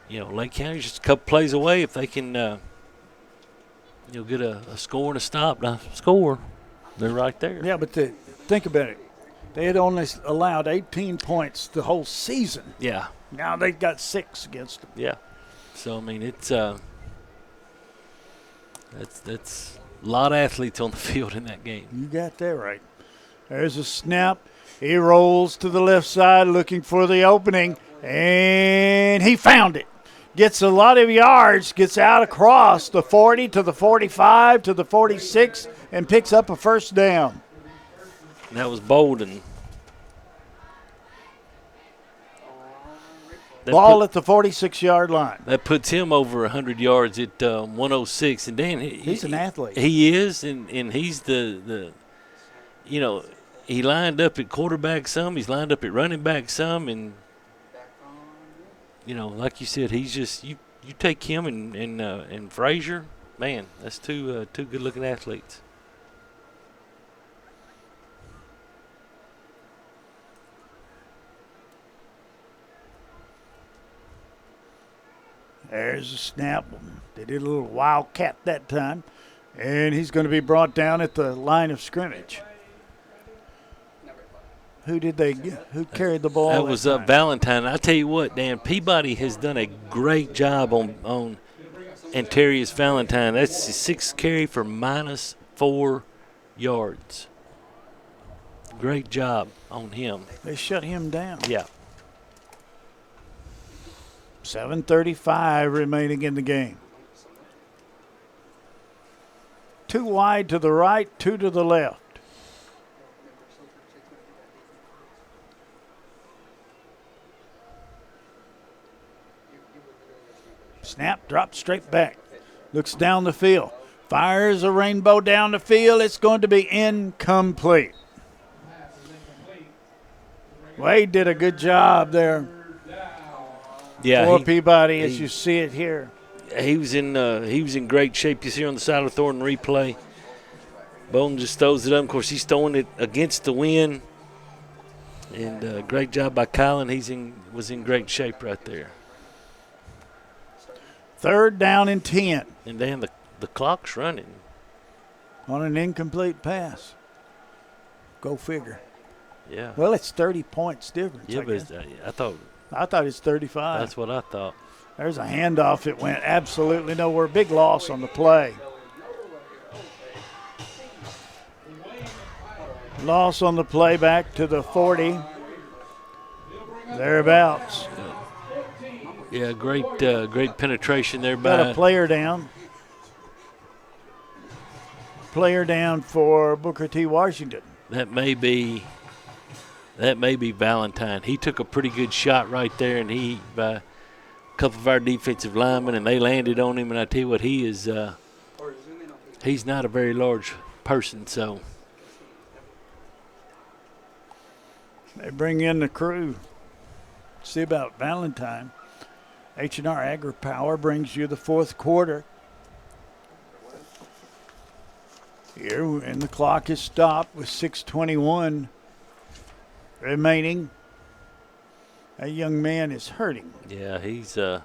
Lake County's just a couple plays away if they can, get a score and a stop. Now, score, they're right there. Yeah, but think about it. They had only allowed 18 points the whole season. Yeah. Now they've got 6 against them. Yeah. So, I mean, it's that's a lot of athletes on the field in that game. You got that right. There's a snap. He rolls to the left side looking for the opening, and he found it. Gets a lot of yards, gets out across the 40 to the 45 to the 46, and picks up a first down. And that was Bolden. Ball at the 46-yard line. That puts him over 100 yards at 106. And Dan, he's an athlete. He is, and he's the he lined up at quarterback some. He's lined up at running back some, and like you said, he's just you take him and Frazier, man, that's two good-looking athletes. There's a snap. They did a little wildcat that time. And he's going to be brought down at the line of scrimmage. Who carried the ball? That was Valentine. I tell you what, Dan, Peabody has done a great job on Antarius Valentine. That's his 6th carry for -4 yards. Great job on him. They shut him down. Yeah. 7:35 remaining in the game. 2 wide to the right, 2 to the left. Snap, drop straight back. Looks down the field. Fires a rainbow down the field. It's going to be incomplete. Wade did a good job there. Yeah, for Peabody, as you see it here. He was in great shape. You see on the side of Thornton replay. Bowden just throws it up. Of course, he's throwing it against the wind. And great job by Kylan. Was in great shape right there. 3rd down and 10. And then the clock's running. On an incomplete pass. Go figure. Yeah. Well, it's 30 points difference. Yeah, but I thought it's 35. That's what I thought. There's a handoff. It went absolutely nowhere. Big loss on the play. Loss on the play back to the 40. Thereabouts. Yeah, great penetration there Got by a player down. Player down for Booker T. Washington. That may be Valentine. He took a pretty good shot right there, and by a couple of our defensive linemen, and they landed on him. And I tell you what, he's not a very large person, so they bring in the crew. See about Valentine. H&R Agri-Power brings you the 4th quarter. Here, and the clock is stopped with 6:21 remaining. A young man is hurting. Yeah, he's like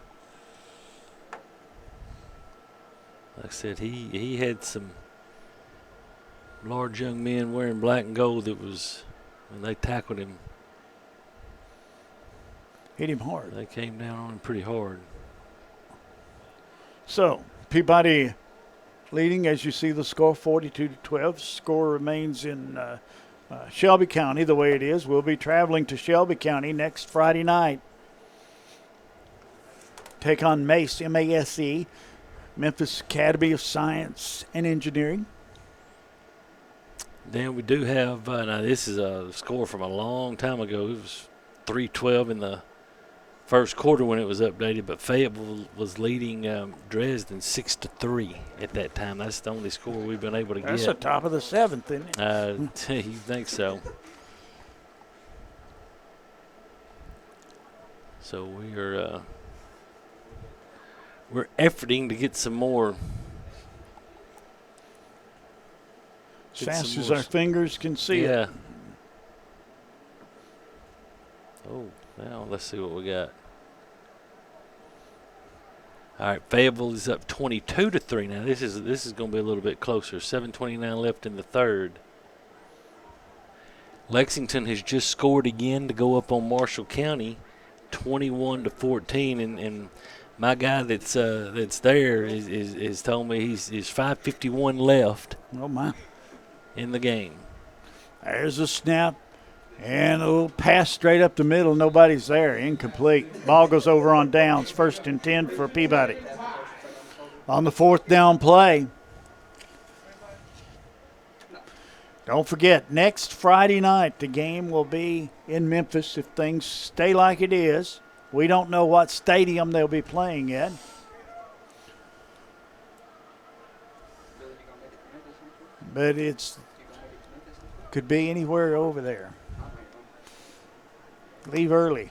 I said, he had some large young men wearing black and gold that was when they tackled him. Hit him hard. They came down on him pretty hard. So, Peabody leading, as you see the score, 42-12. Score remains in Shelby County the way it is. We'll be traveling to Shelby County next Friday night. Take on MASE, M-A-S-E, Memphis Academy of Science and Engineering. Then we do have, now this is a score from a long time ago. It was 3-12 in the first quarter when it was updated, but Fayetteville was leading Dresden 6-3 at that time. That's the only score we've been able to get. That's the top of the 7th, isn't it? You think so? So we're efforting to get some more. As fast as our fingers can see it. Yeah. Oh, now let's see what we got. All right, Fayetteville is up 22-3 now. This is going to be a little bit closer. 7:29 left in the 3rd. Lexington has just scored again to go up on Marshall County, 21-14, and my guy that's there is told me he's 5:51 left. Oh my! In the game. There's a snap. And a little pass straight up the middle. Nobody's there. Incomplete. Ball goes over on downs. 1st and 10 for Peabody. On the 4th down play. Don't forget, next Friday night, the game will be in Memphis if things stay like it is. We don't know what stadium they'll be playing at. But could be anywhere over there. Leave early.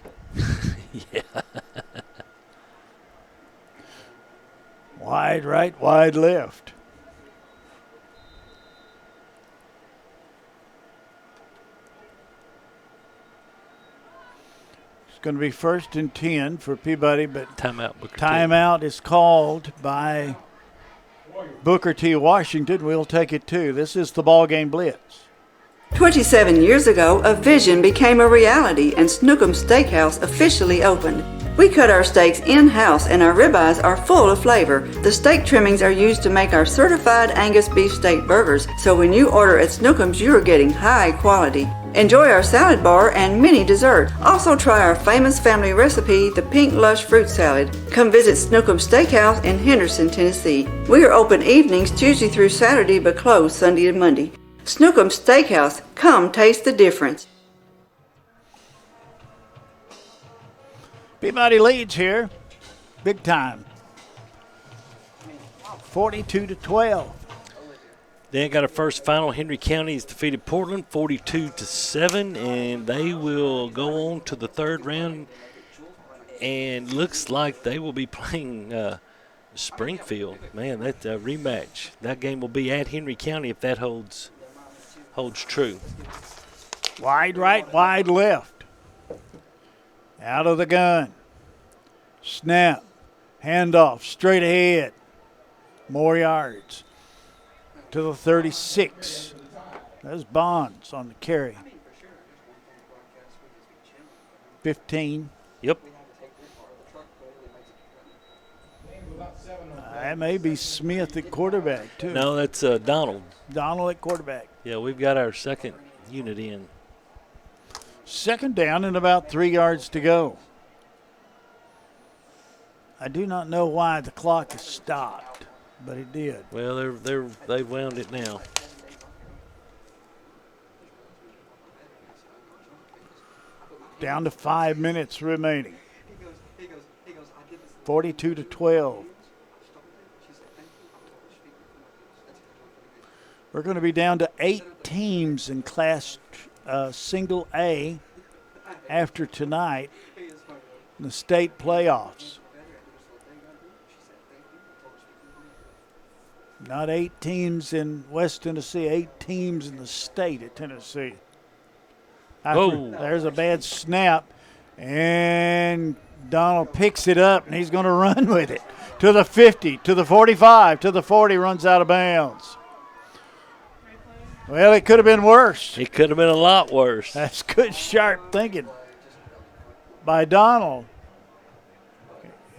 Yeah. Wide right, wide left. going to be 1st and 10 for Peabody, but timeout. Booker timeout is called by Booker T. Washington. We'll take it too. This is the BallGame Blitz. 27 years ago, a vision became a reality and Snookum Steakhouse officially opened. We cut our steaks in-house and our ribeyes are full of flavor. The steak trimmings are used to make our certified Angus beef steak burgers, so when you order at Snookum's, you are getting high quality. Enjoy our salad bar and mini dessert. Also try our famous family recipe, the Pink Lush Fruit Salad. Come visit Snookum Steakhouse in Henderson, Tennessee. We are open evenings Tuesday through Saturday but closed Sunday and Monday. Snookum Steakhouse, come taste the difference. Peabody leads here, big time, 42-12. Then got a first final. Henry County has defeated Portland 42-7, and they will go on to the third round. And looks like they will be playing Springfield. Man, that's a rematch. That game will be at Henry County if that holds true. Wide right, wide left. Out of the gun. Snap. Handoff. Straight ahead. More yards. To the 36. There's Bonds on the carry. 15. Yep. That may be Smith at quarterback, too. No, that's Donald. Donald at quarterback. Yeah, we've got our second unit in. Second down and about 3 yards to go. I do not know why the clock is stopped, but it did. Well, they've wound it now. Down to 5 minutes remaining. 42-12. We're going to be down to 8 teams in Class Single A after tonight in the state playoffs. Not 8 teams in West Tennessee, 8 teams in the state of Tennessee. There's a bad snap, and Donald picks it up, and he's going to run with it to the 50, to the 45, to the 40, runs out of bounds. Well, it could have been worse. It could have been a lot worse. That's good, sharp thinking by Donald.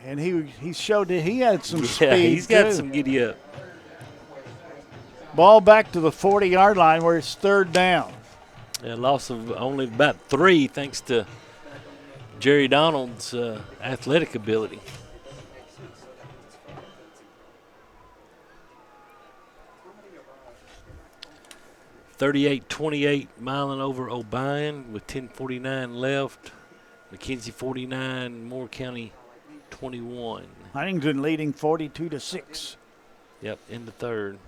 And he showed that he had some speed. Yeah, he's got too. some giddy up. Ball back to the 40-yard line where it's third down. A loss of only about 3 thanks to Jerry Donald's athletic ability. (38-28) Milan over O'Brien with 10:49 left. McKenzie 49, Moore County 21. Huntington leading 42-6. Yep, in the third.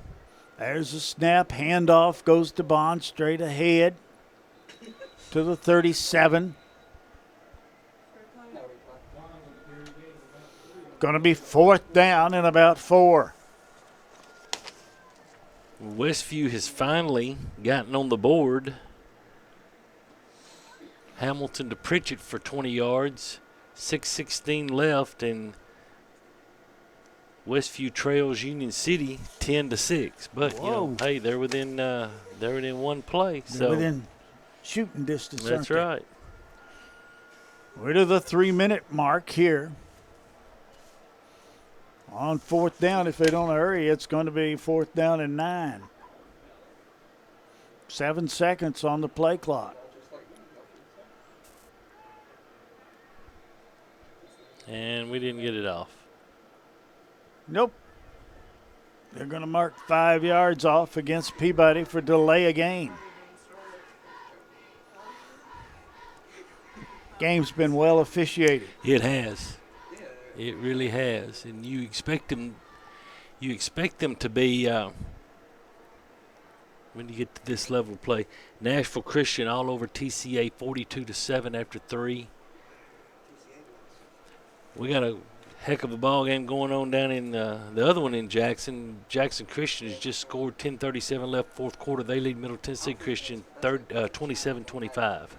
There's a snap, handoff, goes to Bond straight ahead to the 37. Going to be fourth down and about 4. Westview has finally gotten on the board. Hamilton to Pritchett for 20 yards. 6:16 left, and Westview trails Union City 10-6. But you know, hey, they're within one play. They're within shooting distance. That's right. We're to the 3-minute mark here. On fourth down, if they don't hurry, it's going to be fourth down and 9. 7 seconds on the play clock. And we didn't get it off. Nope. They're going to mark 5 yards off against Peabody for delay of game. Game's been well officiated. It has. It really has. And you expect them to be when you get to this level of play. Nashville Christian all over TCA 42-7 after 3. We got a heck of a ball game going on down in the other one in Jackson. Jackson Christian has just scored 10:37 left fourth quarter. They lead Middle Tennessee Christian 27-25.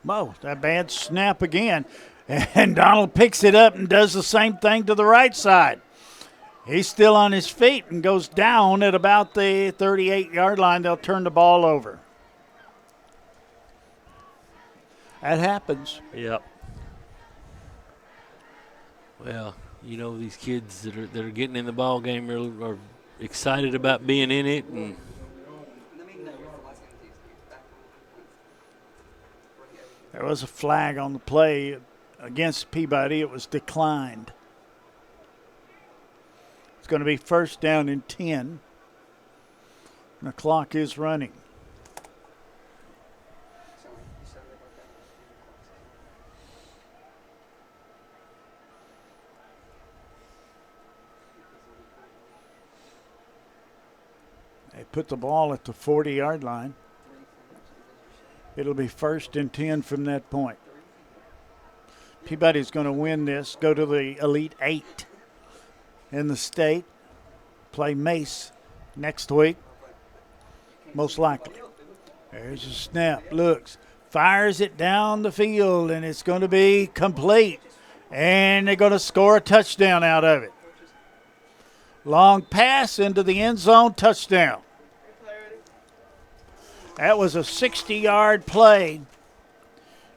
Whoa, that bad snap again. And Donald picks it up and does the same thing to the right side. He's still on his feet and goes down at about the 38-yard line. They'll turn the ball over. That happens. Yep. Well, you know, these kids that are getting in the ball game are excited about being in it, and there was a flag on the play against Peabody. It was declined. It's going to be first down and 10. And the clock is running. They put the ball at the 40-yard line. It'll be first and 10 from that point. Peabody's going to win this, go to the Elite Eight in the state, play Mace next week, most likely. There's a snap, looks, fires it down the field, and it's going to be complete. And they're going to score a touchdown out of it. Long pass into the end zone, touchdown. That was a 60-yard play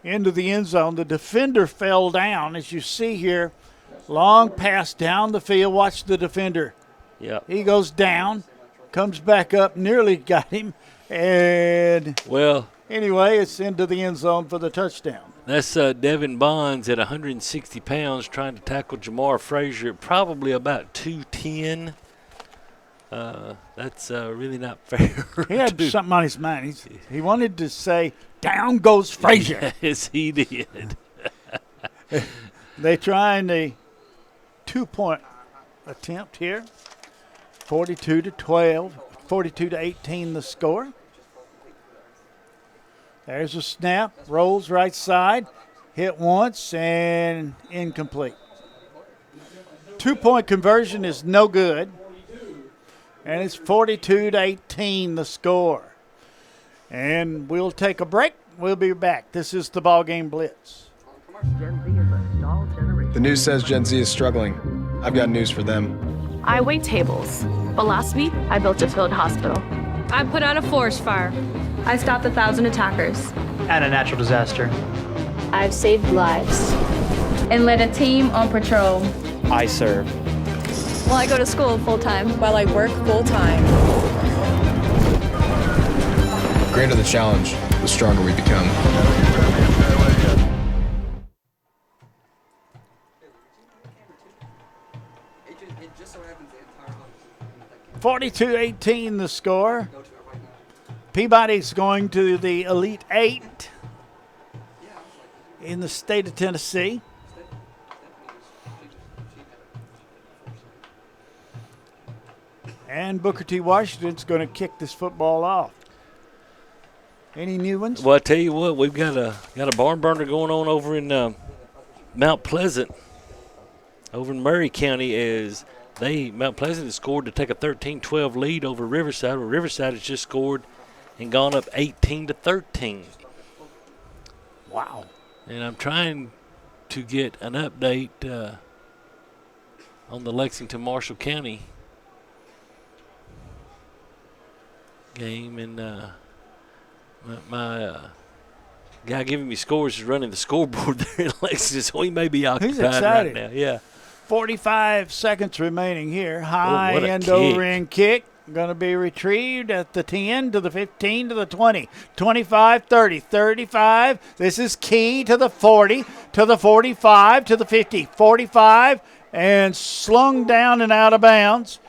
into the end zone. The defender fell down, as you see here. Long pass down the field. Watch the defender. Yep. He goes down, comes back up, nearly got him. And, well, anyway, it's into the end zone for the touchdown. That's Devin Bonds at 160 pounds trying to tackle Jamar Frazier at probably about 210. That's really not fair. He had something on his mind. He wanted to say, down goes Frazier. Yes, he did. They trying a 2-point attempt here. 42-12, 42-18 the score. There's a snap, rolls right side, hit once and incomplete. 2-point conversion is no good. And it's 42-18 the score. And we'll take a break. We'll be back. This is the BallGame Blitz. The news says Gen Z is struggling. I've got news for them. I wait tables, but last week I built a field hospital. I put out a forest fire. I stopped 1,000 attackers. And a natural disaster. I've saved lives. And led a team on patrol. I serve. Well, I go to school full-time. While I work full-time. The greater the challenge, the stronger we become. 42-18 the score. Peabody's going to the Elite Eight in the state of Tennessee. And Booker T. Washington's going to kick this football off. Any new ones? Well, I tell you what, we've got a barn burner going on over in Mount Pleasant, over in Murray County. As Mount Pleasant has scored to take a 13-12 lead over Riverside. Where Riverside has just scored and gone up 18-13. Wow! And I'm trying to get an update on the Lexington-Marshall County game, and my guy giving me scores is running the scoreboard there in Lexington, so he may be occupied. He's excited right now. Yeah. 45 seconds remaining here. High what a end kick. over end kick. Going to be retrieved at the 10 to the 15 to the 20, 25, 30, 35. This is key to the 40, to the 45, to the 50, 45, and slung down and out of bounds.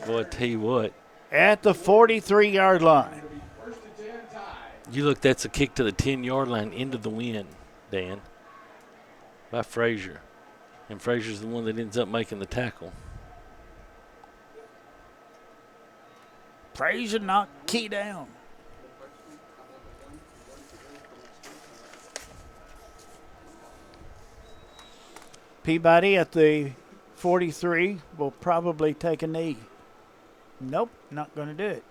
Boy, I tell you what. At the 43-yard line. You look, that's a kick to the 10-yard line into the wind, Dan, by Frazier. And Frazier's the one that ends up making the tackle. Frazier knocked Key down. Peabody at the 43 will probably take a knee. Nope, not going to do it.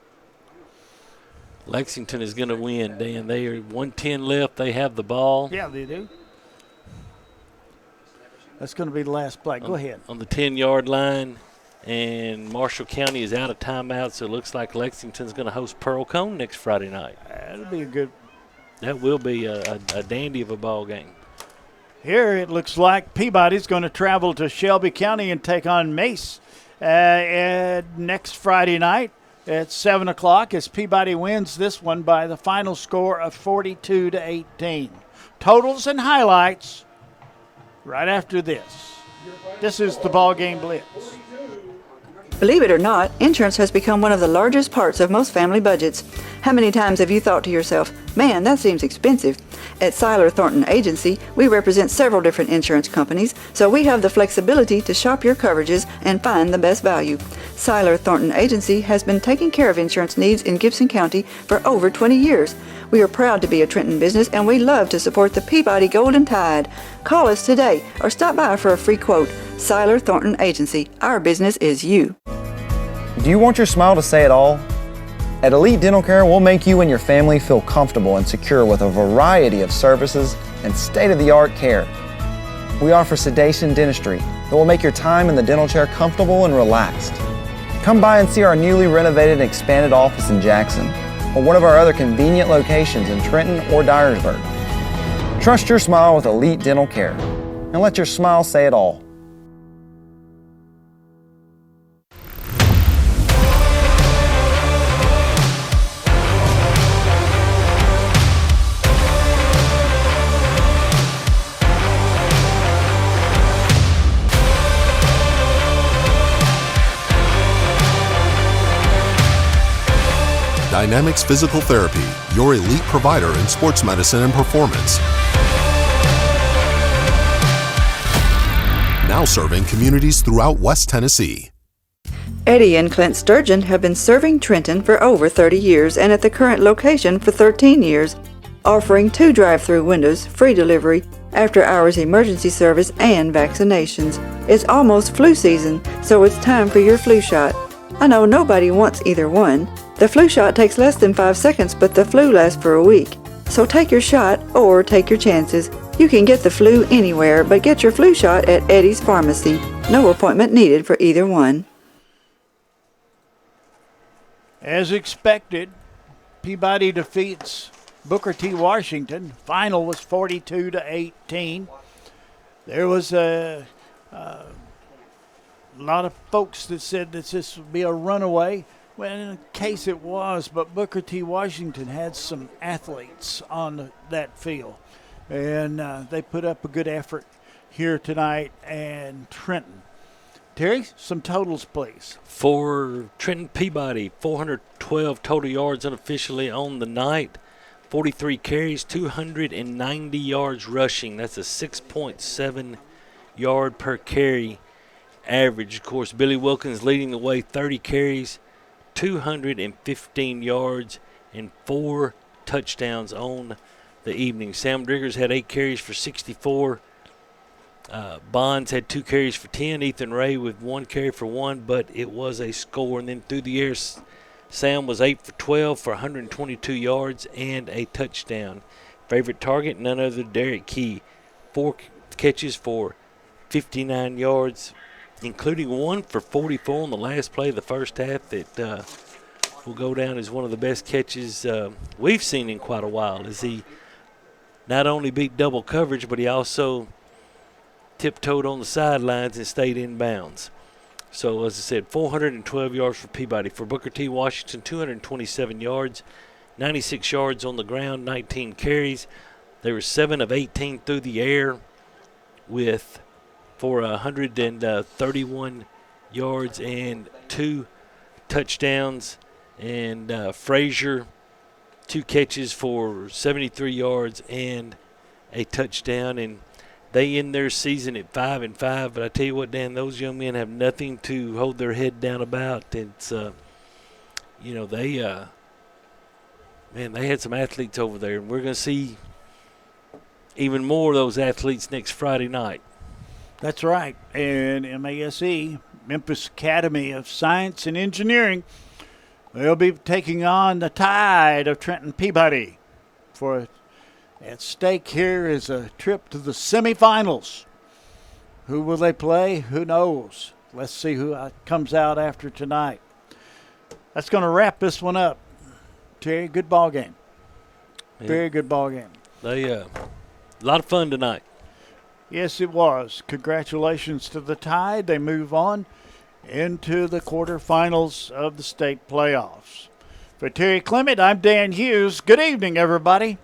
Lexington is going to win, Dan. They are 1:10 left. They have the ball. Yeah, they do. That's going to be the last play. Go ahead. On the 10-yard line, and Marshall County is out of timeout, so it looks like Lexington's going to host Pearl Cone next Friday night. That'll be a good. That will be a dandy of a ball game. Here it looks like Peabody's going to travel to Shelby County and take on Mace next Friday night at 7 o'clock as Peabody wins this one by the final score of 42-18. Totals and highlights right after this. This is the BallGame Blitz. Believe it or not, insurance has become one of the largest parts of most family budgets. How many times have you thought to yourself, man, that seems expensive? At Seiler Thornton Agency, we represent several different insurance companies, so we have the flexibility to shop your coverages and find the best value. Seiler Thornton Agency has been taking care of insurance needs in Gibson County for over 20 years. We are proud to be a Trenton business, and we love to support the Peabody Golden Tide. Call us today or stop by for a free quote. Seiler Thornton Agency. Our business is you. Do you want your smile to say it all? At Elite Dental Care, we'll make you and your family feel comfortable and secure with a variety of services and state-of-the-art care. We offer sedation dentistry that will make your time in the dental chair comfortable and relaxed. Come by and see our newly renovated and expanded office in Jackson, or one of our other convenient locations in Trenton or Dyersburg. Trust your smile with Elite Dental Care, and let your smile say it all. Dynamics Physical Therapy, your elite provider in sports medicine and performance. Now serving communities throughout West Tennessee. Eddie and Clint Sturgeon have been serving Trenton for over 30 years and at the current location for 13 years, offering 2 drive-through windows, free delivery, after-hours emergency service, and vaccinations. It's almost flu season, so it's time for your flu shot. I know nobody wants either one. The flu shot takes less than 5 seconds, but the flu lasts for a week. So take your shot or take your chances. You can get the flu anywhere, but get your flu shot at Eddie's Pharmacy. No appointment needed for either one. As expected, Peabody defeats Booker T. Washington. Final was 42-18. There was a lot of folks that said that this would be a runaway. Well, in a case it was, but Booker T. Washington had some athletes on that field, and they put up a good effort here tonight. And Trenton. Terry, some totals, please. For Trenton Peabody, 412 total yards unofficially on the night, 43 carries, 290 yards rushing. That's a 6.7 yard per carry average. Of course, Billy Wilkins leading the way, 30 carries, 215 yards, and 4 touchdowns on the evening. Sam Driggers had 8 carries for 64. Bonds had 2 carries for 10. Ethan Ray with 1 carry for 1, but it was a score. And then through the air, Sam was 8 for 12 for 122 yards and a touchdown. Favorite target, none other than Derek Key. 4 catches for 59 yards, including 1 for 44 on the last play of the first half that will go down as one of the best catches we've seen in quite a while, as he not only beat double coverage, but he also tiptoed on the sidelines and stayed in bounds. So, as I said, 412 yards for Peabody. For Booker T. Washington, 227 yards, 96 yards on the ground, 19 carries. They were 7 of 18 through the air for 131 yards and 2 touchdowns. And Frazier, 2 catches for 73 yards and a touchdown. And they end their season at 5-5, but I tell you what, Dan, those young men have nothing to hold their head down about. It's, they had some athletes over there, and we're going to see even more of those athletes next Friday night. That's right. And MASE, Memphis Academy of Science and Engineering, They'll be taking on the Tide of Trenton Peabody. At stake here is a trip to the semifinals. Who will they play? Who knows? Let's see who comes out after tonight. That's going to wrap this one up. Terry, good ball game. Yeah. Very good ball game. A lot of fun tonight. Yes, it was. Congratulations to the Tide. They move on into the quarterfinals of the state playoffs. For Terry Clement, I'm Dan Hughes. Good evening, everybody.